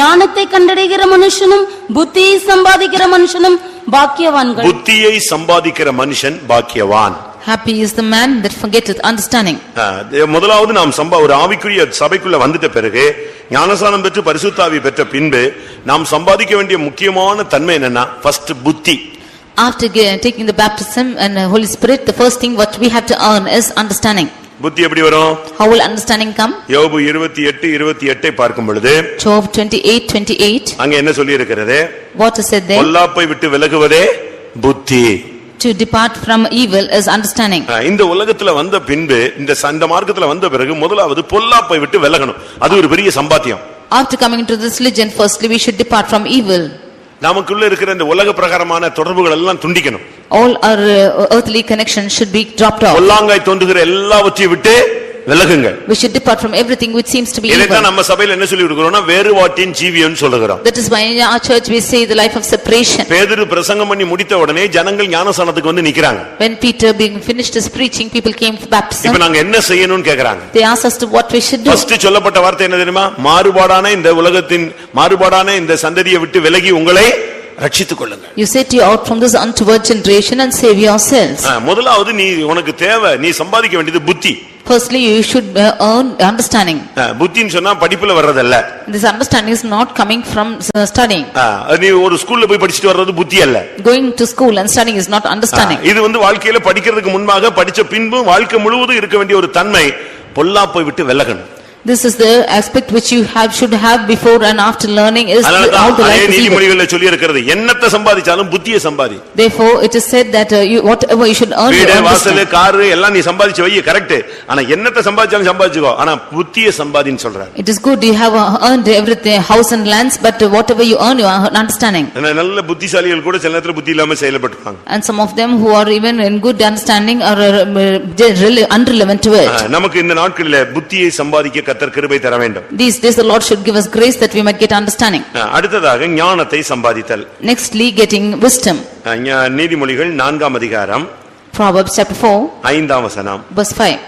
Speaker 4: ஞானத்தை கண்டடைகிற மனுஷனும் புத்தியை சம்பாதிக்கிற மனுஷனும் பாக்கியவான்கள்.
Speaker 2: புத்தியை சம்பாதிக்கிற மனுஷன் பாக்கியவான்.
Speaker 3: Happy is the man that forgetteth understanding.
Speaker 2: முதலாவது நாம் ஒரு ஆவிக்குரிய சபைக்குள்ள வந்துட்ட பிறகு, ஞானஸ்நானம் பெற்று பரிசுத்த ஆவி பெற்ற பின்பு நாம் சம்பாதிக்க வேண்டிய முக்கியமான தன்மை என்னன்னா, ஃபர்ஸ்ட் புத்தி.
Speaker 3: After taking the baptism and the Holy Spirit, the first thing what we have to earn is understanding.
Speaker 2: புத்தி எப்படி வரும்?
Speaker 3: How will understanding come?
Speaker 2: யோபு 28:28 பார்க்கும் பொழுது,
Speaker 3: Job 28:28.
Speaker 2: அங்க என்ன சொல்லி இருக்கிறது?
Speaker 3: What is said there?
Speaker 2: பொல்லாப்பை விட்டு விலகுவதே புத்தி.
Speaker 3: To depart from evil is understanding.
Speaker 2: இந்த உலகத்துல வந்த பின்பு, இந்த மார்க்கத்துல வந்த பிறகு முதலாவது பொல்லாப்பை விட்டு விலகணும். அது ஒரு பெரிய சம்பாத்தியம்.
Speaker 3: After coming into this religion, firstly we should depart from evil.
Speaker 2: நமக்குள்ள இருக்கிற இந்த உலக பிரகாரமான தொடர்புகள் எல்லாம் துண்டிக்கணும்.
Speaker 3: All our earthly connections should be dropped off.
Speaker 2: பொல்லாங்காய் தோன்றுகிற எல்லாவற்றையும் விட்டு விலகுங்க.
Speaker 3: We should depart from everything which seems to be evil.
Speaker 2: இதைத்தான் நம்ம சபையில என்ன சொல்லி கொடுக்கிறோம்னா, வேறுபாட்டின் ஜீவியம் சொல்லுகிறோம்.
Speaker 3: That is why in our church we say the life of separation.
Speaker 2: பேதுரு பிரசங்கம் பண்ணி முடித்த உடனே ஜனங்கள் ஞானஸ்நானத்துக்கு வந்து நிக்கறாங்க.
Speaker 3: When Peter being finished his preaching, people came for baptism.
Speaker 2: இப்போ நாங்க என்ன செய்யணும்னு கேக்குறாங்க.
Speaker 3: They asked us to what we should do.
Speaker 2: First சொல்லப்பட்ட வார்த்தை என்ன தெரியுமா? மாறுபாடான இந்த உலகத்தின் மாறுபாடான இந்த சந்ததியை விட்டு விலகி உங்களை ரட்சித்துக் கொள்ளுங்க.
Speaker 3: You set you out from this untoward generation and save yourselves.
Speaker 2: முதலாவது உனக்கு தேவை, நீ சம்பாதிக்க வேண்டியது புத்தி.
Speaker 3: Firstly you should earn understanding.
Speaker 2: புத்தின்னு சொன்னா படிப்புல வர்றதல்ல.
Speaker 3: This understanding is not coming from studying.
Speaker 2: நீ ஒரு ஸ்கூல்ல போய் படிச்சிட்டு வர்றது புத்தி அல்ல.
Speaker 3: Going to school and studying is not understanding.
Speaker 2: இது வாழ்க்கையில படிக்கிறதுக்கு முன்பாக படிச்ச பின்பு வாழ்க்கை முழுவதும் இருக்க வேண்டிய ஒரு தன்மை, பொல்லாப்பை விட்டு விலகணும்.
Speaker 3: This is the aspect which you should have before and after learning is all the life.
Speaker 2: நீதிமொழிகளில் சொல்லி இருக்கிறது, என்னத்தை சம்பாதிச்சாலும் புத்தியை சம்பாதி.
Speaker 3: Therefore it is said that whatever you should earn,
Speaker 2: வீடு, வாசல், கார் எல்லாம் நீ சம்பாதிச்சு வை, கரெக்ட். ஆனா என்னத்தை சம்பாதிச்சாலும் சம்பாதிச்சுக்கோ, ஆனா புத்தியை சம்பாதின்னு சொல்றார்.
Speaker 3: It is good you have earned everything, house and lands, but whatever you earn, you are understanding.
Speaker 2: நல்ல புத்திசாலிகள் கூட சில நேரத்துல புத்தி இல்லாம செயல்படுறாங்க.
Speaker 3: And some of them who are even in good understanding are unrelevant to it.
Speaker 2: நமக்கு இந்த நாட்களிலே புத்தியை சம்பாதிக்க கர்த்தர் கிருபை தர வேண்டும்.
Speaker 3: These days the Lord should give us grace that we might get understanding.
Speaker 2: அடுத்ததாக ஞானத்தை சம்பாதித்தல்.
Speaker 3: Nextly, getting wisdom.
Speaker 2: நீதிமொழிகள் 4ஆம் அதிகாரம்
Speaker 3: Proverbs chapter 4
Speaker 2: 5ஆம் வசனம்.
Speaker 3: verse 5.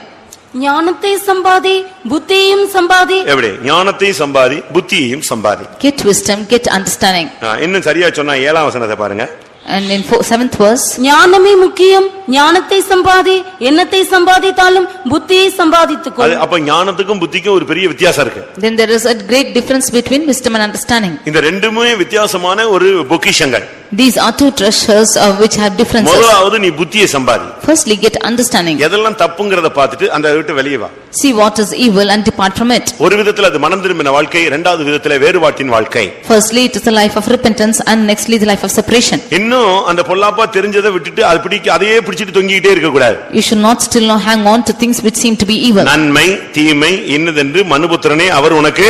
Speaker 4: ஞானத்தை சம்பாதி, புத்தியையும் சம்பாதி.
Speaker 2: எப்படி? ஞானத்தை சம்பாதி, புத்தியையும் சம்பாதி.
Speaker 3: Get wisdom, get understanding.
Speaker 2: இன்னும் சரியா சொன்னா 7ஆம் வசனத்தை பாருங்க.
Speaker 3: And in 7th verse,
Speaker 4: ஞானமே முக்கியம், ஞானத்தை சம்பாதி, என்னத்தை சம்பாதித்தாலும் புத்தியை சம்பாதித்துக்கொள்.
Speaker 2: அப்ப ஞானத்துக்கும் புத்திக்கும் ஒரு பெரிய வித்தியாசம் இருக்கு.
Speaker 3: then there is a great difference between wisdom and understanding.
Speaker 2: இந்த ரெண்டுமே வித்தியாசமான ஒரு பொக்கிஷங்கள்.
Speaker 3: These are two treasures which have differences.
Speaker 2: முதலாவது நீ புத்தியை சம்பாதி.
Speaker 3: Firstly, get understanding.
Speaker 2: எதெல்லாம் தப்புங்கறத பார்த்துட்டு அந்த விட்டு வெளியே வா.
Speaker 3: See what is evil and depart from it.
Speaker 2: ஒரு விதத்துல அது மனம் திரும்பின வாழ்க்கை, இரண்டாவது விதத்துல வேறுபாட்டின் வாழ்க்கை.
Speaker 3: Firstly, it is the life of repentance, and nextly the life of separation.
Speaker 2: இன்னும் அந்த பொல்லாப்பா தெரிஞ்சதை விட்டுட்டு அதையே பிடிச்சிட்டு தொங்கிட்டே இருக்க கூடாது.
Speaker 3: You should not still hang on to things which seem to be evil.
Speaker 2: நன்மை தீமை இன்னதென்று மனுபுத்திரனே அவர் உனக்கு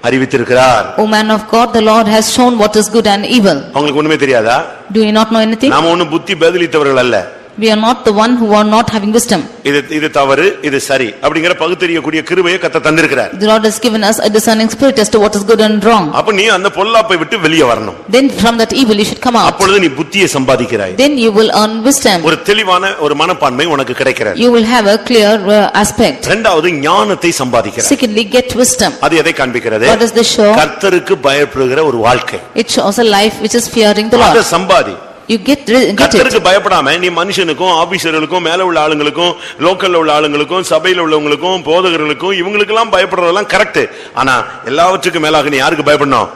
Speaker 2: அறிவித்திருக்கிறார்.
Speaker 3: O man of God, the Lord has shown what is good and evil.
Speaker 2: உங்களுக்கு ஒண்ணுமே தெரியாதா?
Speaker 3: Do you not know anything?
Speaker 2: நாம ஒண்ணும் புத்தி பதிலித்தவர்கள் அல்ல.
Speaker 3: We are not the one who are not having wisdom.
Speaker 2: இது தவறு, இது சரி அப்படிங்கற பகுத்தறியக்கூடிய கிருபையை கர்த்தர் தந்திருக்கிறார்.
Speaker 3: The Lord has given us a discerning spirit as to what is good and wrong.
Speaker 2: அப்ப நீ அந்த பொல்லாப்பை விட்டு வெளியே வரணும்.
Speaker 3: Then from that evil you should come out.
Speaker 2: அப்பொழுது நீ புத்தியை சம்பாதிக்கிறாய்.
Speaker 3: Then you will earn wisdom.
Speaker 2: ஒரு தெளிவான ஒரு மனப்பான்மை உனக்கு கிடைக்கிறது.
Speaker 3: You will have a clear aspect.
Speaker 2: இரண்டாவது ஞானத்தை சம்பாதிக்கிறாய்.
Speaker 3: Secondly, get wisdom.
Speaker 2: அது எதை காண்பிக்கிறது?
Speaker 3: What does this show?
Speaker 2: கர்த்தருக்கு பயப்படுகிற ஒரு வாழ்க்கை.
Speaker 3: It shows a life which is fearing the Lord.
Speaker 2: அத சம்பாதி.
Speaker 3: You get it.
Speaker 2: கர்த்தருக்கு பயப்படாம நீ மனுஷனுக்கும் ஆபீசர்களுக்கும் மேல உள்ள ஆளுங்களுக்கும் லோக்கல்ல உள்ள ஆளுங்களுக்கும் சபையில உள்ளவங்களுக்கும் போதகர்களுக்கும் இவங்களுக்கெல்லாம் பயப்படுறதெல்லாம் கரெக்ட். ஆனா எல்லாவற்றுக்கும் மேலாக நீ யாருக்கு பயப்படணும்?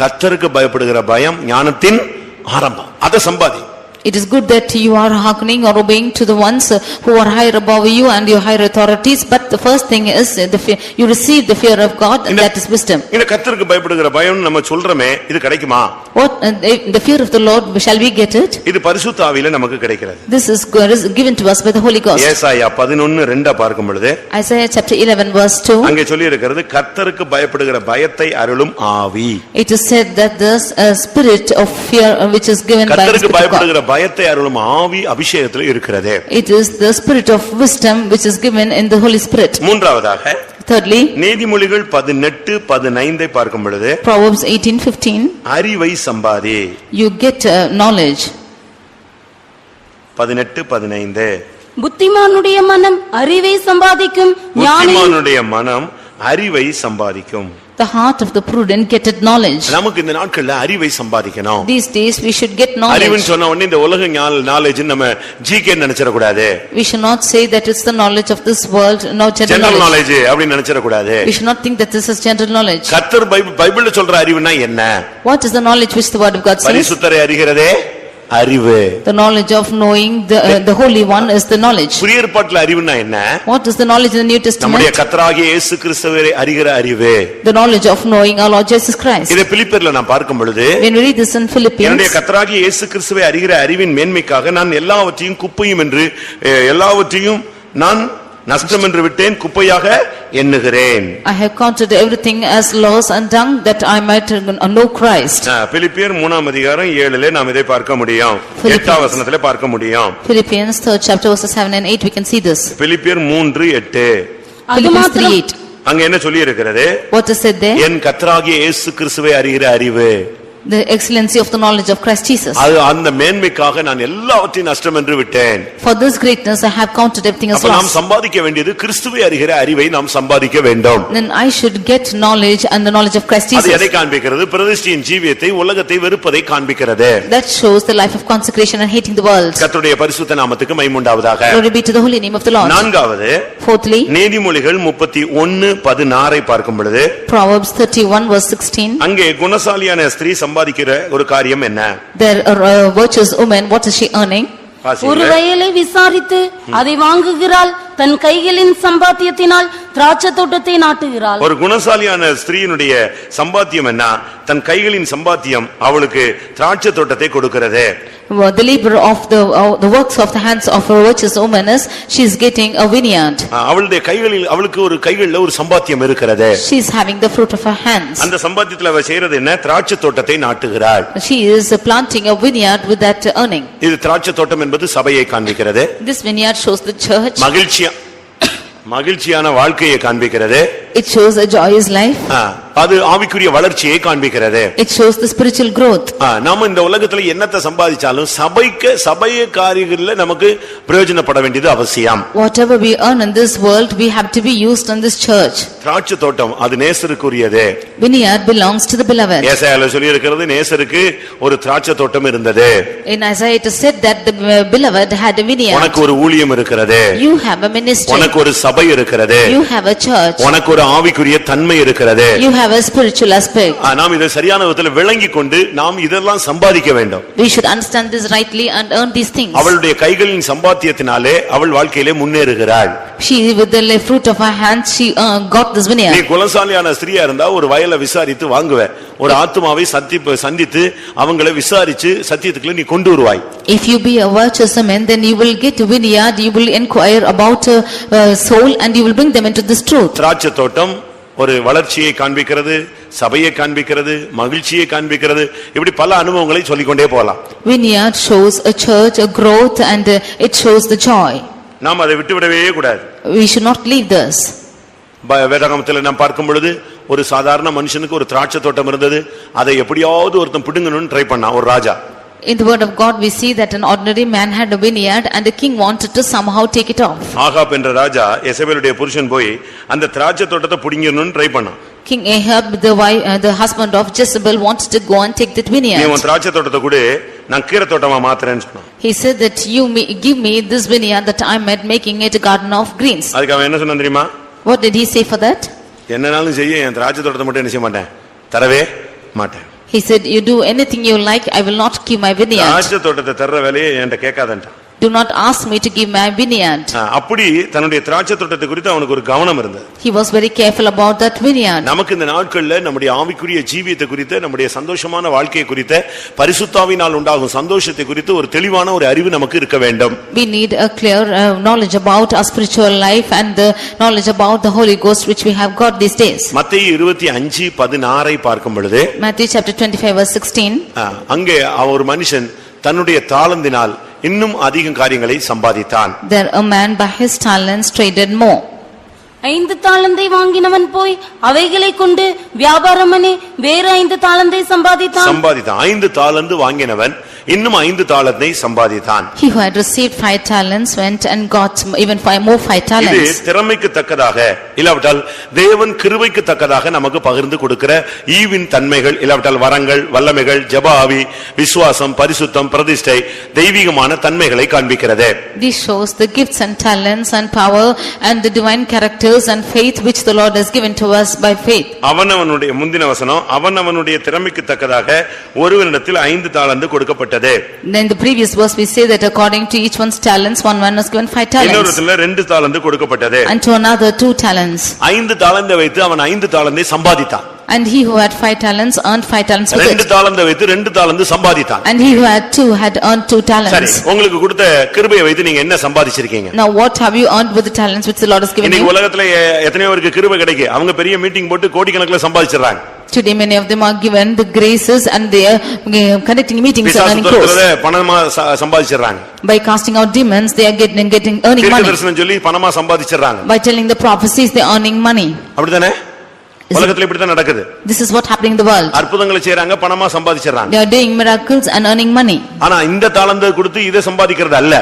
Speaker 2: கர்த்தருக்கு பயப்படுகிற பயம் ஞானத்தின் ஆரம்பம். அத சம்பாதி.
Speaker 3: It is good that you are hearkening or obeying to the ones who are higher above you and your higher authorities, but the first thing is you receive the fear of God, and that is wisdom.
Speaker 2: இந்த கர்த்தருக்கு பயப்படுகிற பயம் நம்ம சொல்றமே, இது கிடைக்குமா?
Speaker 3: What the fear of the Lord, shall we get it?
Speaker 2: இது பரிசுத்த ஆவியில நமக்கு கிடைக்கிறது.
Speaker 3: This is given to us by the Holy Ghost.
Speaker 2: ஏசாயா 11:2 பார்க்கும் பொழுது,
Speaker 3: Isaiah chapter 11 verse 2,
Speaker 2: அங்கே சொல்லி இருக்கிறது கர்த்தருக்கு பயப்படுகிற பயத்தை அருளும் ஆவி.
Speaker 3: it is said that this spirit of fear which is given by the
Speaker 2: கர்த்தருக்கு
Speaker 3: Spirit of
Speaker 2: பயப்படுகிற
Speaker 3: God,
Speaker 2: பயத்தை அருளும் ஆவி அபிஷேகத்தில் இருக்கிறது.
Speaker 3: it is the spirit of wisdom which is given in the Holy Spirit.
Speaker 2: மூன்றாவதாக,
Speaker 3: Thirdly,
Speaker 2: நீதிமொழிகள் 18:15 பார்க்கும் பொழுது,
Speaker 3: Proverbs 18:15,
Speaker 2: அறிவை சம்பாதி.
Speaker 3: you get knowledge.
Speaker 2: 18:15
Speaker 4: புத்திமானுடைய மனம் அறிவை சம்பாதிக்கும்,
Speaker 2: புத்திமானுடைய மனம் அறிவை சம்பாதிக்கும்.
Speaker 3: The heart of the prudent getteth knowledge.
Speaker 2: நமக்கு இந்த நாட்கள்ல அறிவை சம்பாதிக்கணும்.
Speaker 3: These days we should get knowledge.
Speaker 2: அறிவுன்னு சொன்ன உடனே இந்த உலக knowledge நம்ம ஜிகே நினைச்சிர கூடாது.
Speaker 3: We should not say that it's the knowledge of this world, no general knowledge.
Speaker 2: அப்படி நினைச்சிர கூடாது.
Speaker 3: We should not think that this is general knowledge.
Speaker 2: கர்த்தர் பைபிள்ல சொல்ற அறிவுனா என்ன?
Speaker 3: What is the knowledge which the word of God says?
Speaker 2: பரிசுத்தரை அறிகிறதே அறிவு.
Speaker 3: The knowledge of knowing the Holy One is the knowledge.
Speaker 2: புதிய ஏற்பாட்டில் அறிவுனா என்ன?
Speaker 3: What is the knowledge in the New Testament?
Speaker 2: நம்முடைய கர்த்தராகிய இயேசு கிறிஸ்துவை அறிகிற அறிவு.
Speaker 3: The knowledge of knowing our Lord Jesus Christ.
Speaker 2: இதை பிலிப்பியர்ல நான் பார்க்கும் பொழுது,
Speaker 3: when we read this in Philippians,
Speaker 2: என்னுடைய கர்த்தராகிய இயேசு கிறிஸ்துவை அறிகிற அறிவின் மேன்மைக்காக நான் எல்லாவற்றையும் குப்பையும் என்று எல்லாவற்றையும் நான் நஷ்டம் என்று விட்டேன், குப்பையாக எண்ணுகிறேன்.
Speaker 3: I have counted everything as loss and dung that I might know Christ.
Speaker 2: பிலிப்பியர் 3ஆம் அதிகாரம் 7ல நாம் இதை பார்க்க முடியும். 8ஆம் வசனத்திலே பார்க்க முடியும்.
Speaker 3: Philippians 3rd chapter verses 7 and 8 we can see this.
Speaker 2: பிலிப்பியர் 3:8.
Speaker 3: Philippians 3:8.
Speaker 2: அங்க என்ன சொல்லி இருக்கிறது?
Speaker 3: What is said there?
Speaker 2: என் கர்த்தராகிய இயேசு கிறிஸ்துவை அறிகிற அறிவு.
Speaker 3: The excellency of the knowledge of Christ Jesus.
Speaker 2: அது அந்த மேன்மைக்காக நான் எல்லாவற்றையும் நஷ்டம் என்று விட்டேன்.
Speaker 3: For this greatness I have counted everything as
Speaker 2: அப்ப நாம்
Speaker 3: loss.
Speaker 2: சம்பாதிக்க வேண்டியது கிறிஸ்துவை அறிகிற அறிவை நாம் சம்பாதிக்க வேண்டும்.
Speaker 3: Then I should get knowledge and the knowledge of Christ
Speaker 2: அது எதை
Speaker 3: Jesus.
Speaker 2: காண்பிக்கிறது? பிரதிஷ்டையின் ஜீவியத்தை உலகத்தை வெறுப்பதை காண்பிக்கிறது.
Speaker 3: That shows the life of consecration and hating the world.
Speaker 2: கர்த்தருடைய பரிசுத்த நாமத்துக்கு மகிமை உண்டாவதாக.
Speaker 3: Glory be to the holy name of the Lord.
Speaker 2: நான்காவது,
Speaker 3: Fourthly,
Speaker 2: நீதிமொழிகள் 31:16 பார்க்கும் பொழுது,
Speaker 3: Proverbs 31 verse 16,
Speaker 2: அங்கே குணசாலியான ஸ்திரீ சம்பாதிக்கிற ஒரு காரியம் என்ன?
Speaker 3: there are virtuous woman, what is she earning?
Speaker 4: ஒரு வயலை விசாரித்து அதை வாங்குகிறாள், தன் கைகளின் சம்பாத்தியத்தினால் திராட்சை தோட்டத்தை நாட்டுகிறாள்.
Speaker 2: ஒரு குணசாலியான ஸ்திரீயினுடைய சம்பாத்தியம் என்ன? தன் கைகளின் சம்பாத்தியம் அவளுக்கு திராட்சை தோட்டத்தை கொடுக்கிறது.
Speaker 3: The labor of the works of the hands of a virtuous woman is she is getting a vineyard.
Speaker 2: அவளுடைய கைகளில் அவளுக்கு ஒரு கைகளில் ஒரு சம்பாத்தியம் இருக்கிறது.
Speaker 3: She is having the fruit of her hands.
Speaker 2: அந்த சம்பாத்தியத்துல அவ செய்யறது என்ன? திராட்சை தோட்டத்தை நாட்டுகிறாள்.
Speaker 3: She is planting a vineyard with that earning.
Speaker 2: இது திராட்சை தோட்டம் என்பது சபையை காண்பிக்கிறது.
Speaker 3: This vineyard shows the church.
Speaker 2: மகிழ்ச்சியான வாழ்க்கையை காண்பிக்கிறது.
Speaker 3: It shows a joyous life.
Speaker 2: அது ஆவிக்குரிய வளர்ச்சியை காண்பிக்கிறது.
Speaker 3: It shows the spiritual growth.
Speaker 2: நாம இந்த உலகத்துல என்னத்தை சம்பாதிச்சாலும் சபைய காரியங்கள்ல நமக்கு பிரயோஜனப்பட வேண்டியது அவசியம்.
Speaker 3: Whatever we earn in this world, we have to be used in this church.
Speaker 2: திராட்சை தோட்டம் அது நேசருக்குரியது.
Speaker 3: Vineyard belongs to the beloved.
Speaker 2: ஏசாயால சொல்லி இருக்கிறது நேசருக்கு ஒரு திராட்சை தோட்டம் இருந்தது.
Speaker 3: In Isaiah it is said that the beloved had a vineyard.
Speaker 2: உனக்கு ஒரு ஊழியம் இருக்கிறது.
Speaker 3: You have a ministry.
Speaker 2: உனக்கு ஒரு சபை இருக்கிறது.
Speaker 3: You have a church.
Speaker 2: உனக்கு ஒரு ஆவிக்குரிய தன்மை இருக்கிறது.
Speaker 3: You have a spiritual aspect.
Speaker 2: நாம் இதை சரியான விதத்தில் விளங்கிக் கொண்டு நாம் இதெல்லாம் சம்பாதிக்க வேண்டும்.
Speaker 3: We should understand this rightly and earn these things.
Speaker 2: அவளுடைய கைகளின் சம்பாத்தியத்தினாலே அவள் வாழ்க்கையிலே முன்னேறுகிறாள்.
Speaker 3: She with the fruit of her hands she got this vineyard.
Speaker 2: நீ குலசாலியான ஸ்திரியா இருந்தா ஒரு வயலை விசாரித்து வாங்குவே. ஒரு ஆத்துமாவை சந்தித்து அவங்களை விசாரிச்சு சத்தியத்துக்குள்ள நீ கொண்டு வருவாய்.
Speaker 3: If you be a virtuous man, then you will get a vineyard. You will inquire about soul and you will bring them into this truth.
Speaker 2: திராட்சை தோட்டம் ஒரு வளர்ச்சியை காண்பிக்கிறது, சபையை காண்பிக்கிறது, மகிழ்ச்சியை காண்பிக்கிறது. இப்படி பல அனுபவங்களை சொல்லிக்கொண்டே போகலாம்.
Speaker 3: Vineyard shows a church, a growth, and it shows the joy.
Speaker 2: நாம் அதை விட்டுவிடவே கூடாது.
Speaker 3: We should not leave this.
Speaker 2: வேதாகமத்தில் நாம் பார்க்கும் பொழுது ஒரு சாதாரண மனுஷனுக்கு ஒரு திராட்சை தோட்டம் இருந்தது. அதை எப்படியாவது ஒருத்தன் பிடுங்கணும்னு ட்ரை பண்ணான் ஒரு ராஜா.
Speaker 3: In the word of God we see that an ordinary man had a vineyard and the king wanted to somehow take it off.
Speaker 2: Ahab என்ற ராஜா எசபேலுடைய புருஷன் போய் அந்த திராட்சை தோட்டத்தை பிடுங்கணும்னு ட்ரை பண்ணான்.
Speaker 3: King Ahab, the husband of Jezebel, wanted to go and take that vineyard.
Speaker 2: நீ உன் திராட்சை தோட்டத்தை கொடு, நான் கீரை தோட்டமா மாத்துறேன்னு சொன்னான்.
Speaker 3: He said that give me this vineyard that I am making it a garden of greens.
Speaker 2: அதுக்கு அவன் என்ன சொன்னான் தெரியுமா?
Speaker 3: What did he say for that?
Speaker 2: என்னனாலும் செய்ய, என் திராட்சை தோட்டத்தை மட்டும் என்ன செய்ய மாட்டேன், தரவே மாட்டேன்.
Speaker 3: He said, you do anything you like, I will not give my vineyard.
Speaker 2: திராட்சை தோட்டத்தை தர்ற வேலையை என்கிட்ட கேட்காதன்றான்.
Speaker 3: Do not ask me to give my vineyard.
Speaker 2: அப்படி தன்னுடைய திராட்சை தோட்டத்தை குறித்து அவனுக்கு ஒரு கவனம் இருந்தது.
Speaker 3: He was very careful about that vineyard.
Speaker 2: நமக்கு இந்த நாட்கள்ல நம்முடைய ஆவிக்குரிய ஜீவியத்தை குறித்து, நம்முடைய சந்தோஷமான வாழ்க்கையை குறித்து, பரிசுத்தாவினால் உண்டாகும் சந்தோஷத்தை குறித்து ஒரு தெளிவான ஒரு அறிவு நமக்கு இருக்க வேண்டும்.
Speaker 3: We need a clear knowledge about our spiritual life and the knowledge about the Holy Ghost which we have got these days.
Speaker 2: மத்தேயு 25:16 பார்க்கும் பொழுது,
Speaker 3: Matthew chapter 25 verse 16,
Speaker 2: அங்கே ஒரு மனுஷன் தன்னுடைய தாளந்தினால் இன்னும் அதிக காரியங்களை சம்பாதித்தான்.
Speaker 3: There a man by his talents traded more.
Speaker 4: 5 தாலந்தை வாங்கினவன் போய் அவைகளை கொண்டு வியாபாரம் பண்ணி வேறு 5 தாலந்தை சம்பாதித்தான்.
Speaker 2: 5 தாலந்து வாங்கினவன் இன்னும் 5 தாலந்தை சம்பாதித்தான்.
Speaker 3: He who had received 5 talents went and got even 5 talents.
Speaker 2: இது திறமைக்கு தக்கதாக இல்லாவிட்டால் தேவன் கிருபைக்கு தக்கதாக நமக்கு பகிர்ந்து கொடுக்கிற ஈவின் தன்மைகள், இல்லாவிட்டால் வரங்கள், வல்லமைகள், ஜெப ஆவி, விசுவாசம், பரிசுத்தம், பிரதிஷ்டை, தெய்வீகமான தன்மைகளை காண்பிக்கிறது.
Speaker 3: This shows the gifts and talents and power and the divine characters and faith which the Lord has given to us by faith.
Speaker 2: அவனவனுடைய முந்தின வசனம், அவனவனுடைய திறமைக்கு தக்கதாக ஒருவனிடத்தில் 5 தாலந்து கொடுக்கப்பட்டது.
Speaker 3: Then the previous verse we say that according to each one's talents, one man was given 5 talents.
Speaker 2: இன்னொருத்தல 2 தாலந்து கொடுக்கப்பட்டது.
Speaker 3: And to another 2 talents.
Speaker 2: 5 தாலந்தை வைத்து அவன் 5 தாலந்தை சம்பாதித்தான்.
Speaker 3: And he who had 5 talents earned 5 talents with
Speaker 2: 2
Speaker 3: it.
Speaker 2: தாலந்தை வைத்து 2 தாலந்து சம்பாதித்தான்.
Speaker 3: And he who had 2 had earned 2
Speaker 2: சரி,
Speaker 3: talents.
Speaker 2: உங்களுக்கு கொடுத்த கிருபையை வைத்து நீங்க என்ன சம்பாதிச்சிருக்கீங்க?
Speaker 3: Now what have you earned with the talents which the Lord has given
Speaker 2: இன்னைக்கு
Speaker 3: you?
Speaker 2: உலகத்துல எத்தனையோ பேருக்கு கிருபை கிடைக்கும். அவங்க பெரிய மீட்டிங் போட்டு கோடிக்கணக்கில் சம்பாதிச்சிடுறாங்க.
Speaker 3: Today many of them are given the graces and they are conducting meetings and earning crores.
Speaker 2: பணமா சம்பாதிச்சிடுறாங்க.
Speaker 3: By casting out demons they are earning money.
Speaker 2: தீர்க்கதரிசனம் சொல்லி பணமா சம்பாதிச்சிடுறாங்க.
Speaker 3: By telling the prophecies they are earning money.
Speaker 2: அப்படிதானே? உலகத்துல இப்படி தான் நடக்குது.
Speaker 3: This is what happening in the world.
Speaker 2: அற்புதங்களை செய்றாங்க, பணமா சம்பாதிச்சிடுறாங்க.
Speaker 3: They are doing miracles and earning money.
Speaker 2: ஆனா இந்த தாளந்தை கொடுத்து இதை சம்பாதிக்கிறது அல்ல.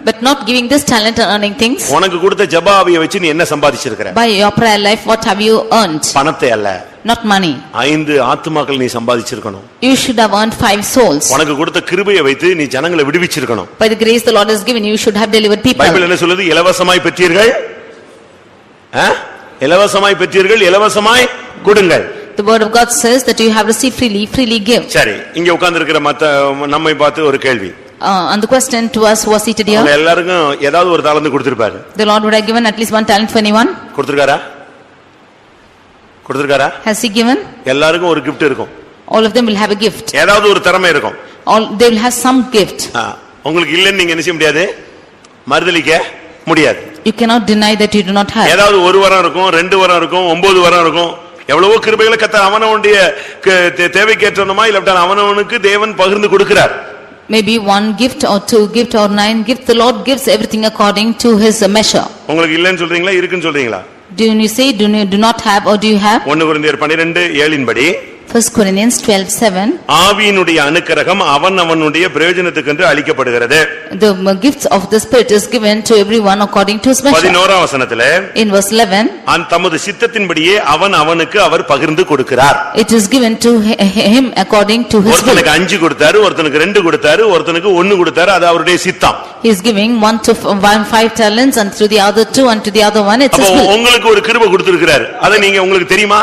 Speaker 3: But not giving this talent and earning things.
Speaker 2: உனக்கு கொடுத்த ஜெப ஆவியை வச்சு நீ என்ன சம்பாதிச்சிருக்கிற?
Speaker 3: By your prayer life what have you earned?
Speaker 2: பணத்தை அல்ல.
Speaker 3: Not money.
Speaker 2: 5 ஆத்துமாக்கள் நீ சம்பாதிச்சிருக்கணும்.
Speaker 3: You should have earned 5 souls.
Speaker 2: உனக்கு கொடுத்த கிருபையை வைத்து நீ ஜனங்களை விடுவிச்சிருக்கணும்.
Speaker 3: By the grace the Lord has given you should have delivered people.
Speaker 2: Bible என்ன சொல்லுது? இலவசமாய் பெற்றீர்கள், இலவசமாய் பெற்றீர்கள், இலவசமாய் கொடுங்கள்.
Speaker 3: The word of God says that you have received freely, freely give.
Speaker 2: சரி, இங்க உட்கார்ந்து இருக்கிற மத்த நம்மை பார்த்து ஒரு கேள்வி.
Speaker 3: And the question to us who are seated here,
Speaker 2: எல்லாருக்கும் ஏதாவது ஒரு தாளந்து கொடுத்திருப்பாரு.
Speaker 3: the Lord would have given at least 1 talent for anyone.
Speaker 2: கொடுத்திருக்காரா? கொடுத்திருக்காரா?
Speaker 3: Has he given?
Speaker 2: எல்லாருக்கும் ஒரு gift இருக்கும்.
Speaker 3: All of them will have a gift.
Speaker 2: ஏதாவது ஒரு திறமை இருக்கும்.
Speaker 3: All they will have some gift.
Speaker 2: உங்களுக்கு இல்லன்னு நீங்க என்ன செய்ய முடியாது, மறுதலிக்க முடியாது.
Speaker 3: You cannot deny that you do not have.
Speaker 2: ஏதாவது ஒரு வரம் இருக்கும், 2 வரம் இருக்கும், 9 வரம் இருக்கும். எவ்வளவோ கிருபைகளை கர்த்தர் அவனவனுடைய தேவைக்கேற்றணுமா இல்ல அவனவனுக்கு தேவன் பகிர்ந்து கொடுக்கிறார்.
Speaker 3: Maybe one gift or two gift or 9 gift, the Lord gives everything according to his measure.
Speaker 2: உங்களுக்கு இல்லன்னு சொல்றீங்களா இருக்குன்னு சொல்றீங்களா?
Speaker 3: Do you say do not have or do you have?
Speaker 2: 1 கொரிந்தியர் 12:7 படி
Speaker 3: 1 Corinthians 12:7.
Speaker 2: ஆவியினுடைய அனுக்கிரகம் அவனவனுடைய பிரயோஜனத்துக்கென்று அளிக்கப்படுகிறது.
Speaker 3: The gifts of the Spirit is given to everyone according to his measure.
Speaker 2: 11ஆம் வசனத்திலே
Speaker 3: In verse 11.
Speaker 2: தமது சித்தத்தின்படியே அவனுக்கு அவர் பகிர்ந்து கொடுக்கிறார்.
Speaker 3: It is given to him according to his will.
Speaker 2: ஒருத்தனுக்கு 5 கொடுத்தாரு, ஒருத்தனுக்கு 2 கொடுத்தாரு, ஒருத்தனுக்கு 1 கொடுத்தாரு. அது அவருடைய சித்தம்.
Speaker 3: He is giving 5 talents and to the other 2 and to the other 1 it's his will.
Speaker 2: உங்களுக்கு ஒரு கிருபை கொடுத்திருக்கிறார். அது நீங்க உங்களுக்கு தெரியுமா?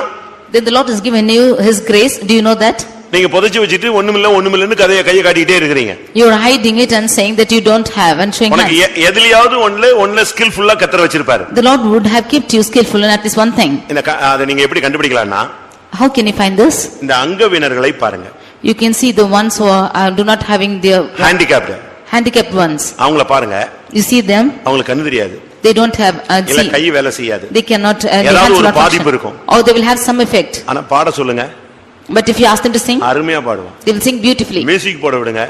Speaker 3: Then the Lord has given you his grace. Do you know that?
Speaker 2: நீங்க புதைச்சு வச்சிட்டு ஒண்ணுமில்லன்னு கையை காட்டிட்டே இருக்கீங்க.
Speaker 3: You are hiding it and saying that you don't have and showing hands.
Speaker 2: உனக்கு எதிலியாவது ஒண்ணே ஸ்கில்ஃபுல்லா கத்தர் வச்சிருப்பாரு.
Speaker 3: The Lord would have kept you skillful in at least one thing.
Speaker 2: அத நீங்க எப்படி கண்டுபிடிக்கலாம்னா,
Speaker 3: how can you find this?
Speaker 2: இந்த அங்கவினர்களை பாருங்க.
Speaker 3: You can see the ones who do not having their handicapped ones.
Speaker 2: அவங்கள பாருங்க.
Speaker 3: You see them.
Speaker 2: அவங்களுக்கு கண்ணு தெரியாது.
Speaker 3: They don't have
Speaker 2: இல்ல கை வேலை செய்யாது.
Speaker 3: They cannot
Speaker 2: ஏதாவது ஒரு பாதிப்பு இருக்கும்.
Speaker 3: Or they will have some effect.
Speaker 2: ஆனா பாட சொல்லுங்க.
Speaker 3: But if you ask them to sing,
Speaker 2: அருமையா பாடுவாங்க.
Speaker 3: they will sing beautifully.
Speaker 2: Music போட விடுங்க.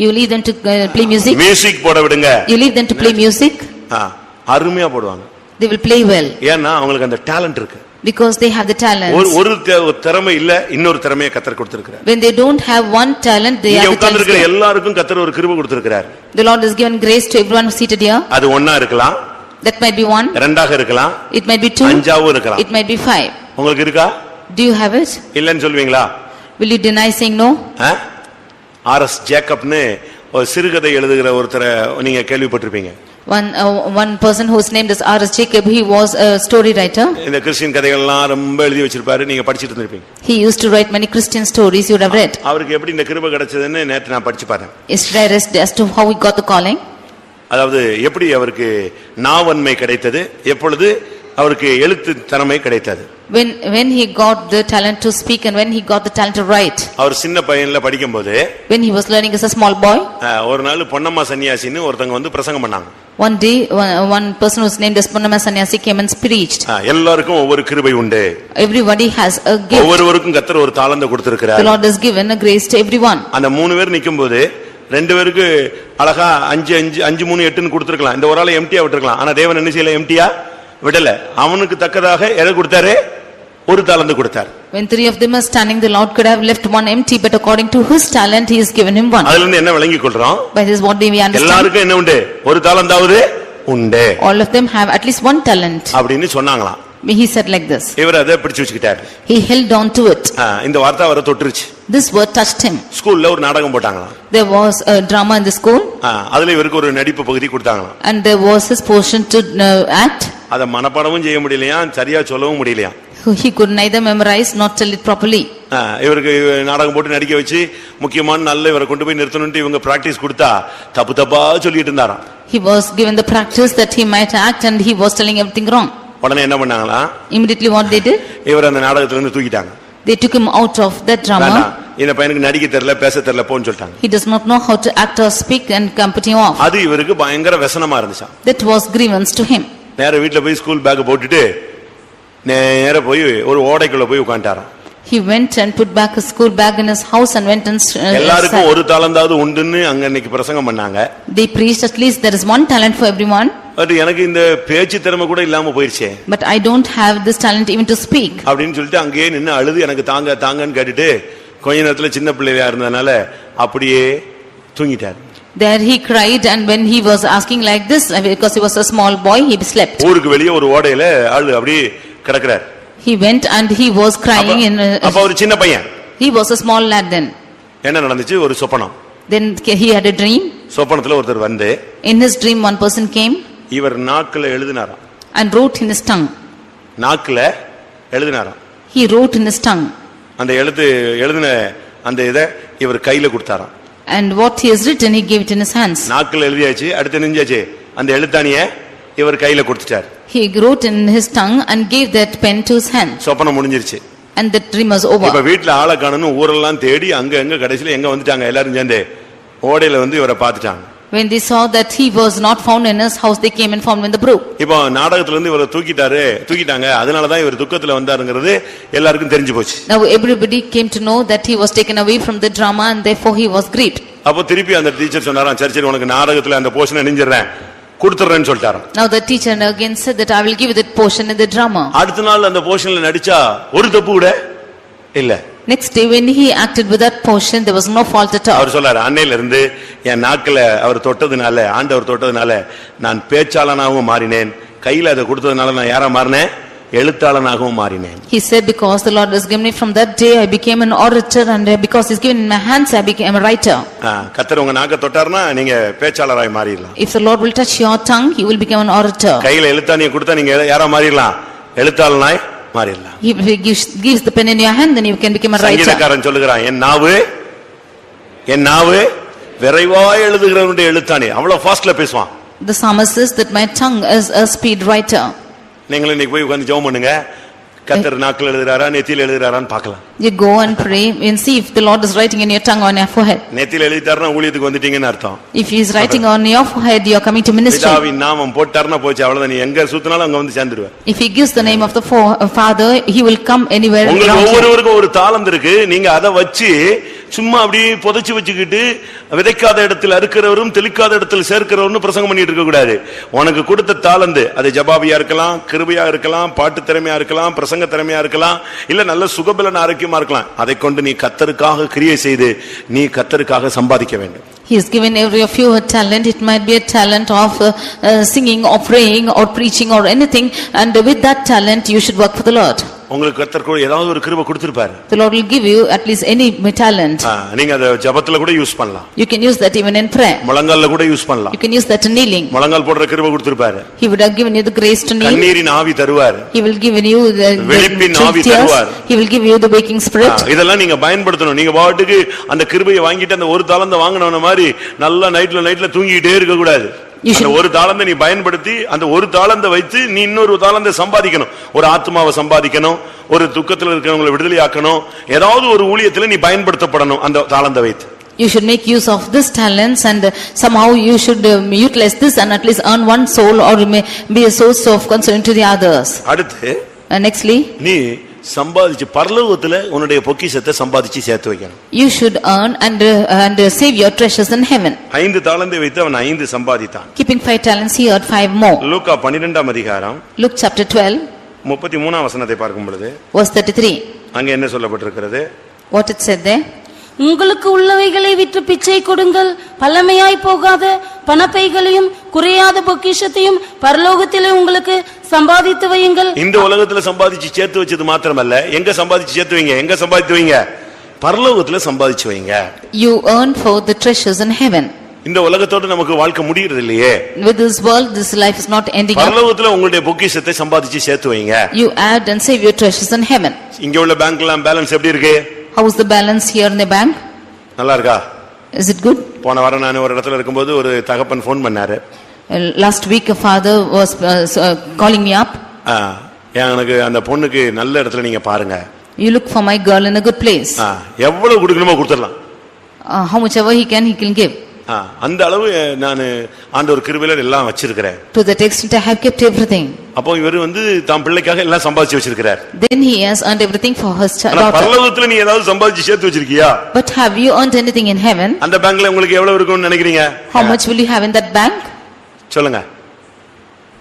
Speaker 3: You leave them to play music.
Speaker 2: Music போட விடுங்க.
Speaker 3: You leave them to play music.
Speaker 2: அருமையா போடுவாங்க.
Speaker 3: They will play well.
Speaker 2: ஏன்னா அவங்களுக்கு அந்த டாலன்ட் இருக்கு.
Speaker 3: Because they have the talent.
Speaker 2: ஒரு திறமை இல்ல, இன்னொரு திறமையை கர்த்தர் கொடுத்திருக்கிறார்.
Speaker 3: When they don't have one talent, they have the talent.
Speaker 2: எல்லாருக்கும் கர்த்தர் ஒரு கிருபை கொடுத்திருக்கிறார்.
Speaker 3: The Lord has given grace to everyone seated here.
Speaker 2: அது ஒண்ணா இருக்கலாம்.
Speaker 3: That might be 1.
Speaker 2: இரண்டாக இருக்கலாம்.
Speaker 3: It might be 2.
Speaker 2: அஞ்சாவும் இருக்கலாம்.
Speaker 3: It might be 5.
Speaker 2: உங்களுக்கு இருக்கா?
Speaker 3: Do you have it?
Speaker 2: இல்லன்னு சொல்வீங்களா?
Speaker 3: Will you deny saying no?
Speaker 2: R S ஜேக்கப்னு ஒரு சிறுகதை எழுதுகிற ஒருத்தரை நீங்க கேள்விப்பட்டிருப்பீங்க.
Speaker 3: One person whose name is R.S. Jacob, he was a story writer.
Speaker 2: இந்த கிறிஸ்டியன் கதைகள் எல்லாம் ரொம்ப எழுதி வச்சிருப்பாரு, நீங்க படிச்சிட்டு இருந்திருப்பீங்க.
Speaker 3: He used to write many Christian stories, you would have read.
Speaker 2: அவருக்கு எப்படி இந்த கிருபை கிடைச்சதுன்னு நேத்து நான் படிச்சு பார்த்தேன்.
Speaker 3: Yesterday I read as to how he got the calling.
Speaker 2: அதாவது எப்படி அவருக்கு நாவன்மை கிடைத்தது, எப்பொழுது அவருக்கு எழுத்து திறமை கிடைத்தது.
Speaker 3: When he got the talent to speak and when he got the talent to write.
Speaker 2: அவர் சின்ன பையன்ல படிக்கும்போது,
Speaker 3: when he was learning as a small boy,
Speaker 2: ஒரு நாள் பொன்னம்மா சன்னியாசின்னு ஒருத்தங்க வந்து பிரசங்கம் பண்ணாங்க.
Speaker 3: One day one person whose name is Ponnamma Sannyasi came and preached.
Speaker 2: எல்லாருக்கும் ஒவ்வொரு கிருபை உண்டு.
Speaker 3: Everybody has a gift.
Speaker 2: ஒவ்வொருவருக்கும் கர்த்தர் ஒரு தாளந்தை கொடுத்திருக்கிறார்.
Speaker 3: The Lord has given a grace to everyone.
Speaker 2: அந்த 3 பேர் நிக்கும்போது 2 பேருக்கு அழகா 5 3 8ன்னு கொடுத்திருக்கலாம். இந்த ஒரு ஆளை எம்டியா விட்டுருக்கலாம். ஆனா தேவன் என்ன செய்யல, எம்டியா விடல. அவனுக்கு தக்கதாக எதை கொடுத்தாரு? ஒரு தாளந்து கொடுத்தார்.
Speaker 3: When 3 of them are standing, the Lord could have left one empty, but according to his talent he has given him one.
Speaker 2: அதுல இருந்து என்ன விளங்கிக் கொள்றோம்?
Speaker 3: By this what do we understand?
Speaker 2: எல்லாருக்கும் என்ன உண்டு? ஒரு தாளந்தாவது உண்டு.
Speaker 3: All of them have at least one talent.
Speaker 2: அப்படினு சொன்னாங்களாம்.
Speaker 3: He said like this.
Speaker 2: இவர் அதை பிடிச்சு வச்சுக்கிட்டார்.
Speaker 3: He held on to it.
Speaker 2: இந்த வார்த்தை அவரை தொட்டுருச்சு.
Speaker 3: This word touched him.
Speaker 2: ஸ்கூல்ல ஒரு நாடகம் போட்டாங்களாம்.
Speaker 3: There was a drama in the school.
Speaker 2: அதுல இவருக்கு ஒரு நடிப்பு பகுதி கொடுத்தாங்களாம்.
Speaker 3: And there was his portion to act.
Speaker 2: அத மனப்பாடமும் செய்ய முடியலையா, சரியா சொல்லவும் முடியலையா.
Speaker 3: He could neither memorize nor tell it properly.
Speaker 2: இவருக்கு நாடகம் போட்டு நடிக்க வச்சு முக்கியமான நல்ல இவரை கொண்டு போய் நிறுத்தணும்னு இவங்க பிராக்டிஸ் கொடுத்தா தப்பா சொல்லிட்டு இருந்தாராம்.
Speaker 3: He was given the practice that he might act and he was telling everything wrong.
Speaker 2: உடனே என்ன பண்ணாங்களா?
Speaker 3: Immediately what they did?
Speaker 2: இவர் அந்த நாடகத்துல இருந்து தூக்கிட்டாங்க.
Speaker 3: They took him out of that drama.
Speaker 2: இந்த பையனுக்கு நடிக்க தெரியல, பேச தெரியல போன்னு சொல்லிட்டாங்க.
Speaker 3: He does not know how to act or speak and put him off.
Speaker 2: அது இவருக்கு பயங்கர வெசனமா இருந்துச்சு.
Speaker 3: That was grievance to him.
Speaker 2: நேரா வீட்ல போய் ஸ்கூல் பேக் போட்டுட்டு நேரா போய் ஒரு ஓடைக்குள்ள போய் உட்கார்ந்தாராம்.
Speaker 3: He went and put back his school bag in his house and went and
Speaker 2: எல்லாருக்கும் ஒரு தாளந்தாவது உண்டுன்னு அங்க இன்னைக்கு பிரசங்கம் பண்ணாங்க.
Speaker 3: They preached at least there is one talent for everyone.
Speaker 2: அது எனக்கு இந்த பேச்சு திறமை கூட இல்லாம போயிருச்சே.
Speaker 3: But I don't have this talent even to speak.
Speaker 2: அப்படினு சொல்லிட்டு அங்கேயே நின்னு அழுது எனக்கு தாங்கன்னு கேட்டிட்டு கொஞ்ச நேரத்துல சின்ன பிள்ளையா இருந்ததனால அப்படியே தூங்கிட்டார்.
Speaker 3: There he cried and when he was asking like this because he was a small boy he slept.
Speaker 2: ஊருக்கு வெளியே ஒரு ஓடையில ஆளு அப்படியே கிடக்குறார்.
Speaker 3: He went and he was crying in
Speaker 2: அப்ப ஒரு சின்ன பையன்.
Speaker 3: He was a small lad then.
Speaker 2: என்ன நடந்துச்சு? ஒரு சொப்பனம்.
Speaker 3: Then he had a dream.
Speaker 2: சொப்பனத்துல ஒருத்தர் வந்து
Speaker 3: in his dream one person came.
Speaker 2: இவர் நாக்குல எழுதினாராம்.
Speaker 3: And wrote in his tongue.
Speaker 2: நாக்குல எழுதினாராம்.
Speaker 3: He wrote in his tongue.
Speaker 2: அந்த எழுதின அந்த இத இவர் கையில கொடுத்தாராம்.
Speaker 3: And what he has written he gave it in his hands.
Speaker 2: நாக்குல எழுதியாச்சு, அடுத்து நெஞ்சாச்சு. அந்த எழுத்தாணியை இவர் கையில கொடுத்துட்டார்.
Speaker 3: He wrote in his tongue and gave that pen to his hand.
Speaker 2: சொப்பனம் முடிஞ்சிருச்சு.
Speaker 3: And the dream was over.
Speaker 2: இப்ப வீட்ல ஆளை காணணும் ஊரெல்லாம் தேடி அங்க கடைசில எங்க வந்துட்டாங்க எல்லாரும் சேர்ந்து ஓடையில வந்து இவரை பார்த்துட்டாங்க.
Speaker 3: When they saw that he was not found in his house they came and found him in the brook.
Speaker 2: இப்போ நாடகத்துல இருந்து இவரை தூக்கிட்டாங்க, அதனால தான் இவர் துக்கத்துல வந்தாருங்கிறது எல்லாருக்கும் தெரிஞ்சு போச்சு.
Speaker 3: Now everybody came to know that he was taken away from the drama and therefore he was grieved.
Speaker 2: அப்போ திருப்பி அந்த டீச்சர் சொன்னாராம், சரி சரி உனக்கு நாடகத்துல அந்த போர்ஷனை நெஞ்சிடுறேன் கொடுத்துறேன்னு சொல்லிட்டாராம்.
Speaker 3: Now the teacher again said that I will give you that portion in the drama.
Speaker 2: அடுத்த நாள் அந்த போர்ஷன்ல நடிச்சா ஒரு தப்பு கூட இல்ல.
Speaker 3: Next day when he acted with that portion, there was no fault at all.
Speaker 2: அவர் சொல்றாரு, அன்னையில இருந்து என் நாக்குல அவர் தொட்டதுனால, ஆண்டவர் தொட்டதுனால நான் பேச்சாளனாகவும் மாறினேன், கையில அதை கொடுத்ததுனால நான் யாரா மாறினேன், எழுத்தாளனாகவும் மாறினேன்.
Speaker 3: He said, because the Lord has given me, from that day I became an orator, and because he's given in my hands I became a writer.
Speaker 2: கர்த்தர் உங்க நாக்க தொட்டார்னா நீங்க பேச்சாளராய் மாறிடலாம்.
Speaker 3: If the Lord will touch your tongue, you will become an orator.
Speaker 2: கையில எழுத்தாணியை கொடுத்தா நீங்க யாரா மாறிடலாம், எழுத்தாளனாய் மாறிடலாம்.
Speaker 3: If he gives the pen in your hand, then you can become a writer.
Speaker 2: சங்கீதக்காரன் சொல்லுகிறான், என் நாவு விரைவாய் எழுதுகிறவனுடைய எழுத்தாணி. அவ்வளவு ஃபாஸ்ட்ல பேசுவான்.
Speaker 3: The psalmist says that my tongue is a speed writer.
Speaker 2: நீங்களும் இன்னைக்கு போய் உட்கார்ந்து ஜெபம் பண்ணுங்க, கர்த்தர் நாக்குல எழுதுறாரா நெத்தியில எழுதுறாரான்னு பார்க்கலாம்.
Speaker 3: You go and pray and see if the Lord is writing in your tongue or on your forehead.
Speaker 2: நெத்தியில எழுதிட்டாருன்னா ஊழியத்துக்கு வந்துட்டீங்கன்னு அர்த்தம்.
Speaker 3: If he is writing on your forehead, you are coming to ministry.
Speaker 2: பிதாவின் நாமம் போட்டாருன்னா போச்சு, அவ்வளவுதான். நீ எங்க சுத்தினாலும் அங்க வந்து சேர்ந்துருவ.
Speaker 3: If he gives the name of the Father, he will come anywhere around you.
Speaker 2: உங்களுக்கு ஒவ்வொருவருக்கும் ஒரு தாளந்து இருக்கு. நீங்க அதை வச்சு சும்மா அப்படி புதைச்சு வச்சுக்கிட்டு விதைக்காத இடத்துல அறுக்கிறவரும் தெளிக்காத இடத்துல சேர்க்கிறவரும் பிரசங்கம் பண்ணிட்டு இருக்க கூடாது. உனக்கு கொடுத்த தாளந்து, அது ஜபாபியா இருக்கலாம், கிருபையா இருக்கலாம், பாட்டு திறமையா இருக்கலாம், பிரசங்க திறமையா இருக்கலாம், இல்ல நல்ல சுகபலன் ஆரோக்கியமா இருக்கலாம். அதை கொண்டு நீ கர்த்தருக்காக கிரியை செய்து நீ கர்த்தருக்காக சம்பாதிக்க வேண்டும்.
Speaker 3: He has given every of you a talent. It might be a talent of singing or praying or preaching or anything, and with that talent you should work for the Lord.
Speaker 2: உங்களுக்கு கர்த்தர் ஏதாவது ஒரு கிருபை கொடுத்திருப்பாரு.
Speaker 3: The Lord will give you at least any talent.
Speaker 2: நீங்க அதை ஜெபத்துல கூட யூஸ் பண்ணலாம்.
Speaker 3: You can use that even in prayer.
Speaker 2: முழங்கால்ல கூட யூஸ் பண்ணலாம்.
Speaker 3: You can use that in kneeling.
Speaker 2: முழங்கால் போடுற கிருபை கொடுத்திருப்பாரு.
Speaker 3: He would have given you the grace to kneel.
Speaker 2: கண்ணீரின் ஆவி தருவார்.
Speaker 3: He will give you the
Speaker 2: விழிப்பின் ஆவி தருவார்.
Speaker 3: He will give you the waking spirit.
Speaker 2: இதெல்லாம் நீங்க பயன்படுத்தணும். நீங்க பாட்டுக்கு அந்த கிருபையை வாங்கிட்டு அந்த ஒரு தாளந்த வாங்குனவன மாதிரி நல்ல நைட்ல தூங்கிட்டே இருக்க கூடாது. அந்த ஒரு தாளந்தை நீ பயன்படுத்தி அந்த ஒரு தாளந்தை வைத்து நீ இன்னொரு தாளந்தை சம்பாதிக்கணும். ஒரு ஆத்மாவை சம்பாதிக்கணும், ஒரு துக்கத்தில் இருக்கிறவங்களை விடுதலை ஆக்கணும், ஏதாவது ஒரு ஊழியத்துல நீ பயன்படுத்தப்படணும் அந்த தாளந்தை வைத்து.
Speaker 3: You should make use of this talents, and somehow you should utilize this and at least earn one soul or may be a source of concern to the others.
Speaker 2: அடுத்து
Speaker 3: nextly,
Speaker 2: நீ சம்பாதிச்சு பரலோகத்துல உன்னுடைய பொக்கிஷத்தை சம்பாதிச்சு சேர்த்து வைக்கணும்.
Speaker 3: You should earn and save your treasures in heaven.
Speaker 2: 5 தாலந்தை வைத்து அவன் 5 சம்பாதித்தான்.
Speaker 3: Keeping 5 talents, he earned 5 more.
Speaker 2: லூக்கா 12ஆம் அதிகாரம்
Speaker 3: Luke chapter 12
Speaker 2: 33ஆம் வசனத்தை பார்க்கும் பொழுது
Speaker 3: verse 33,
Speaker 2: அங்க என்ன சொல்லப்பட்டிருக்கிறது?
Speaker 3: what it said there?
Speaker 4: உங்களுக்கு உள்ளவைகளை விற்று பிச்சை கொடுங்கள், பழமையாய் போகாத பணப்பைகளையும் குறையாத பொக்கிஷத்தையும் பரலோகத்திலே உங்களுக்கு சம்பாதித்து வையுங்கள்.
Speaker 2: இந்த உலகத்துல சம்பாதிச்சு சேர்த்து வச்சது மாத்திரமல்ல, எங்க சம்பாதிச்சு சேர்த்து வைங்க, எங்க சம்பாதித்து வைங்க, பரலோகத்துல சம்பாதிச்சு வைங்க.
Speaker 3: You earn for the treasures in heaven.
Speaker 2: இந்த உலகத்தோட நமக்கு வாழ்க்கை முடியறது இல்லையே.
Speaker 3: With this world, this life is not ending up.
Speaker 2: பரலோகத்துல உங்களுடைய பொக்கிஷத்தை சம்பாதிச்சு சேர்த்து வைங்க.
Speaker 3: You add and save your treasures in heaven.
Speaker 2: இங்க உள்ள பேங்க்ல பேலன்ஸ் எப்படி இருக்கு?
Speaker 3: How is the balance here in the bank?
Speaker 2: நல்லா இருக்கா?
Speaker 3: Is it good?
Speaker 2: போன வாரம் நான் ஒரு இடத்துல இருக்கும்போது ஒரு தகப்பன் ஃபோன் பண்ணாரு.
Speaker 3: Last week a father was calling me up.
Speaker 2: எனக்கு அந்த பொண்ணுக்கு நல்ல இடத்துல நீங்க பாருங்க.
Speaker 3: You look for my girl in a good place.
Speaker 2: எவ்வளவு கொடுக்கணுமோ கொடுத்துடலாம்.
Speaker 3: How much ever he can give.
Speaker 2: அந்த அளவு நான் ஆண்டவர் கிருபையில எல்லாம் வச்சிருக்கிறேன்.
Speaker 3: To that extent I have kept everything.
Speaker 2: அப்போ இவர் தாம் பிள்ளைக்காக எல்லாம் சம்பாதிச்சு வச்சிருக்கார்.
Speaker 3: Then he has earned everything for his daughter.
Speaker 2: பரலோகத்துல நீ ஏதாவது சம்பாதிச்சு சேர்த்து வச்சிருக்கியா?
Speaker 3: But have you earned anything in heaven?
Speaker 2: அந்த பேங்க்ல உங்களுக்கு எவ்வளவு இருக்கும்னு நினைக்கிறீங்க?
Speaker 3: How much will you have in that bank?
Speaker 2: சொல்லுங்க,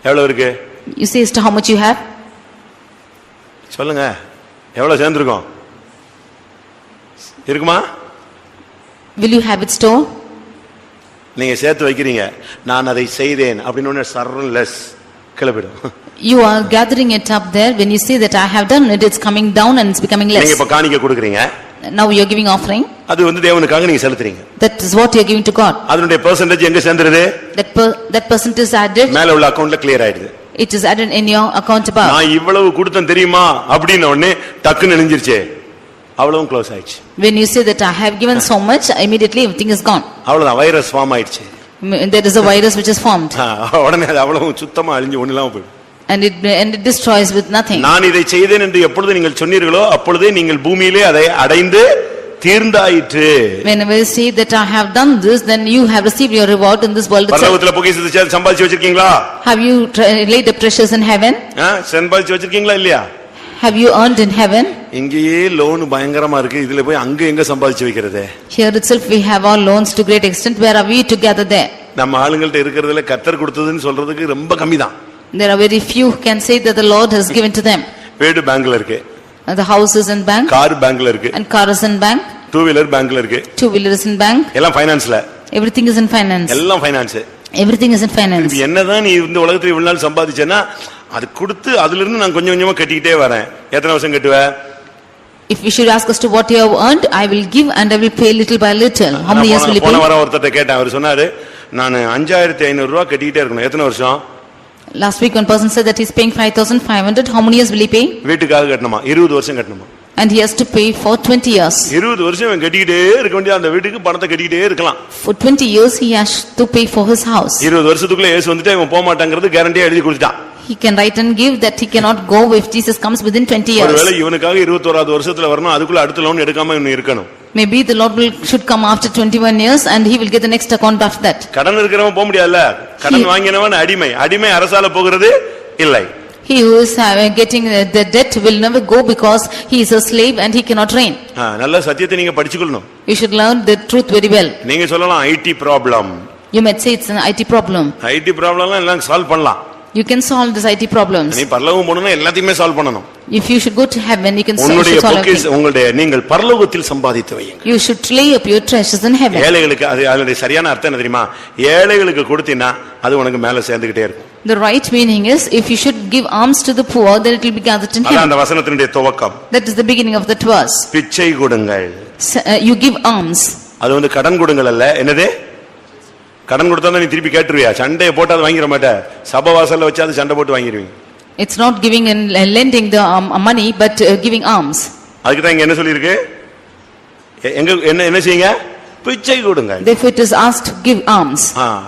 Speaker 2: எவ்வளவு இருக்கு?
Speaker 3: You say as to how much you have?
Speaker 2: சொல்லுங்க, எவ்வளவு சேர்ந்திருக்கும்? இருக்குமா?
Speaker 3: Will you have it stored?
Speaker 2: நீங்க சேர்த்து வைக்கிறீங்க, நான் அதை செய்தேன் அப்படின்னு சர்லெஸ் கிளம்பிடும்.
Speaker 3: You are gathering it up there. When you say that I have done it, it's coming down and it's becoming less.
Speaker 2: நீங்க இப்ப காணிக்கை கொடுக்கறீங்க.
Speaker 3: Now you are giving offering.
Speaker 2: அது தேவனுக்காக நீங்க செலுத்துறீங்க.
Speaker 3: That is what you are giving to God.
Speaker 2: அதனுடைய percentage எங்க சேர்ந்துருது?
Speaker 3: That percent is added.
Speaker 2: மேல உள்ள அக்கவுண்ட்ல கிளியர் ஆயிடுது.
Speaker 3: It is added in your account above.
Speaker 2: நான் இவ்வளவு கொடுத்தேன் தெரியுமா அப்படின உடனே டக்குன்னு நெஞ்சிருச்சே, அவ்வளவும் க்ளோஸ் ஆயிடுச்சு.
Speaker 3: When you say that I have given so much, immediately everything is gone.
Speaker 2: அவ்வளவுதான், வைரஸ் ஃபார்ம் ஆயிடுச்சு.
Speaker 3: There is a virus which is formed.
Speaker 2: உடனே அது அவ்வளவு சுத்தமா அழிஞ்சு ஒண்ணுலாம் போய்டும்.
Speaker 3: And it destroys with nothing.
Speaker 2: நான் இதை செய்தேன் என்று எப்பொழுது நீங்கள் சொன்னீர்களோ அப்பொழுதே நீங்கள் பூமியிலே அதை அடைந்து தீர்ந்தாயிற்று.
Speaker 3: Whenever you say that I have done this, then you have received your reward in this world itself.
Speaker 2: பரலோகத்துல பொக்கிஷத்தை சம்பாதிச்சு வச்சிருக்கீங்களா?
Speaker 3: Have you laid up treasures in heaven?
Speaker 2: சம்பாதிச்சு வச்சிருக்கீங்களா இல்லையா?
Speaker 3: Have you earned in heaven?
Speaker 2: இங்கேயே லோன் பயங்கரமா இருக்கு, இதுல போய் அங்க எங்க சம்பாதிச்சு வைக்கிறது?
Speaker 3: Here itself we have our loans to great extent. Where are we to gather there?
Speaker 2: நம்ம ஆளுங்கள்ட்ட இருக்கிறதுல கர்த்தர் கொடுத்ததுன்னு சொல்றதுக்கு ரொம்ப கம்மி தான்.
Speaker 3: There are very few who can say that the Lord has given to them.
Speaker 2: வீடு பேங்க்ல இருக்கு,
Speaker 3: The house is in bank,
Speaker 2: car பேங்க்ல இருக்கு,
Speaker 3: and car is in bank,
Speaker 2: two wheeler பேங்க்ல இருக்கு,
Speaker 3: two-wheeler is in bank,
Speaker 2: எல்லாம் ஃபைனான்ஸ்ல,
Speaker 3: everything is in finance.
Speaker 2: எல்லாம் finance.
Speaker 3: Everything is in finance.
Speaker 2: என்னதான் நீ இந்த உலகத்துல இவ்வளவு நாள் சம்பாதிச்சேன்னா அது கொடுத்து அதுல இருந்து நான் கொஞ்சம் கொஞ்சமா கட்டிக்கிட்டே வரேன். எத்தனை வருஷம் கட்டுவ?
Speaker 3: If you should ask us to what you have earned, I will give and I will pay little by little. How many years will you pay?
Speaker 2: போன வாரம் ஒருத்தட்ட கேட்டேன், அவர் சொன்னாரு நான் 5500 ரூபாய் கட்டிக்கிட்டே இருக்கணும். எத்தனை வருஷம்?
Speaker 3: Last week one person said that he is paying 5,500. How many years will he pay?
Speaker 2: வீட்டுக்காக கட்டணுமா? 20 வருஷம் கட்டணுமா?
Speaker 3: And he has to pay for 20 years.
Speaker 2: 20 வருஷம் இவன் கட்டிக்கிட்டே இருக்க வேண்டிய அந்த வீட்டுக்கு பணத்தை கட்டிக்கிட்டே இருக்கலாம்.
Speaker 3: For 20 years he has to pay for his house.
Speaker 2: 20 வருஷத்துக்குள்ள இயேசு வந்துட்டு இவன் போக மாட்டாங்கிறது கேரண்டியா எழுதி கொடுத்தான்.
Speaker 3: He can write and give that he cannot go if Jesus comes within 20 years.
Speaker 2: ஒருவேளை இவனுக்காக 21வது வருஷத்துல வரணும், அதுக்குள்ள அடுத்த லோன் எடுக்காம இவன் இருக்கணும்.
Speaker 3: Maybe the Lord should come after 21 years and he will get the next account after that.
Speaker 2: கடன் இருக்கிறவன் போக முடியாதுல்ல. கடன் வாங்கினவன் அடிமை, அடிமை அரசால போகிறது இல்லை.
Speaker 3: He who is getting the debt will never go because he is a slave and he cannot reign.
Speaker 2: நல்ல சத்தியத்தை நீங்க படிச்சுக்கணும்.
Speaker 3: You should learn the truth very well.
Speaker 2: நீங்க சொல்லலாம் IT problem.
Speaker 3: You might say it's an IT problem.
Speaker 2: IT ப்ராப்ளம்லாம் எல்லாம் சால்வ் பண்ணலாம்.
Speaker 3: You can solve this IT problems.
Speaker 2: நீ பரலோகம் போணும்னா எல்லாத்தையுமே சால்வ் பண்ணணும்.
Speaker 3: If you should go to heaven, you can solve
Speaker 2: everything. உங்களுடைய நீங்கள் பரலோகத்தில் சம்பாதித்து வையுங்க.
Speaker 3: You should lay up your treasures in heaven.
Speaker 2: ஏழைகளுக்கு அதனுடைய சரியான அர்த்தம் என்ன தெரியுமா? ஏழைகளுக்கு கொடுத்தீனா அது உனக்கு மேல சேர்ந்துக்கிட்டே இருக்கும்.
Speaker 3: The right meaning is if you should give alms to the poor, then it will be gathered in heaven.
Speaker 2: அந்த வசனத்தினுடைய துவக்கம்.
Speaker 3: That is the beginning of that verse.
Speaker 2: பிச்சை கொடுங்கள்.
Speaker 3: You give alms.
Speaker 2: அது வந்து கடன் கொடுங்கள் அல்ல. என்னது? கடன் கொடுத்தா நீ திருப்பி கேட்டுருவியா? சண்டையை போட்டு அது வாங்கிட மாட்ட. சபை வாசல்ல வச்சு அது சண்டை போட்டு வாங்கிடுவீங்க.
Speaker 3: It's not giving and lending the money but giving alms.
Speaker 2: அதுக்கு தான் இங்க என்ன சொல்லி இருக்கு? எங்க என்ன செய்யுங்க? பிச்சை கொடுங்க.
Speaker 3: Therefore it is asked to give alms.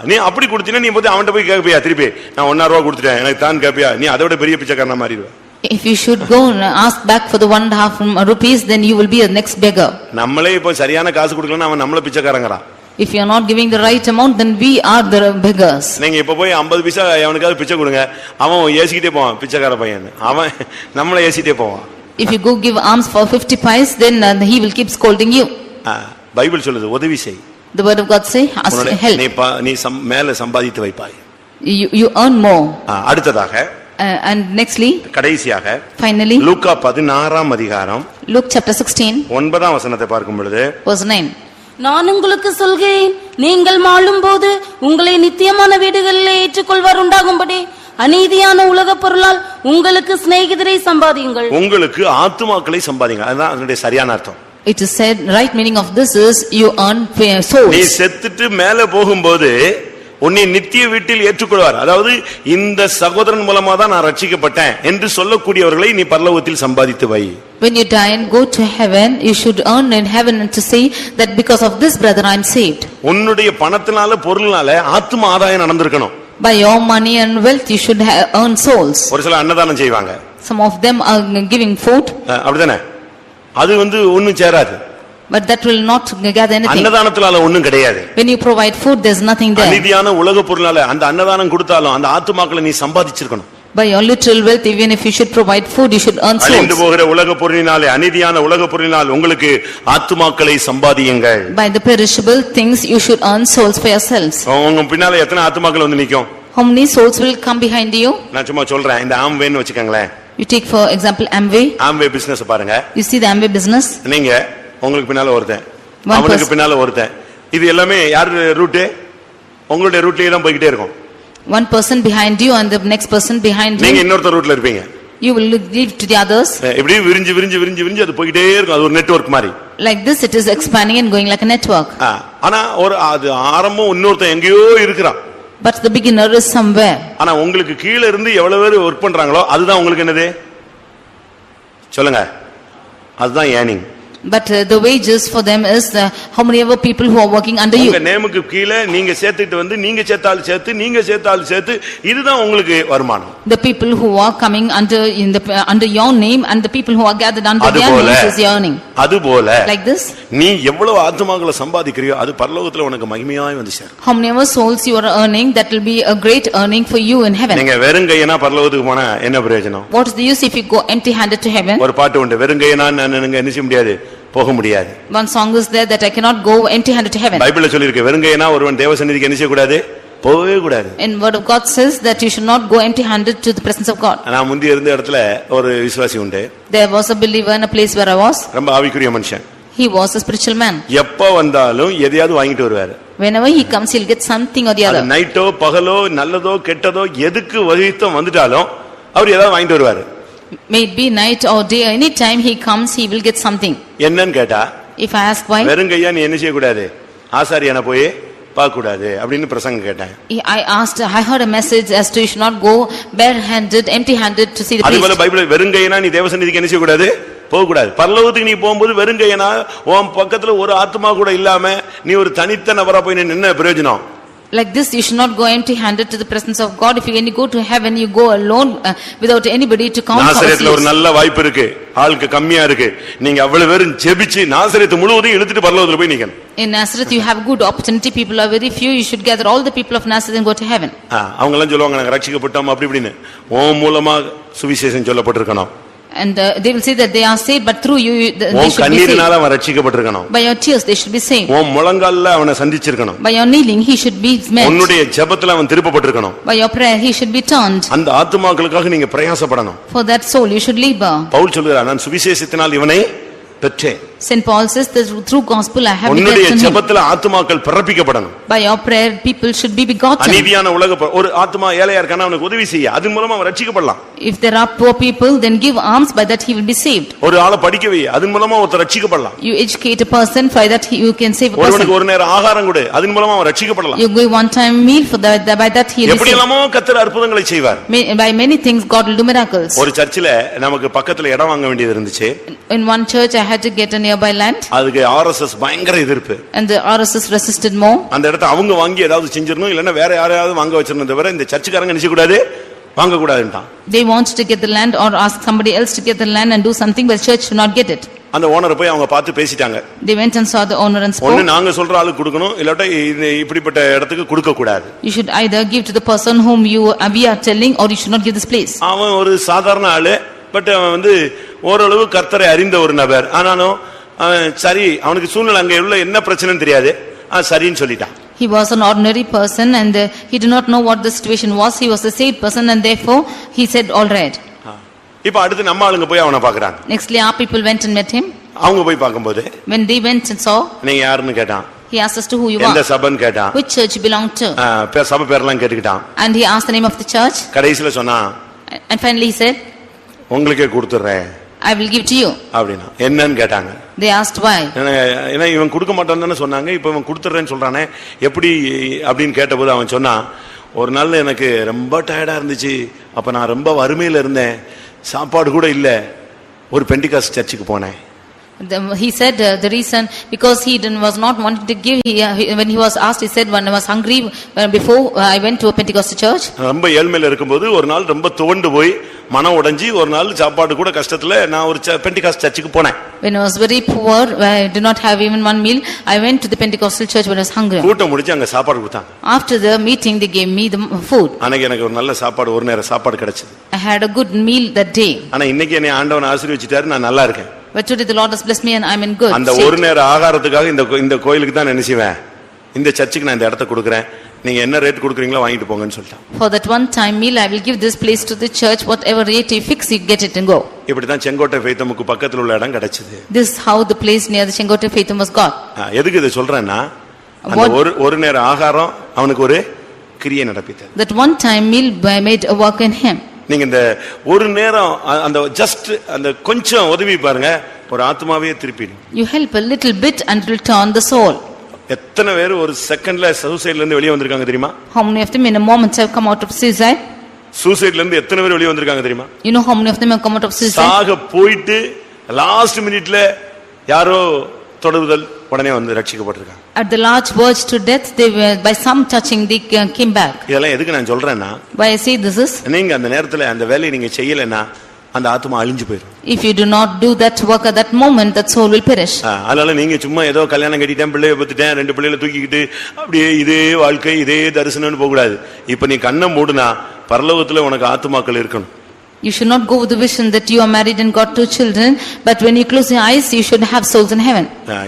Speaker 2: நீ அப்படி கொடுத்தீனா நீ போய் அவன்கிட்ட போய் கேட்பியா? திருப்பி நான் 1.5 ரூபாய் கொடுத்துட்டேன் எனக்கு தான் கேட்பியா? நீ அதை விட பெரிய பிச்சைக்காரனா மாறிடுவ.
Speaker 3: If you should go and ask back for the 1.5 rupees, then you will be a next beggar.
Speaker 2: நம்மளே இப்போ சரியான காசு கொடுக்கலன்னா அவன் நம்மள பிச்சைக்காரங்கறான்.
Speaker 3: If you are not giving the right amount, then we are the beggars.
Speaker 2: நீங்க இப்ப போய் 50 பைசா அவனுக்காவது பிச்சை கொடுங்க, அவன் ஏசிக்கிட்டே போவான் பிச்சைக்கார பையன், அவன் நம்மள ஏசிட்டே போவான்.
Speaker 3: If you go give alms for 50 paise, then he will keep scolding you.
Speaker 2: Bible சொல்லுது உதவி செய்.
Speaker 3: The word of God say, ask help.
Speaker 2: நீ மேல சம்பாதித்து வைப்பாய்.
Speaker 3: You earn more.
Speaker 2: அடுத்ததாக
Speaker 3: and nextly,
Speaker 2: கடைசியாக
Speaker 3: finally,
Speaker 2: லூக்கா 16ஆம் அதிகாரம்
Speaker 3: Luke chapter 16
Speaker 2: 9ஆம் வசனத்தை பார்க்கும் பொழுது,
Speaker 3: verse 9.
Speaker 4: நான் உங்களுக்கு சொல்கிறேன், நீங்கள் மாளும்போது உங்களை நித்தியமான வீடுகளிலே ஏற்றுக்கொள்வார் உண்டாகும்படி அநீதியான உலக பொருளால் உங்களுக்கு சிநேகிதரை சம்பாதியுங்கள்.
Speaker 2: உங்களுக்கு ஆத்துமாக்களை சம்பாதிங்க. அதுதான் அதனுடைய சரியான அர்த்தம்.
Speaker 3: It is said, right meaning of this is you earn souls.
Speaker 2: நீ செத்துட்டு மேலே போகும்போது உன்னை நித்திய வீட்டில் ஏற்றுக்கொள்வார். அதாவது இந்த சகோதரன் மூலமா தான் நான் ரட்சிக்கப்பட்டேன் என்று சொல்லக்கூடியவர்களை நீ பரலோகத்தில் சம்பாதித்து வை.
Speaker 3: When you die and go to heaven, you should earn in heaven and to say that because of this brother I am saved.
Speaker 2: உன்னுடைய பணத்தினால பொருளால ஆத்தும ஆதாயம் நடந்திருக்கணும்.
Speaker 3: By your money and wealth you should earn souls.
Speaker 2: ஒரு சில அன்னதானம் செய்வாங்க.
Speaker 3: Some of them are giving food.
Speaker 2: அப்படிதானே? அது ஒண்ணும் சேராது.
Speaker 3: But that will not gather anything.
Speaker 2: அன்னதானத்தினால ஒண்ணும் கிடையாது.
Speaker 3: When you provide food, there's nothing there.
Speaker 2: அநீதியான உலக பொருளால அந்த அன்னதானம் கொடுத்தாலும் அந்த ஆத்துமாக்களை நீ சம்பாதிச்சிருக்கணும்.
Speaker 3: By your literal wealth, even if you should provide food, you should earn souls.
Speaker 2: அழிந்து போகிற உலக பொருளினாலே, அநீதியான உலக பொருளினால் உங்களுக்கு ஆத்துமாக்களை சம்பாதியுங்கள்.
Speaker 3: By the perishable things, you should earn souls for yourselves.
Speaker 2: உங்க பின்னால எத்தனை ஆத்துமாக்கள் வந்து நிக்கும்?
Speaker 3: How many souls will come behind you?
Speaker 2: நான் சும்மா சொல்றேன். இந்த ஆம்வேன்னு வச்சுக்கங்களேன்.
Speaker 3: You take for example Amway.
Speaker 2: Amway business பாருங்க.
Speaker 3: You see the Amway business.
Speaker 2: நீங்க உங்களுக்கு பின்னால ஒருத்தன், அவனுக்கு பின்னால ஒருத்தன், இது எல்லாமே யார் ரூட்? உங்களுடைய ரூட்லயே தான் போயிட்டே இருக்கும்.
Speaker 3: One person behind you and the next person behind you.
Speaker 2: நீங்க இன்னொரு ரூட்ல இருப்பீங்க.
Speaker 3: You will give to the others.
Speaker 2: இப்படி விரிஞ்சு விரிஞ்சு விரிஞ்சு விரிஞ்சு அது போயிட்டே இருக்கும். அது ஒரு நெட்வொர்க் மாதிரி.
Speaker 3: Like this it is expanding and going like a network.
Speaker 2: ஆனா ஒரு அது ஆரம்பம் இன்னொருத்தன் எங்கேயோ இருக்கிறான்.
Speaker 3: But the beginner is somewhere.
Speaker 2: ஆனா உங்களுக்கு கீழ இருந்து எவ்வளவு பேர் வர்க் பண்றாங்களோ அதுதான் உங்களுக்கு என்னது? சொல்லுங்க. அதுதான் earning.
Speaker 3: But the wages for them is how many ever people who are working under you.
Speaker 2: உங்க நேமுக்கு கீழ நீங்க சேர்த்துட்டு வந்து நீங்க சேர்த்தால் சேர்த்து நீங்க சேர்த்தால் சேர்த்து இதுதான் உங்களுக்கு வருமானம்.
Speaker 3: The people who are coming under your name and the people who are gathered under their names is your earning.
Speaker 2: அதுபோல
Speaker 3: Like this.
Speaker 2: நீ எவ்வளவு ஆத்துமாக்களை சம்பாதிக்கிறியோ அது பரலோகத்துல உனக்கு மகிமையாய் வந்து சேரும்.
Speaker 3: How many ever souls you are earning, that will be a great earning for you in heaven.
Speaker 2: நீங்க வெறுங்கையனா பரலோகத்துக்கு போனா என்ன பிரயோஜனம்?
Speaker 3: What is the use if you go empty handed to heaven?
Speaker 2: ஒரு பாட்டு உண்டு, வெறுங்கையனா நீங்க என்ன செய்ய முடியாது, போக முடியாது.
Speaker 3: One song is there that I cannot go empty handed to heaven.
Speaker 2: பைபிள்ல சொல்லிருக்கு, வெறுங்கையனா ஒருவன் தேவசந்நிதிக்கு என்ன செய்ய கூடாது, போகவே கூடாது.
Speaker 3: In word of God says that you should not go empty handed to the presence of God.
Speaker 2: நான் முந்தி இருந்த இடத்துல ஒரு விசுவாசி உண்டு.
Speaker 3: There was a believer in a place where I was.
Speaker 2: ரொம்ப ஆவிக்குரிய மனுஷன்.
Speaker 3: He was a spiritual man.
Speaker 2: எப்ப வந்தாலும் எதையாவது வாங்கிட்டு வருவாரு.
Speaker 3: Whenever he comes, he'll get something or the other.
Speaker 2: நைட்டோ பகலோ நல்லதோ கெட்டதோ எதுக்கு வகித்தம் வந்துட்டாலும் அவர் ஏதாவது வாங்கிட்டு வருவாரு.
Speaker 3: May it be night or day, any time he comes, he will get something.
Speaker 2: என்னன்னு கேட்டா,
Speaker 3: If I ask why,
Speaker 2: வெறுங்கையா நீ என்ன செய்ய கூடாது, ஆசாரியனை போய் பார்க்க கூடாது அப்படின்னு பிரசங்கம் கேட்டேன்.
Speaker 3: I heard a message as to you should not go barehanded, empty-handed to see the priest.
Speaker 2: அதுபோல பைபிள் வெறுங்கையனா நீ தேவசந்நிதிக்கு என்ன செய்ய கூடாது, போக கூடாது. பரலோகத்துக்கு நீ போகும்போது வெறுங்கையனா உன் பக்கத்துல ஒரு ஆத்மா கூட இல்லாம நீ ஒரு தனித்த நபரா போய் நின்ன பிரயோஜனம்?
Speaker 3: Like this, you should not go empty-handed to the presence of God. If you go to heaven, you go alone without anybody to count.
Speaker 2: நாசரேத்துல ஒரு நல்ல வாய்ப்பு இருக்கு, ஆளுக்கு கம்மியா இருக்கு. நீங்க அவ்வளவு பேரும் ஜெபிச்சு நாசரேத்து முழுவதையும் இழுத்துட்டு பரலோகத்துல போய் நிக்கணும்.
Speaker 3: In Nazareth, you have good opportunity. People are very few. You should gather all the people of Nazareth and go to heaven.
Speaker 2: அவங்க எல்லாம் சொல்லுவாங்க, நாங்க ரட்சிக்கப்பட்டோம் அப்படி இப்படின்னு. உன் மூலமா சுவிசேஷம் சொல்லப்பட்டிருக்கணும்.
Speaker 3: And they will say that they are saved, but through you they should be saved.
Speaker 2: கண்ணீரினால அவன் ரட்சிக்கப்பட்டிருக்கணும்.
Speaker 3: By your tears they should be saved.
Speaker 2: உன் முழங்கால்ல அவனை சந்திச்சிருக்கணும்.
Speaker 3: By your kneeling he should be met.
Speaker 2: உன்னுடைய ஜெபத்துல அவன் திருப்பப்பட்டிருக்கணும்.
Speaker 3: By your prayer he should be turned.
Speaker 2: அந்த ஆத்துமாக்களுக்காக நீங்க பிரயாசப்படணும்.
Speaker 3: For that soul you should labor.
Speaker 2: Pavul சொல்றார், நான் சுவிசேஷத்தினால் இவனை பெற்றேன்.
Speaker 3: Saint Paul says that through gospel I have
Speaker 2: உன்னுடைய
Speaker 3: begotten him.
Speaker 2: ஜெபத்துல ஆத்துமாக்கள் பிறப்பிக்கப்படணும்.
Speaker 3: By your prayer people should be begotten.
Speaker 2: அநீதியான உலக ஒரு ஆத்துமா ஏழையா இருக்கானா அவனுக்கு உதவி செய்ய, அதன் மூலமா அவன் ரட்சிக்கப்படலாம்.
Speaker 3: If there are poor people, then give alms, by that he will be saved.
Speaker 2: ஒரு ஆளை படிக்க வை, அதன் மூலமா ஒருத்தர் ரட்சிக்கப்படலாம்.
Speaker 3: You educate a person, by that you can save a person.
Speaker 2: ஒருவனுக்கு ஒரு நேரம் ஆகாரம் கொடு, அதன் மூலமா அவன் ரட்சிக்கப்படலாம்.
Speaker 3: You give one time meal, for that by that he will be
Speaker 2: எப்படி
Speaker 3: saved.
Speaker 2: எல்லாமோ கர்த்தர் அற்புதங்களை செய்வார்.
Speaker 3: By many things God will do miracles.
Speaker 2: ஒரு சர்ச்சில நமக்கு பக்கத்துல இடம் வாங்க வேண்டியது இருந்துச்சு.
Speaker 3: In one church I had to get a nearby land.
Speaker 2: அதுக்கு RSS பயங்கர எதிர்ப்பு.
Speaker 3: And the RSS resisted more.
Speaker 2: அந்த இடத்தை அவங்க வாங்கி ஏதாவது செஞ்சிரணும், இல்லன்னா வேற யாரையாவது வாங்க வச்சிரணும், தவிர இந்த சர்ச்சுக்காரங்க நினைக்க கூடாது, வாங்க கூடாதுன்றான்.
Speaker 3: They wanted to get the land or ask somebody else to get the land and do something, but the church should not get it.
Speaker 2: அந்த ஓனரை போய் அவங்க பார்த்து பேசிட்டாங்க.
Speaker 3: They went and saw the owner and spoke.
Speaker 2: ஒன்னு நாங்க சொல்ற ஆளுக்கு கொடுக்கணும், இல்லாட்ட இப்படிப்பட்ட இடத்துக்கு கொடுக்க கூடாது.
Speaker 3: You should either give to the person whom we are telling, or you should not give this place.
Speaker 2: அவன் ஒரு சாதாரண ஆளு, பட் அவன் வந்து ஓரளவு கர்த்தரை அறிந்த ஒரு நபர். ஆனாலும் சரி, அவனுக்கு சூழ்நிலை அங்க உள்ள என்ன பிரச்சனைன்னு தெரியாது, சரின்னு சொல்லிட்டான்.
Speaker 3: He was an ordinary person and he did not know what the situation was. He was a saved person and therefore he said all right.
Speaker 2: இப்ப அடுத்து நம்ம ஆளுங்க போய் அவனை பார்க்கறாங்க.
Speaker 3: Nextly our people went and met him.
Speaker 2: அவங்க போய் பார்க்கும்போது
Speaker 3: when they went and saw,
Speaker 2: நீங்க யாருன்னு கேட்டான்.
Speaker 3: He asked us to who you are.
Speaker 2: எந்த சபைன்னு கேட்டான்.
Speaker 3: Which church you belong to.
Speaker 2: சபை பேரெல்லாம் கேட்டுக்கிட்டான்.
Speaker 3: And he asked the name of the church.
Speaker 2: கடைசில சொன்னான்,
Speaker 3: and finally he said,
Speaker 2: உங்களுக்கே கொடுத்துறேன்,
Speaker 3: I will give to you.
Speaker 2: அப்படினா என்னன்னு கேட்டாங்க.
Speaker 3: They asked why.
Speaker 2: ஏன்னா இவன் கொடுக்க மாட்டான்னு சொன்னாங்க, இப்போ இவன் கொடுத்துறேன்னு சொல்றானே எப்படி அப்படின்னு கேட்டபோது அவன் சொன்னான், ஒரு நாள் எனக்கு ரொம்ப டயர்டா இருந்துச்சு, அப்ப நான் ரொம்ப வறுமையில இருந்தேன், சாப்பாடு கூட இல்ல, ஒரு பெண்டிகாஸ்ட் சர்ச்சுக்கு போனேன்.
Speaker 3: He said the reason because he was not wanting to give. When he was asked, he said, when I was hungry before I went to a Pentecostal church.
Speaker 2: ரொம்ப ஏழ்மையில இருக்கும்போது ஒரு நாள் ரொம்ப துவண்டு போய் மனம் உடைஞ்சி ஒரு நாள் சாப்பாடு கூட கஷ்டத்துல நான் ஒரு பெண்டிகாஸ்ட் சர்ச்சுக்கு போனேன்.
Speaker 3: When I was very poor, I did not have even one meal, I went to the Pentecostal church when I was hungry.
Speaker 2: கூட்டம் முடிஞ்சு அங்க சாப்பாடு கொடுத்தாங்க.
Speaker 3: After the meeting they gave me the food.
Speaker 2: அன்னைக்கு எனக்கு ஒரு நல்ல சாப்பாடு, ஒரு நேர சாப்பாடு கிடைச்சது.
Speaker 3: I had a good meal that day.
Speaker 2: ஆனா இன்னைக்கு என்னை ஆண்டவன் ஆசீர்வதிச்சிட்டாரு, நான் நல்லா இருக்கேன்.
Speaker 3: But today the Lord has blessed me and I am in good.
Speaker 2: அந்த ஒரு நேர ஆகாரத்துக்காக இந்த கோயிலுக்கு தான் நினைச்சுவேன், இந்த சர்ச்சுக்கு நான் இந்த இடத்தை கொடுக்கிறேன், நீங்க என்ன ரேட் கொடுக்குறீங்களோ வாங்கிட்டு போங்கன்னு சொல்லிட்டான்.
Speaker 3: For that one time meal I will give this place to the church, whatever rate you fix you get it and go.
Speaker 2: இப்படி தான் செங்கோட்டை ஃபெய்தமுக்கு பக்கத்துல உள்ள இடம் கிடைச்சது.
Speaker 3: This is how the place near the Chengote Faitham was got.
Speaker 2: எதுக்கு இத சொல்றேன்னா, அந்த ஒரு நேர ஆகாரம் அவனுக்கு ஒரு கிரியை நடப்பித்தது.
Speaker 3: That one time meal made a work in him.
Speaker 2: நீங்க இந்த ஒரு நேரம் அந்த ஜஸ்ட் அந்த கொஞ்சம் உதவி பாருங்க, ஒரு ஆத்மாவே திருப்பிடும்.
Speaker 3: You help a little bit and it will turn the soul.
Speaker 2: எத்தனை பேர் ஒரு செகண்ட்ல சூசைட்ல இருந்து வெளிய வந்திருக்காங்க தெரியுமா?
Speaker 3: How many of them in a moment have come out of suicide?
Speaker 2: சூசைட்ல இருந்து எத்தனை பேர் வெளிய வந்திருக்காங்க தெரியுமா?
Speaker 3: You know how many of them have come out of suicide?
Speaker 2: சாக போயிட்டு லாஸ்ட் மினிட்ல யாரோ தொடுதல் உடனே வந்து ரட்சிக்கப்பட்டிருக்காங்க.
Speaker 3: At the large verge to death, they were by some touching they came back.
Speaker 2: இதெல்லாம் எதுக்கு நான் சொல்றேன்னா,
Speaker 3: Why I say this is,
Speaker 2: நீங்க அந்த நேரத்துல அந்த வேலையை நீங்க செய்யலைன்னா அந்த ஆத்மா அழிஞ்சு போயிடும்.
Speaker 3: if you do not do that work at that moment, that soul will perish.
Speaker 2: அதனால நீங்க சும்மா ஏதோ கல்யாணம் கட்டிட்டேன், பிள்ளைய பத்துட்டேன், 2 பிள்ளைகளை தூக்கிக்கிட்டு அப்படியே இதே வாழ்க்கை இதே தரிசனம்னு போக கூடாது. இப்ப நீ கண்ணை மூடுனா பரலோகத்துல உனக்கு ஆத்துமாக்கள் இருக்கணும்.
Speaker 3: You should not go with the vision that you are married and got 2 children, but when you close your eyes, you should have souls in heaven.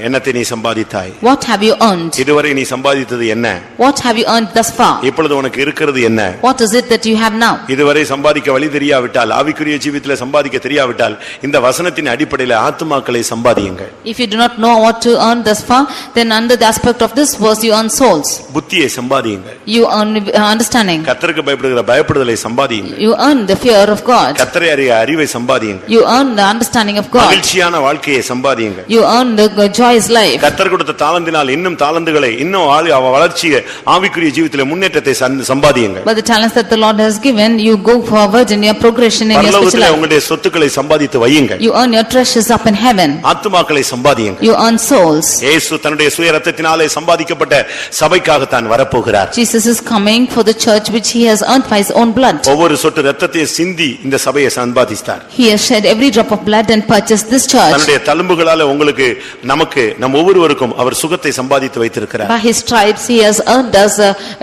Speaker 2: என்னத்தை நீ சம்பாதித்தாய்?
Speaker 3: What have you earned?
Speaker 2: இதுவரை நீ சம்பாதித்தது என்ன?
Speaker 3: What have you earned thus far?
Speaker 2: இப்பொழுது உனக்கு இருக்கிறது என்ன?
Speaker 3: What is it that you have now?
Speaker 2: இதுவரை சம்பாதிக்க வழி தெரியாவிட்டால், ஆவிக்குரிய ஜீவிதத்திலே சம்பாதிக்க தெரியாவிட்டால், இந்த வசனத்தின் அடிப்படையில் ஆத்துமாக்களை சம்பாதியுங்கள்.
Speaker 3: If you do not know what to earn thus far, then under the aspect of this verse you earn souls.
Speaker 2: புத்தியை சம்பாதியுங்கள்.
Speaker 3: You earn understanding.
Speaker 2: கர்த்தருக்கு பயப்படுதலை சம்பாதியுங்கள்.
Speaker 3: You earn the fear of God.
Speaker 2: கர்த்தரை அறிய அறிவை சம்பாதியுங்கள்.
Speaker 3: You earn the understanding of God.
Speaker 2: மகிழ்ச்சியான வாழ்க்கையை சம்பாதியுங்கள்.
Speaker 3: You earn the joyous life.
Speaker 2: கர்த்தர் கொடுத்த தாளந்தினால் இன்னும் தாளந்துகளை இன்னும் வளர்ச்சியை ஆவிக்குரிய ஜீவிதத்திலே முன்னேற்றத்தை சம்பாதியுங்கள்.
Speaker 3: By the talents that the Lord has given, you go forward in your progression in your spiritual
Speaker 2: பரலோகத்திலே
Speaker 3: life.
Speaker 2: உங்களுடைய சொத்துக்களை சம்பாதித்து வையுங்கள்.
Speaker 3: You earn your treasures up in heaven.
Speaker 2: ஆத்துமாக்களை சம்பாதியுங்கள்.
Speaker 3: You earn souls.
Speaker 2: இயேசு தன்னுடைய சுய இரத்தத்தினாலே சம்பாதிக்கப்பட்ட சபைக்காக தான் வரப்போகிறார்.
Speaker 3: Jesus is coming for the church which he has earned by his own blood.
Speaker 2: ஒவ்வொரு சொட்டு இரத்தத்தையும் சிந்தி இந்த சபையை சம்பாதித்தார்.
Speaker 3: He has shed every drop of blood and purchased this church.
Speaker 2: தன்னுடைய தழும்புகளால உங்களுக்கு நமக்கு நம் ஒவ்வொருவருக்கும் அவர் சுகத்தை சம்பாதித்து வைத்திருக்கிறார்.
Speaker 3: By his stripes he has earned us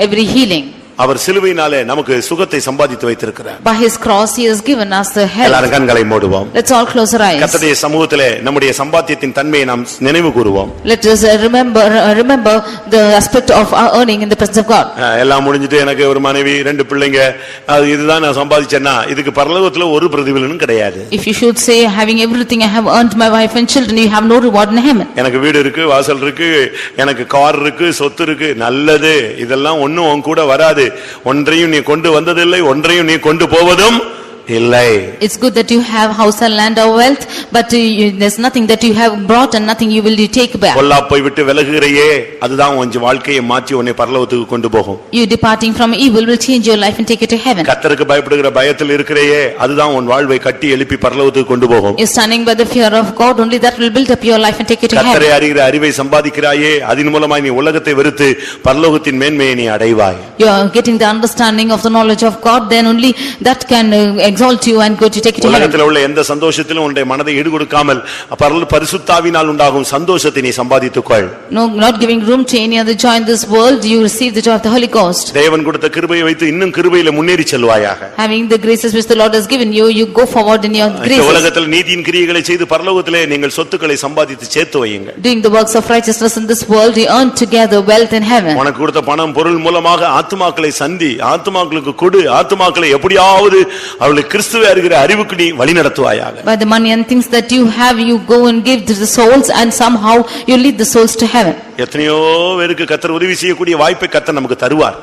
Speaker 3: every healing.
Speaker 2: அவர் சிலுவையினாலே நமக்கு சுகத்தை சம்பாதித்து வைத்திருக்கிறார்.
Speaker 3: By his cross he has given us the health.
Speaker 2: எல்லாரும் கண்களை மூடுவோம்.
Speaker 3: Let's all close our eyes.
Speaker 2: கர்த்தருடைய சமூகத்திலே நம்முடைய சம்பாத்தியத்தின் தன்மையை நாம் நினைவு கூறுவோம்.
Speaker 3: Let us remember the aspect of our earning in the presence of God.
Speaker 2: எல்லாம் முடிஞ்சிட்டு எனக்கு ஒரு மனைவி 2 பிள்ளைங்க இதுதான் நான் சம்பாதிச்சேன்னா இதுக்கு பரலோகத்துல ஒரு பிரதிபலனும் கிடையாது.
Speaker 3: If you should say having everything I have earned my wife and children, you have no reward in heaven.
Speaker 2: எனக்கு வீடு இருக்கு, வாசல் இருக்கு, எனக்கு கார் இருக்கு, சொத்து இருக்கு, நல்லது. இதெல்லாம் ஒண்ணும் உன் கூட வராது. ஒன்றையும் நீ கொண்டு வந்ததில்லை, ஒன்றையும் நீ கொண்டு போவதும் இல்லை.
Speaker 3: It's good that you have house and land or wealth, but there's nothing that you have brought and nothing you will take back.
Speaker 2: பொல்லாப்பை விட்டு விலகுகிறையே, அதுதான் உன் வாழ்க்கையை மாற்றி உன்னை பரலோகத்துக்கு கொண்டு போகும்.
Speaker 3: You departing from evil will change your life and take you to heaven.
Speaker 2: கர்த்தருக்கு பயப்படுகிற பயத்தில் இருக்கிறையே, அதுதான் உன் வாழ்வை கட்டி எழுப்பி பரலோகத்துக்கு கொண்டு போகும்.
Speaker 3: You're standing by the fear of God, only that will build up your life and take you to heaven.
Speaker 2: கர்த்தரை அறிகிற அறிவை சம்பாதிக்கிறாயே, அதன் மூலமாய் நீ உலகத்தை வெறுத்து பரலோகத்தின் மேன்மையை நீ அடைவாய்.
Speaker 3: You are getting the understanding of the knowledge of God, then only that can exalt you and go to take it to heaven.
Speaker 2: உலகத்தில் உள்ள எந்த சந்தோஷத்திலும் உன்னுடைய மனதை ஈடுகொடுக்காமல் பரிசுத்தாவினால் உண்டாகும் சந்தோஷத்தை நீ சம்பாதித்துக்கொள்.
Speaker 3: No, not giving room to any other joy in this world, you receive the joy of the Holy Ghost.
Speaker 2: தேவன் கொடுத்த கிருபையை வைத்து இன்னும் கிருபையிலே முன்னேறி செல்வாயாக.
Speaker 3: Having the graces which the Lord has given you, you go forward in your graces.
Speaker 2: இந்த உலகத்தில் நீதியின் கிரியைகளை செய்து பரலோகத்திலே நீங்கள் சொத்துக்களை சம்பாதித்து சேர்த்து வையுங்கள்.
Speaker 3: Doing the works of righteousness in this world, you earn together wealth in heaven.
Speaker 2: உனக்கு கொடுத்த பணம் பொருள் மூலமாக ஆத்துமாக்களை சந்தி, ஆத்துமாக்களுக்கு கொடு, ஆத்துமாக்களை எப்படியாவது அவளை கிறிஸ்துவை அறிகிற அறிவுக்கு நீ வழி நடத்துவாயாக.
Speaker 3: By the money and things that you have, you go and give to the souls, and somehow you lead the souls to heaven.
Speaker 2: எத்தனையோ பேருக்கு கர்த்தர் உதவி செய்யக்கூடிய வாய்ப்பை கர்த்தர் நமக்கு தருவார்.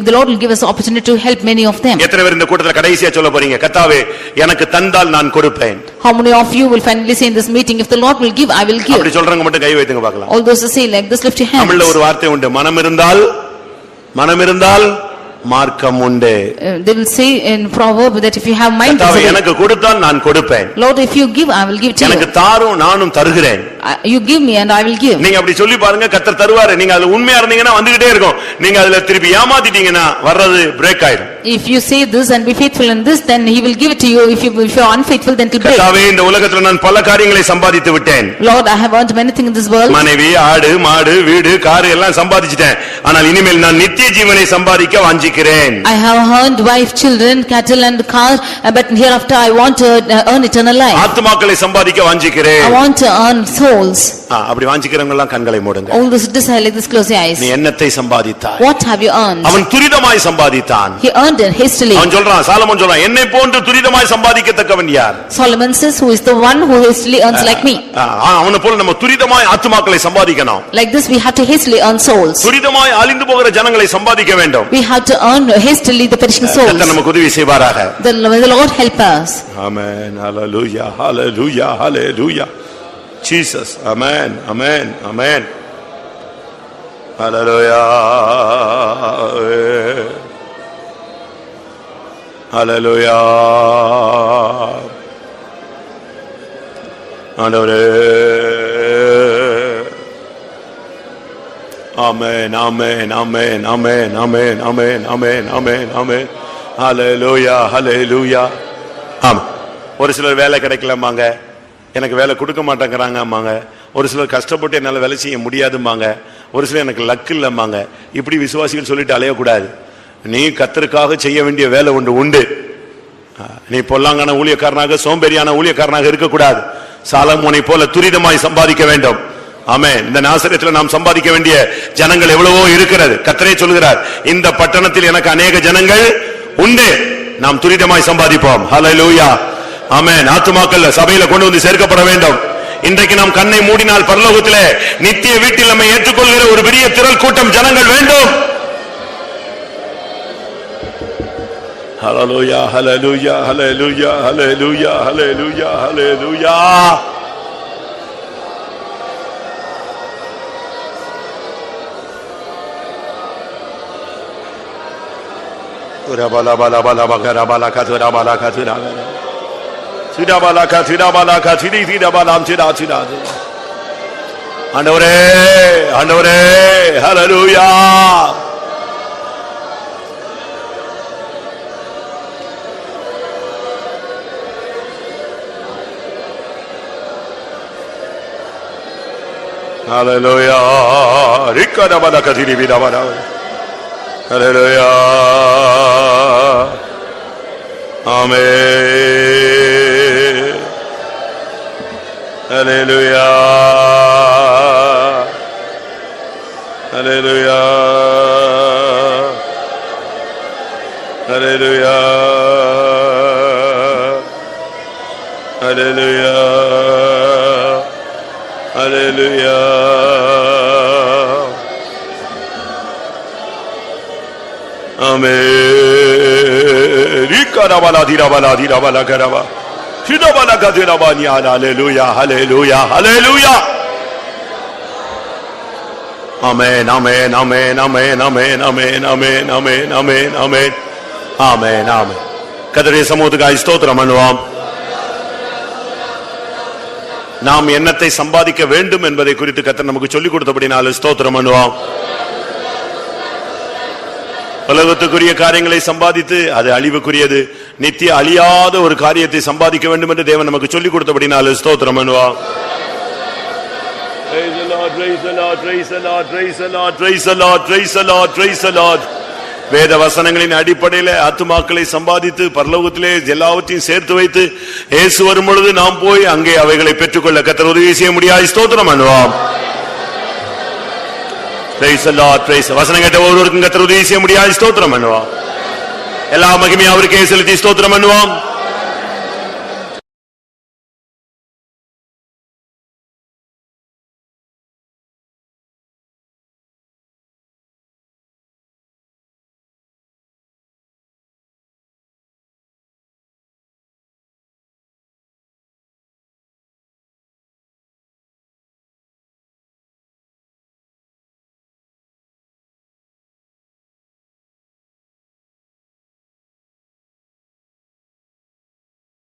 Speaker 3: The Lord will give us opportunity to help many of them.
Speaker 2: எத்தனை பேர் இந்த கூட்டத்தில் கடைசியா சொல்ல போறீங்க, கர்த்தாவே எனக்கு தந்தால் நான் கொடுப்பேன்?
Speaker 3: How many of you will finally say in this meeting, if the Lord will give, I will give?
Speaker 2: அப்படி சொல்றவங்க மட்டும் கை வைத்துங்க பார்க்கலாம்.
Speaker 3: All those who say like this, lift your hands.
Speaker 2: தமிழ்ல ஒரு வார்த்தை உண்டு, மனம் இருந்தால் மார்க்கம் உண்டு.
Speaker 3: They will say in proverb that if you have mind,
Speaker 2: எனக்கு கொடுத்தால் நான் கொடுப்பேன்.
Speaker 3: Lord, if you give, I will give to you.
Speaker 2: எனக்கு தாரும் நானும் தருகிறேன்.
Speaker 3: You give me and I will give.
Speaker 2: நீங்க அப்படி சொல்லி பாருங்க, கர்த்தர் தருவாரு. நீங்க அதுல உண்மையா இருந்தீங்கன்னா வந்துகிட்டே இருக்கும். நீங்க அதுல திருப்பி ஏமாத்திட்டீங்கன்னா வர்றது பிரேக் ஆயிடும்.
Speaker 3: If you say this and be faithful in this, then he will give it to you. If you are unfaithful, then it will break.
Speaker 2: கர்த்தாவே இந்த உலகத்துல நான் பல காரியங்களை சம்பாதித்து விட்டேன்.
Speaker 3: Lord, I have earned many things in this world.
Speaker 2: மனைவி, ஆடு, மாடு, வீடு, கார் எல்லாம் சம்பாதிச்சிட்டேன். ஆனால் இனிமேல் நான் நித்திய ஜீவனை சம்பாதிக்க வாஞ்சிக்கிறேன்.
Speaker 3: I have earned wife, children, cattle and car, but hereafter I want to earn eternal life.
Speaker 2: ஆத்துமாக்களை சம்பாதிக்க வாஞ்சிக்கிறேன்.
Speaker 3: I want to earn souls.
Speaker 2: அப்படி வாஞ்சிக்கிறவங்க எல்லாம் கண்களை மூடுங்க.
Speaker 3: All this desire, like this, close your eyes.
Speaker 2: நீ என்னத்தை சம்பாதித்தாய்?
Speaker 3: What have you earned?
Speaker 2: அவன் துரிதமாய் சம்பாதித்தான்.
Speaker 3: He earned it hastily.
Speaker 2: அவன் சொல்றான், சாலமோன் சொல்றான், என்னை போன்று துரிதமாய் சம்பாதிக்கத்தக்கவன் யார்?
Speaker 3: Solomon says, who is the one who hastily earns like me?
Speaker 2: அவனை போல நம்ம துரிதமாய் ஆத்துமாக்களை சம்பாதிக்கணும்.
Speaker 3: Like this we have to hastily earn souls.
Speaker 2: துரிதமாய் அழிந்து போகிற ஜனங்களை சம்பாதிக்க வேண்டும்.
Speaker 3: We have to earn hastily the perishing souls.
Speaker 2: கர்த்தர் நமக்கு உதவி செய்வாராக.
Speaker 3: The Lord help us.
Speaker 2: Amen. Hallelujah. Hallelujah. Hallelujah. Jesus. Amen. Amen. Amen. Hallelujah. Hallelujah. Hallelujah. ஆமென் ஆமென் ஆமென் ஆமென் ஆமென் ஆமென் ஆமென் ஆமென் ஆமென் ஹல்லேலூயா ஹல்லேலூயா. ஆமென். ஒரு சிலர் வேலை கிடைக்கலமாங்க, எனக்கு வேலை கொடுக்க மாட்டேங்கிறாங்கம்மாங்க. ஒரு சிலர் கஷ்டப்பட்டு என்னால வேலை செய்ய முடியாதும்பாங்க. ஒரு சிலர் எனக்கு லக் இல்லம்மாங்க. இப்படி விசுவாசிகள் சொல்லிட்டு அலையக்கூடாது. நீ கர்த்தருக்காக செய்ய வேண்டிய வேலை உண்டு. நீ பொல்லாங்கான ஊழியக்காரனாக சோம்பேறியான ஊழியக்காரனாக இருக்கக்கூடாது. சாலமோனை போல துரிதமாய் சம்பாதிக்க வேண்டும். ஆமென். இந்த நாசரேத்தில் நாம் சம்பாதிக்க வேண்டிய ஜனங்கள் எவ்வளவோ இருக்கிறது. கர்த்தரே சொல்கிறார், இந்த பட்டணத்தில் எனக்கு அநேக ஜனங்கள் உண்டு, நாம் துரிதமாய் சம்பாதிப்போம். ஹல்லேலூயா. ஆமென். ஆத்துமாக்கள் சபையில கொண்டு வந்து சேர்க்கப்பட வேண்டும். இன்றைக்கு நாம் கண்ணை மூடினால் பரலோகத்திலே நித்திய வீட்டில் நம்மை ஏற்றுக்கொள்கிற ஒரு பெரிய திரள் கூட்டம் ஜனங்கள் வேண்டும். ஹல்லேலூயா ஹல்லேலூயா ஹல்லேலூயா ஹல்லேலூயா ஹல்லேலூயா ஹல்லேலூயா. ரபல பல பல பகர பல கதுர பல கதுர சிடா பல கதுர பல கதிரி சிடா பலம் சிடா சிடா. ஆண்டவரே ஆண்டவரே ஹல்லேலூயா. ஹல்லேலூயா. ரிக்கட பல கதிரி விடா பல. ஹல்லேலூயா. ஆமென். ஹல்லேலூயா. ஹல்லேலூயா. ஹல்லேலூயா. ஹல்லேலூயா. ஹல்லேலூயா. ஆமென். ரிக்கரபல திரபல திரபல கரப சிதபல கதிரபனி. ஹல்லேலூயா ஹல்லேலூயா ஹல்லேலூயா. ஆமென் ஆமென் ஆமென் ஆமென் ஆமென் ஆமென் ஆமென் ஆமென் ஆமென் ஆமென் ஆமென் ஆமென். கர்த்தருடைய சமூகத்துக்காய் ஸ்தோத்திரம் பண்ணுவோம். நாம் என்னத்தை சம்பாதிக்க வேண்டும் என்பதை குறித்து கர்த்தர் நமக்கு சொல்லிக் கொடுத்தபடினால ஸ்தோத்திரம் பண்ணுவோம். உலகத்துக்குரிய காரியங்களை சம்பாதித்து அது அழிவுக்குரியது. நித்திய அழியாத ஒரு காரியத்தை சம்பாதிக்க வேண்டும் என்று தேவன் நமக்கு சொல்லிக் கொடுத்தபடினால ஸ்தோத்திரம் பண்ணுவோம். Praise the Lord, praise the Lord, praise the Lord, praise the Lord, praise the Lord, praise the Lord, praise the Lord. வேத வசனங்களின் அடிப்படையில் ஆத்துமாக்களை சம்பாதித்து பரலோகத்திலே எல்லாவற்றையும் சேர்த்து வைத்து இயேசு வரும் பொழுது நாம் போய் அங்கே அவைகளை பெற்றுக்கொள்ள கர்த்தர் உதவி செய்ய முடியாது. ஸ்தோத்திரம் பண்ணுவோம். Praise the Lord, praise. வசனம் கேட்ட ஒருவருக்கும் கர்த்தர் உதவி செய்ய முடியாது. ஸ்தோத்திரம் பண்ணுவோம். எல்லா மகிமையும் அவருக்கே செலுத்தி ஸ்தோத்திரம் பண்ணுவோம்.